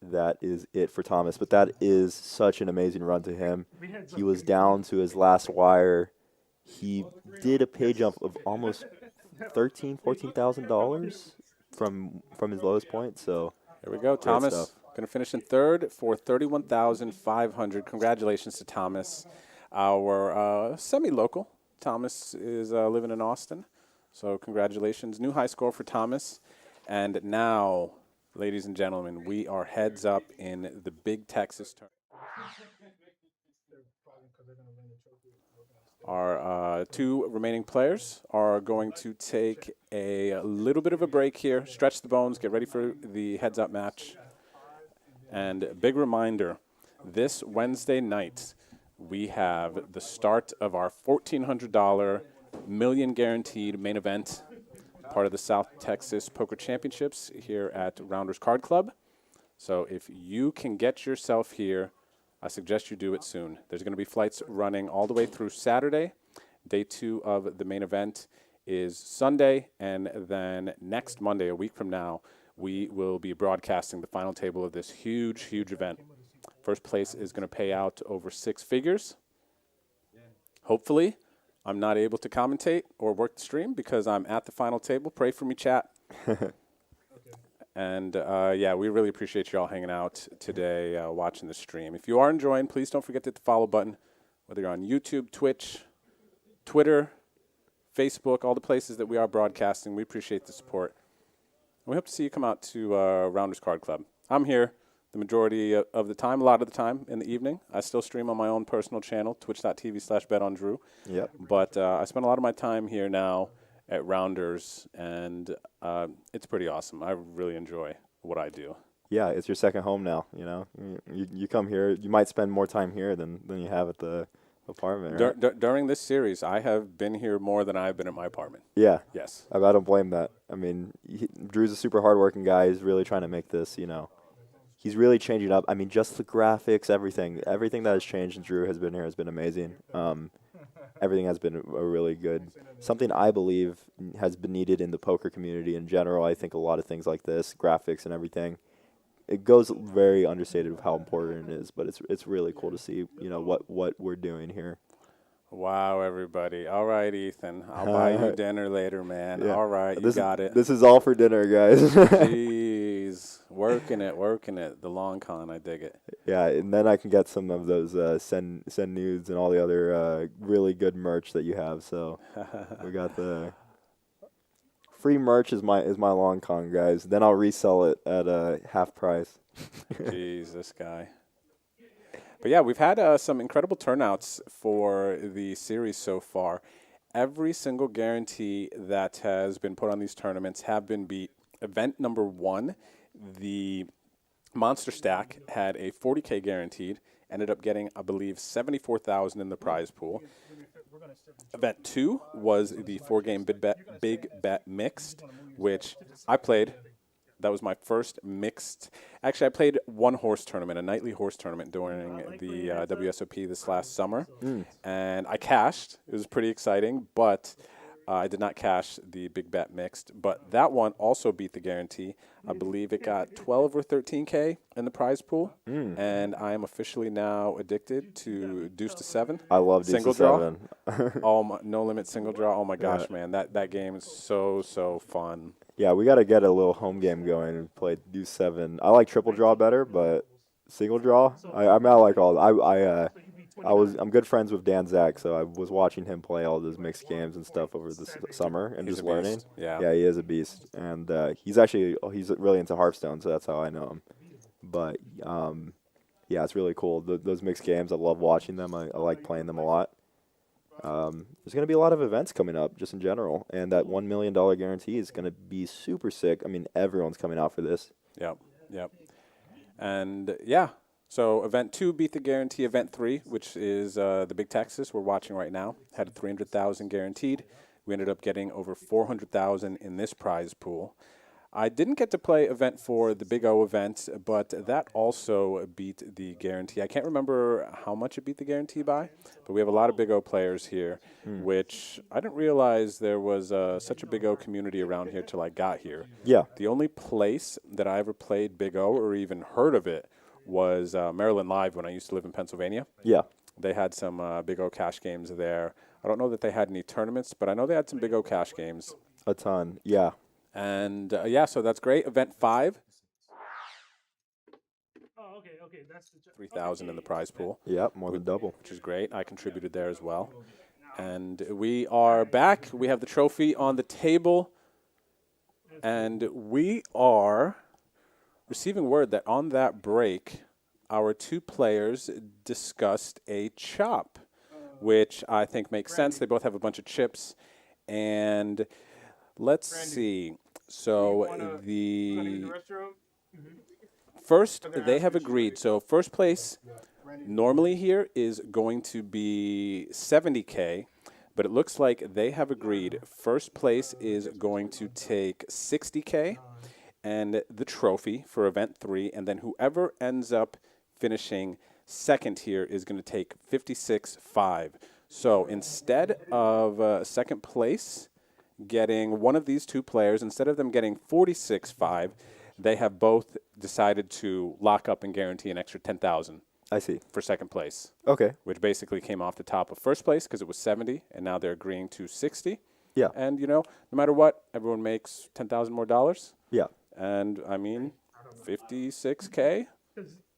that is it for Thomas. But that is such an amazing run to him. He was down to his last wire. He did a pay jump of almost $14,000 from his lowest point. So Here we go. great Thomas stuff. going to finish in third for $31,500. Congratulations to Thomas, our semi-local. Thomas is living in Austin, so congratulations. New high score for Thomas. And now, ladies and gentlemen, we are heads up in the Big Texas Tournament. Our 2 remaining players are going to take a little bit of a break here, stretch the bones, get ready for the heads-up match. And big reminder, this Wednesday night, we have the start of our $1,400 million guaranteed main event, part of the South Texas Poker Championships here at Rounders Card Club. So if you can get yourself here, I suggest you do it soon. There's going to be flights running all the way through Saturday. Day 2 of the main event is Sunday, and then next Monday, a week from now, we will be broadcasting the final table of this huge, huge event. First place is going to pay out over 6 figures, hopefully. I'm not able to commentate or work the stream because I'm at the final table. Pray for me, chat. And, yeah, we really appreciate you all hanging out today, watching the stream. If you are enjoying, please don't forget to hit the follow button, whether you're on YouTube, Twitch, Twitter, Facebook, all the places that we are broadcasting. We appreciate the support. And we hope to see you come out to Rounders Card Club. I'm here the majority of the time, a lot of the time in the evening. I still stream on my own personal channel, twitch.tv/betondrew. Yep. But I spend a lot of my time here now at Rounders, and it's pretty awesome. I really enjoy what I do. Yeah, it's your second home now. You know, you come here. You might spend more time here than you have at the apartment. Right? During this series, I have been here more than I've been at my apartment. Yeah. Yes. I don't blame that. I mean, Drew's a super hardworking guy. He's really trying to make this, you know. He's really changing up. I mean, just the graphics, everything that has changed since Drew has been here has been amazing. Everything has been a really good, something I believe has been needed in the poker community in general. I think a lot of things like this, graphics and everything, it goes very understated of how important it is, but it's really cool to see, you know, what we're doing here. Wow, everybody. All right, Ethan. I'll buy you dinner later, man. Yeah. All right, you got it. This is all for dinner, guys. Jeez. Working it. The long con, I dig it. Yeah, and then I can get some of those send nudes and all the other really good merch that you have. So we got the free merch is my long con, guys. Then I'll resell it at half price. Jeez, this guy. But yeah, we've had some incredible turnouts for the series so far. Every single guarantee that has been put on these tournaments have been beat. Event number 1, the Monster Stack had a 40K guaranteed, ended up getting, I believe, 74,000 in the prize pool. Event 2 was the 4-game big bet mixed, which I played. That was my first mixed. Actually, I played one horse tournament, a nightly horse tournament during the WSOP this last summer, and I cashed. It was pretty exciting, but I did not cash the big bet mixed. But that one also beat the guarantee. I believe it got 12 or 13K in the prize pool, and I am officially now addicted to Deuce to 7. I love Deuce single to draw. 7. No limit single draw. Oh my gosh, man, that game is so fun. Yeah, we got to get a little home game going and play Deuce 7. I like triple draw better, but single draw, I like all. I'm good friends with Dan Zach, so I was watching him play all those mixed games and stuff over the summer and He's just a beast. learning. Yeah, he is a beast, and he's really into Hearthstone, so that's how I know him. But yeah, it's really cool. Those mixed games, I love watching them. I like playing them a lot. There's going to be a lot of events coming up just in general, and that $1 million guarantee is going to be super sick. I mean, everyone's coming out for this. Yep. And yeah, so event 2 beat the guarantee. Event 3, which is the Big Texas we're watching right now, had 300,000 guaranteed. We ended up getting over 400,000 in this prize pool. I didn't get to play event 4, the Big O event, but that also beat the guarantee. I can't remember how much it beat the guarantee by, but we have a lot of Big O players here, which I didn't realize there was such a Big O community around here till I got here. Yeah. The only place that I ever played Big O or even heard of it was Maryland Live when I used to live in Pennsylvania. Yeah. They had some Big O cash games there. I don't know that they had any tournaments, but I know they had some Big O cash games. A ton. Yeah. And, yeah, so that's great. Event 5. Oh, okay, that's the 3,000 in the prize pool. Yep, more than double. Which is great. I contributed there as well. And we are back. We have the trophy on the table. And we are receiving word that on that break, our 2 players discussed a chop, which I think makes sense. They both have a bunch of chips. And let's see. So first, they have agreed. So first place normally here is going to be 70K, but it looks like they have agreed. First place is going to take 60K and the trophy for event 3, and then whoever ends up finishing second here is going to take 56.5. So instead of second place getting one of these 2 players, instead of them getting 46.5, they have both decided to lock up and guarantee an extra 10,000 I see. for second place, Okay. which basically came off the top of first place because it was 70, and now they're agreeing to 60. Yeah. And, no matter what, everyone makes $10,000 more dollars. Yeah. And, 56K?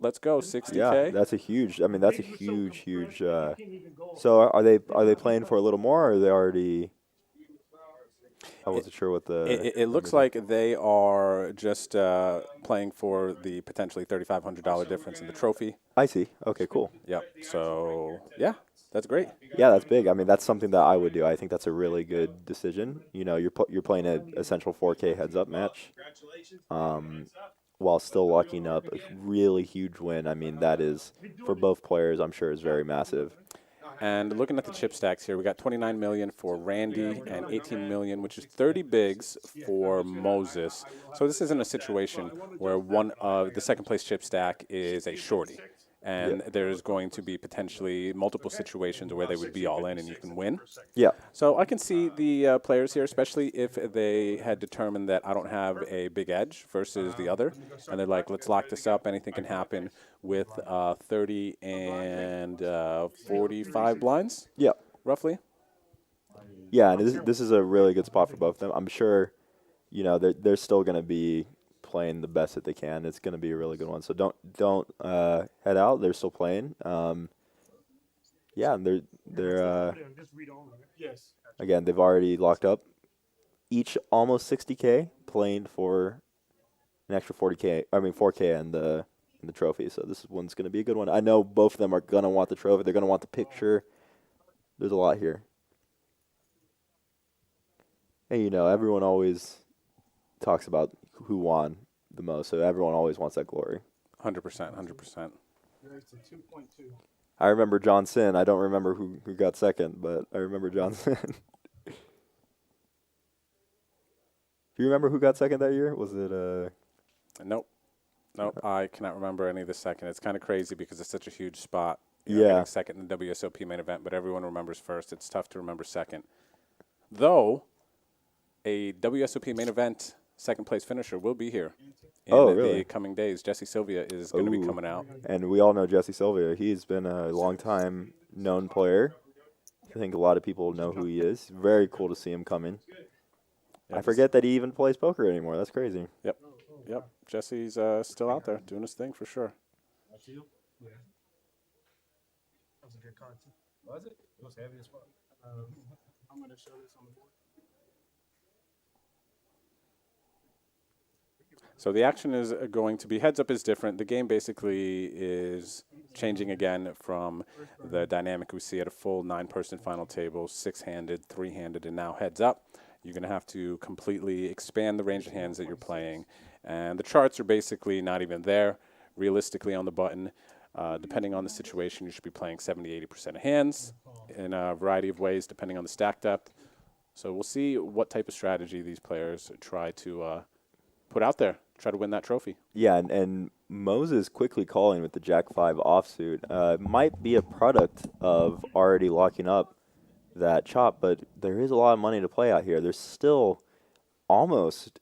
Let's go, 60K. Yeah, that's a huge. I mean, that's a huge. So are they playing for a little more, or are they already? I wasn't sure what the. It looks like they are just playing for the potentially $3,500 difference in the trophy. I see. Okay, cool. Yep. So, yeah, that's great. Yeah, that's big. I mean, that's something that I would do. I think that's a really good decision. You're playing a essential 4K heads up match, while still locking up a really huge win. I mean, that is for both players. I'm sure is very massive. And looking at the chip stacks here, we got 29 million for Randy and 18 million, which is 30 bigs for Moses. So this isn't a situation where one of the second place chip stack is a shorty. And there's going to be potentially multiple situations where they would be all in and you can win. Yeah. So I can see the players here, especially if they had determined that I don't have a big edge versus the other. And they're like, let's lock this up. Anything can happen with 30 and 45 blinds, Yeah. roughly. Yeah, and this is a really good spot for both of them. I'm sure, they're still going to be playing the best that they can. It's going to be a really good one. So don't head out. They're still playing. Yeah, and they're again, they've already locked up each almost 60K, playing for an extra 40K. I mean 4K in the trophy. So this one's going to be a good one. I know both of them are going to want the trophy. They're going to want the picture. There's a lot here. And everyone always talks about who won the most, so everyone always wants that glory. 100%, 100%. I remember Johnson. I don't remember who got second, but I remember Johnson. Do you remember who got second that year? Was it Nope. I cannot remember any of the second. It's kind of crazy because it's such a huge spot. Yeah. Getting second in the WSOP main event, but everyone remembers first. It's tough to remember second. Though, a WSOP main event second place finisher will be here in really? the coming days. Jesse Sylvia is going to be coming out. And we all know Jesse Sylvia. He's been a long time known player. I think a lot of people know who he is. Very cool to see him coming. I forget that he even plays poker anymore. That's crazy. Yep. Jesse's still out there doing his thing for sure. That's you? Yeah. That was a good card, too. Was it? It was heavy as fuck. I'm going to show this on the board. So the action is going to be heads up is different. The game basically is changing again from the dynamic we see at a full 9-person final table, 6-handed, 3-handed, and now heads up. You're going to have to completely expand the range of hands that you're playing. And the charts are basically not even there. Realistically on the button, depending on the situation, you should be playing 70-80% of hands in a variety of ways, depending on the stack depth. So we'll see what type of strategy these players try to put out there, try to win that trophy. Yeah, and Moses quickly calling with the Jack-5 offsuit might be a product of already locking up that chop, but there is a lot of money to play out here. There's still almost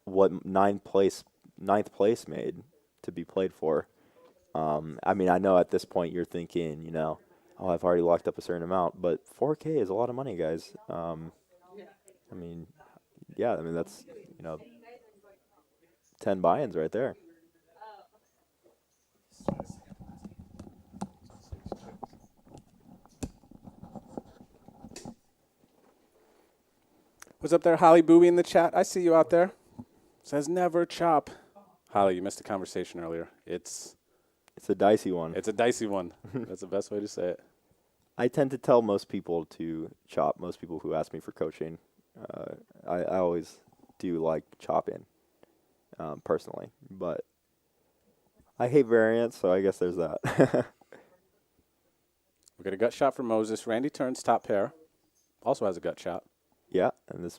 what ninth place made to be played for. I mean, I know at this point you're thinking, I've already locked up a certain amount, but 4K is a lot of money, guys. I mean, that's, 10 buy-ins right there. What's up there, Holly Bowie in the chat? I see you out there. Says never chop. Holly, you missed a conversation earlier. It's a dicey one. It's a dicey one. That's the best way to say it. I tend to tell most people to chop. Most people who ask me for coaching, I always do like chopping, personally. But I hate variance, so I guess there's that. We got a gut shot for Moses. Randy turns top pair. Also has a gut shot. Yeah, and this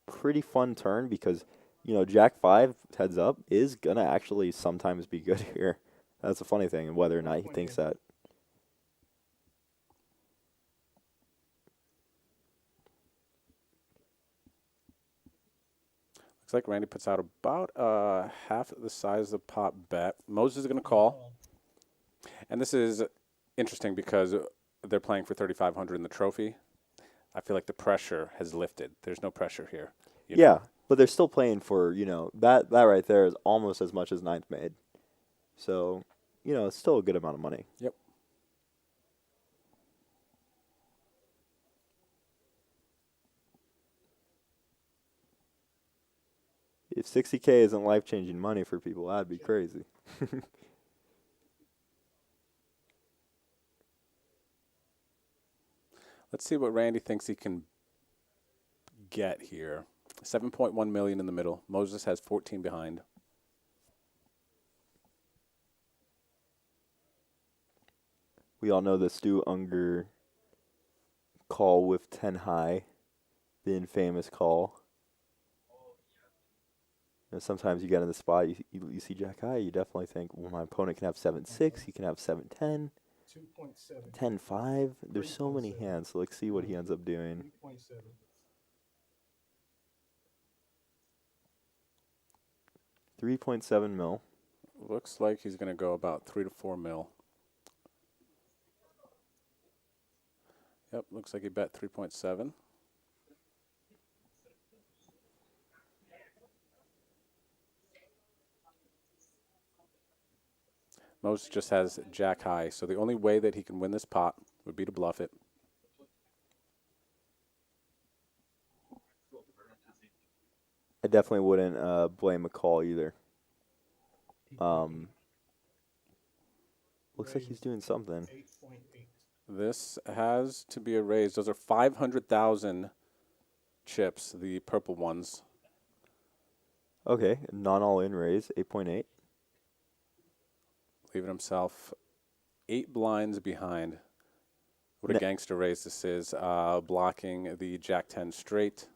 pretty fun turn because, Jack-5 heads up is going to actually sometimes be good here. That's a funny thing, and whether or not he thinks that. Looks like Randy puts out about half the size of the pot bet. Moses is going to call. And this is interesting because they're playing for 3,500 in the trophy. I feel like the pressure has lifted. There's no pressure here. You know? Yeah, but they're still playing for, that right there is almost as much as ninth made. So, it's still a good amount of money. Yep. If 60K isn't life-changing money for people, that'd be crazy. Let's see what Randy thinks he can get here. 7.1 million in the middle. Moses has 14 behind. We all know the Stu Unger call with 10 high, the infamous call. Sometimes you get in the spot, you see Jack high, you definitely think, well, my opponent can have 7-6, he can have 7-10, 2.7. 10-5. There's so many hands, so let's see what he ends up doing. 3.7. 3.7 mil. Looks like he's going to go about 3 to 4 mil. Yep, looks like he bet 3.7. Moses just has jack high, so the only way that he can win this pot would be to bluff it. I definitely wouldn't blame a call either. Looks like he's doing something. 8.8. This has to be a raise. Those are 500,000 chips, the purple ones. Okay, non-all-in raise, 8.8. Leaving himself 8 blinds behind. What a Ne- gangster raise this is. Blocking the jack 10 straight.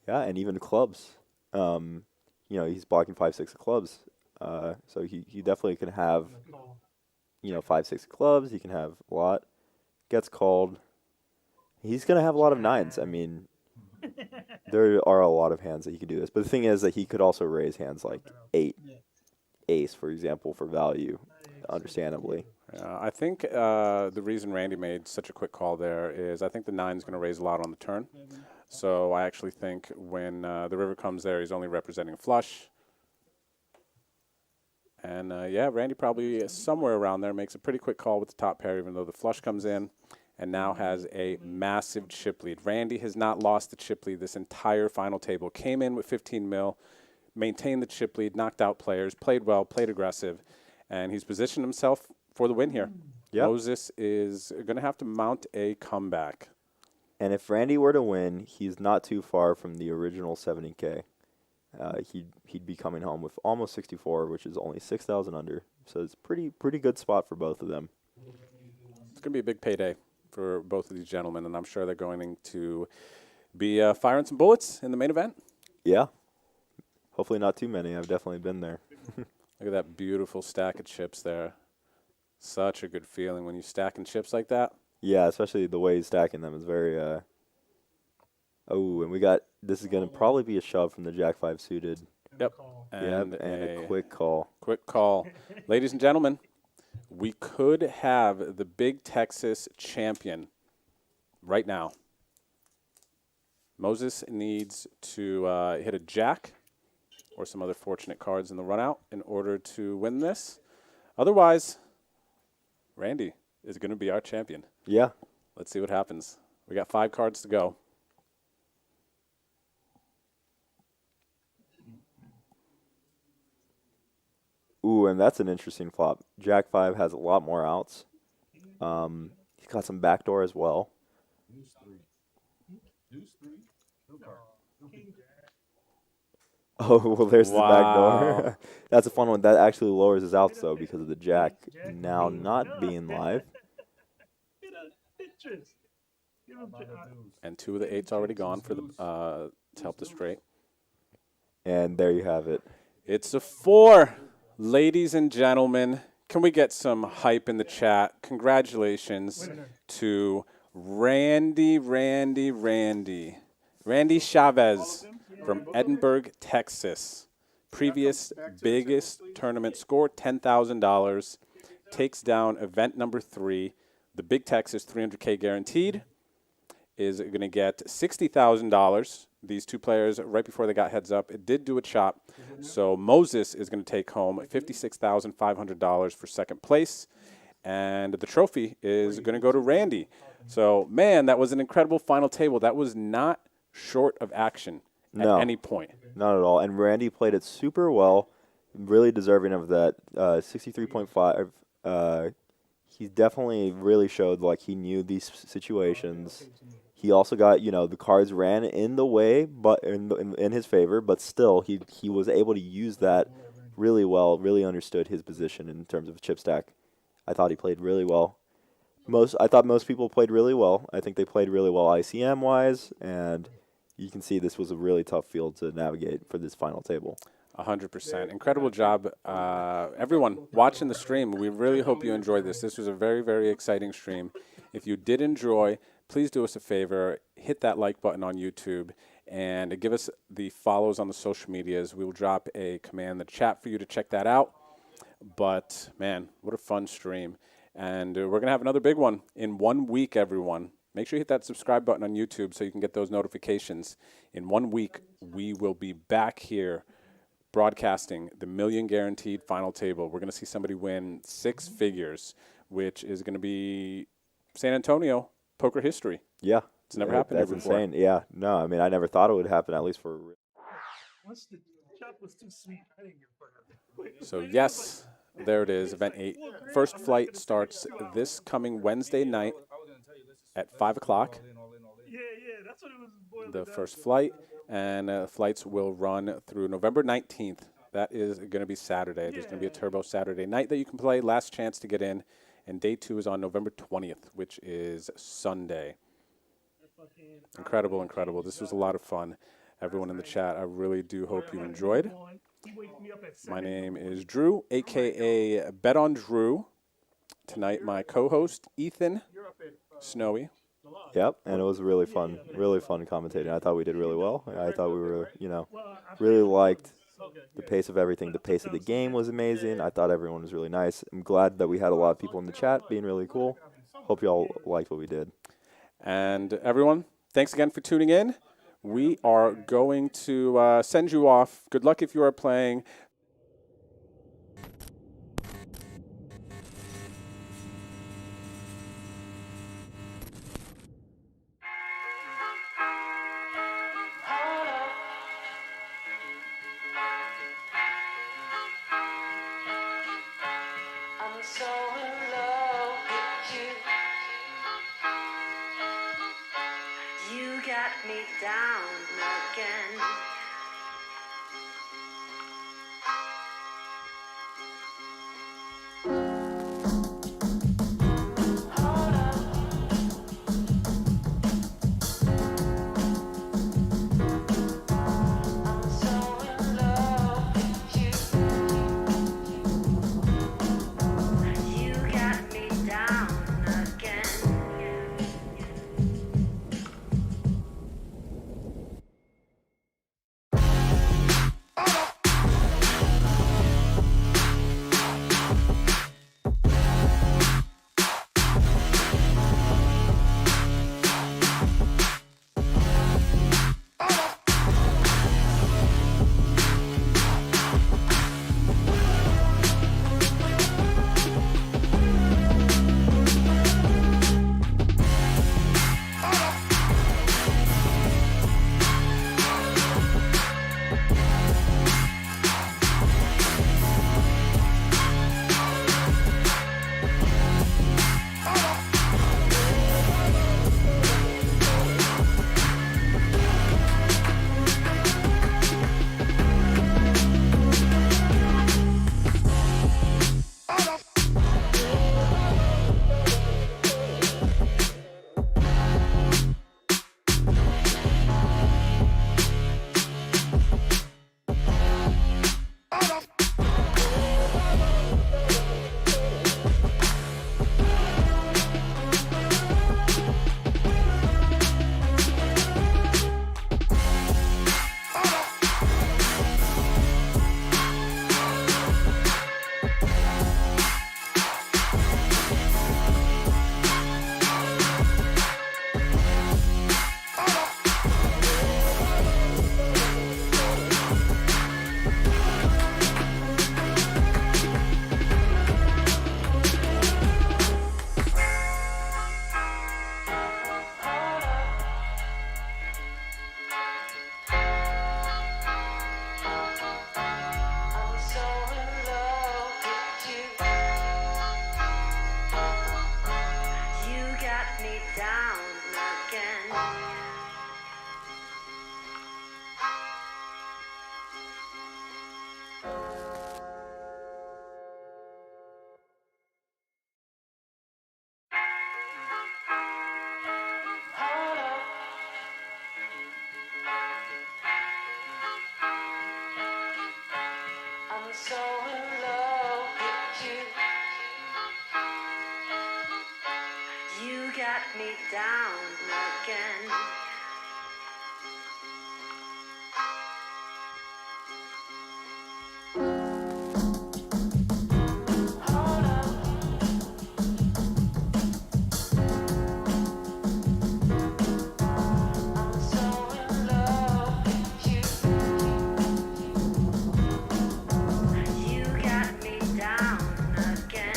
Yeah, and even clubs. He's blocking 5-6 of clubs. So he definitely can have, 5-6 clubs. He can have a lot. Gets called. He's going to have a lot of nines. I mean, there are a lot of hands that he could do this. But the thing is that he could also raise hands like 8, ace, for example, for value, understandably. I think the reason Randy made such a quick call there is I think the 9's going to raise a lot on the turn. So I actually think when the river comes there, he's only representing a flush. And, Randy probably somewhere around there makes a pretty quick call with the top pair, even though the flush comes in, and now has a massive chip lead. Randy has not lost the chip lead this entire final table. Came in with 15 mil, maintained the chip lead, knocked out players, played well, played aggressive, and he's positioned himself for the win here. Yep. Moses is going to have to mount a comeback. And if Randy were to win, he's not too far from the original 70K. He'd be coming home with almost 64, which is only 6,000 under. So it's pretty good spot for both of them. It's going to be a big payday for both of these gentlemen, and I'm sure they're going to be firing some bullets in the main event. Yeah. Hopefully not too many. I've definitely been there. Look at that beautiful stack of chips there. Such a good feeling when you stacking chips like that. Yeah, especially the way he's stacking them is very. And this is going to probably be a shove from the Jack 5 suited. Yep. And a quick call. Quick call. Ladies and gentlemen, we could have the Big Texas champion right now. Moses needs to hit a jack or some other fortunate cards in the run out in order to win this. Otherwise, Randy is going to be our champion. Yeah. Let's see what happens. We got 5 cards to go. Ooh, and that's an interesting flop. Jack 5 has a lot more outs. He's got some backdoor as well. Oh, well, there's the backdoor. That's a fun one. That actually lowers his outs, though, because of the Jack now not being live. And 2 of the 8's already gone for the to help the straight. And there you have it. It's a 4. Ladies and gentlemen, can we get some hype in the chat? Congratulations to Randy Chavez from Edinburgh, Texas. Previous biggest tournament score, $10,000. takes down event number 3. The Big Texas 300K guaranteed is going to get $60,000. These two players, right before they got heads up, it did do a chop. So Moses is going to take home $56,500 for second place. And the trophy is going to go to Randy. So, man, that was an incredible final table. That was not short of action at any point. Not at all. And Randy played it super well, really deserving of that 63.5. He definitely really showed like he knew these situations. He also got, the cards ran in the way, but in his favor, but still he was able to use that really well, really understood his position in terms of chip stack. I thought he played really well. I thought most people played really well. I think they played really well ICM-wise, and you can see this was a really tough field to navigate for this final table. 100%. Incredible job. Everyone watching the stream, we really hope you enjoyed this. This was a very, very exciting stream. If you did enjoy, please do us a favor, hit that like button on YouTube, and give us the follows on the social medias. We will drop a command in the chat for you to check that out. But, man, what a fun stream. And we're going to have another big one in 1 week, everyone. Make sure you hit that subscribe button on YouTube so you can get those notifications. In 1 week, we will be back here broadcasting the million guaranteed final table. We're going to see somebody win 6 figures, which is going to be San Antonio poker history. Yeah. It's never happened That's before. insane. Yeah. No, I mean, I never thought it would happen, at least for... Once the chop was too sweet, I didn't give a fuck. So, yes, there it is, event 8. First flight starts this coming Wednesday night at 5 o'clock. Yeah, that's what it was boiling The down first to. flight, and flights will run through November 19th. That is going to be Saturday. There's going to be a Turbo Saturday night that you can play. Last chance to get in. And day 2 is on November 20th, which is Sunday. Incredible, incredible. This was a lot of fun. Everyone in the chat, I really do hope you enjoyed. My name is Drew, a.k.a. Bet on Drew. Tonight, my co-host, Ethan Snowy. Yep, and it was really fun commentating. I thought we did really well. I thought we were, really liked the pace of everything. The pace of the game was amazing. I thought everyone was really nice. I'm glad that we had a lot of people in the chat being really cool. Hope you all liked what we did. And everyone, thanks again for tuning in. We are going to send you off. Good luck if you are playing. I'm so in love with you. You got me down again. got me down again. I'm so in love with you. You got me down again.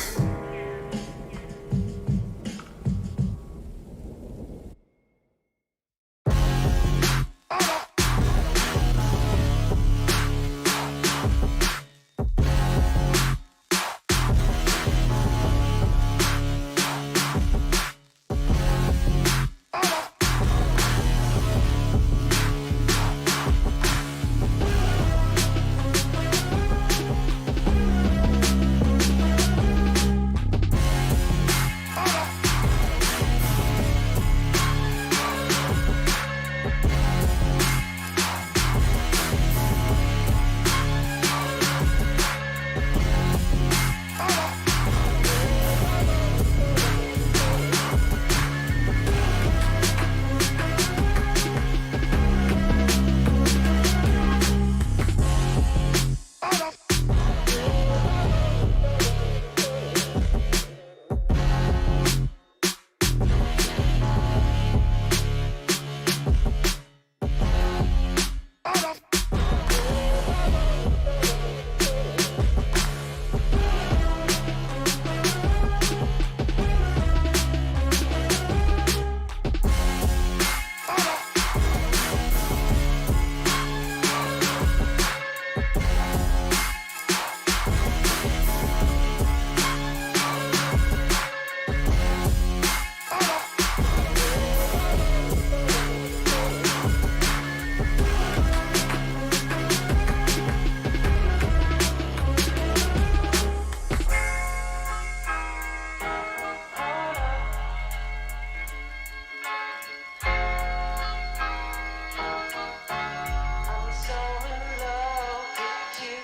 I'm so in love with you.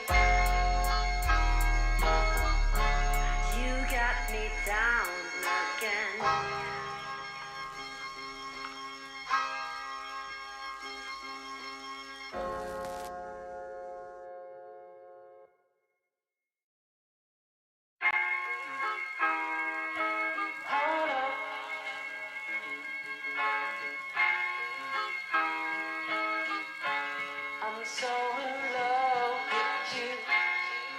You got me down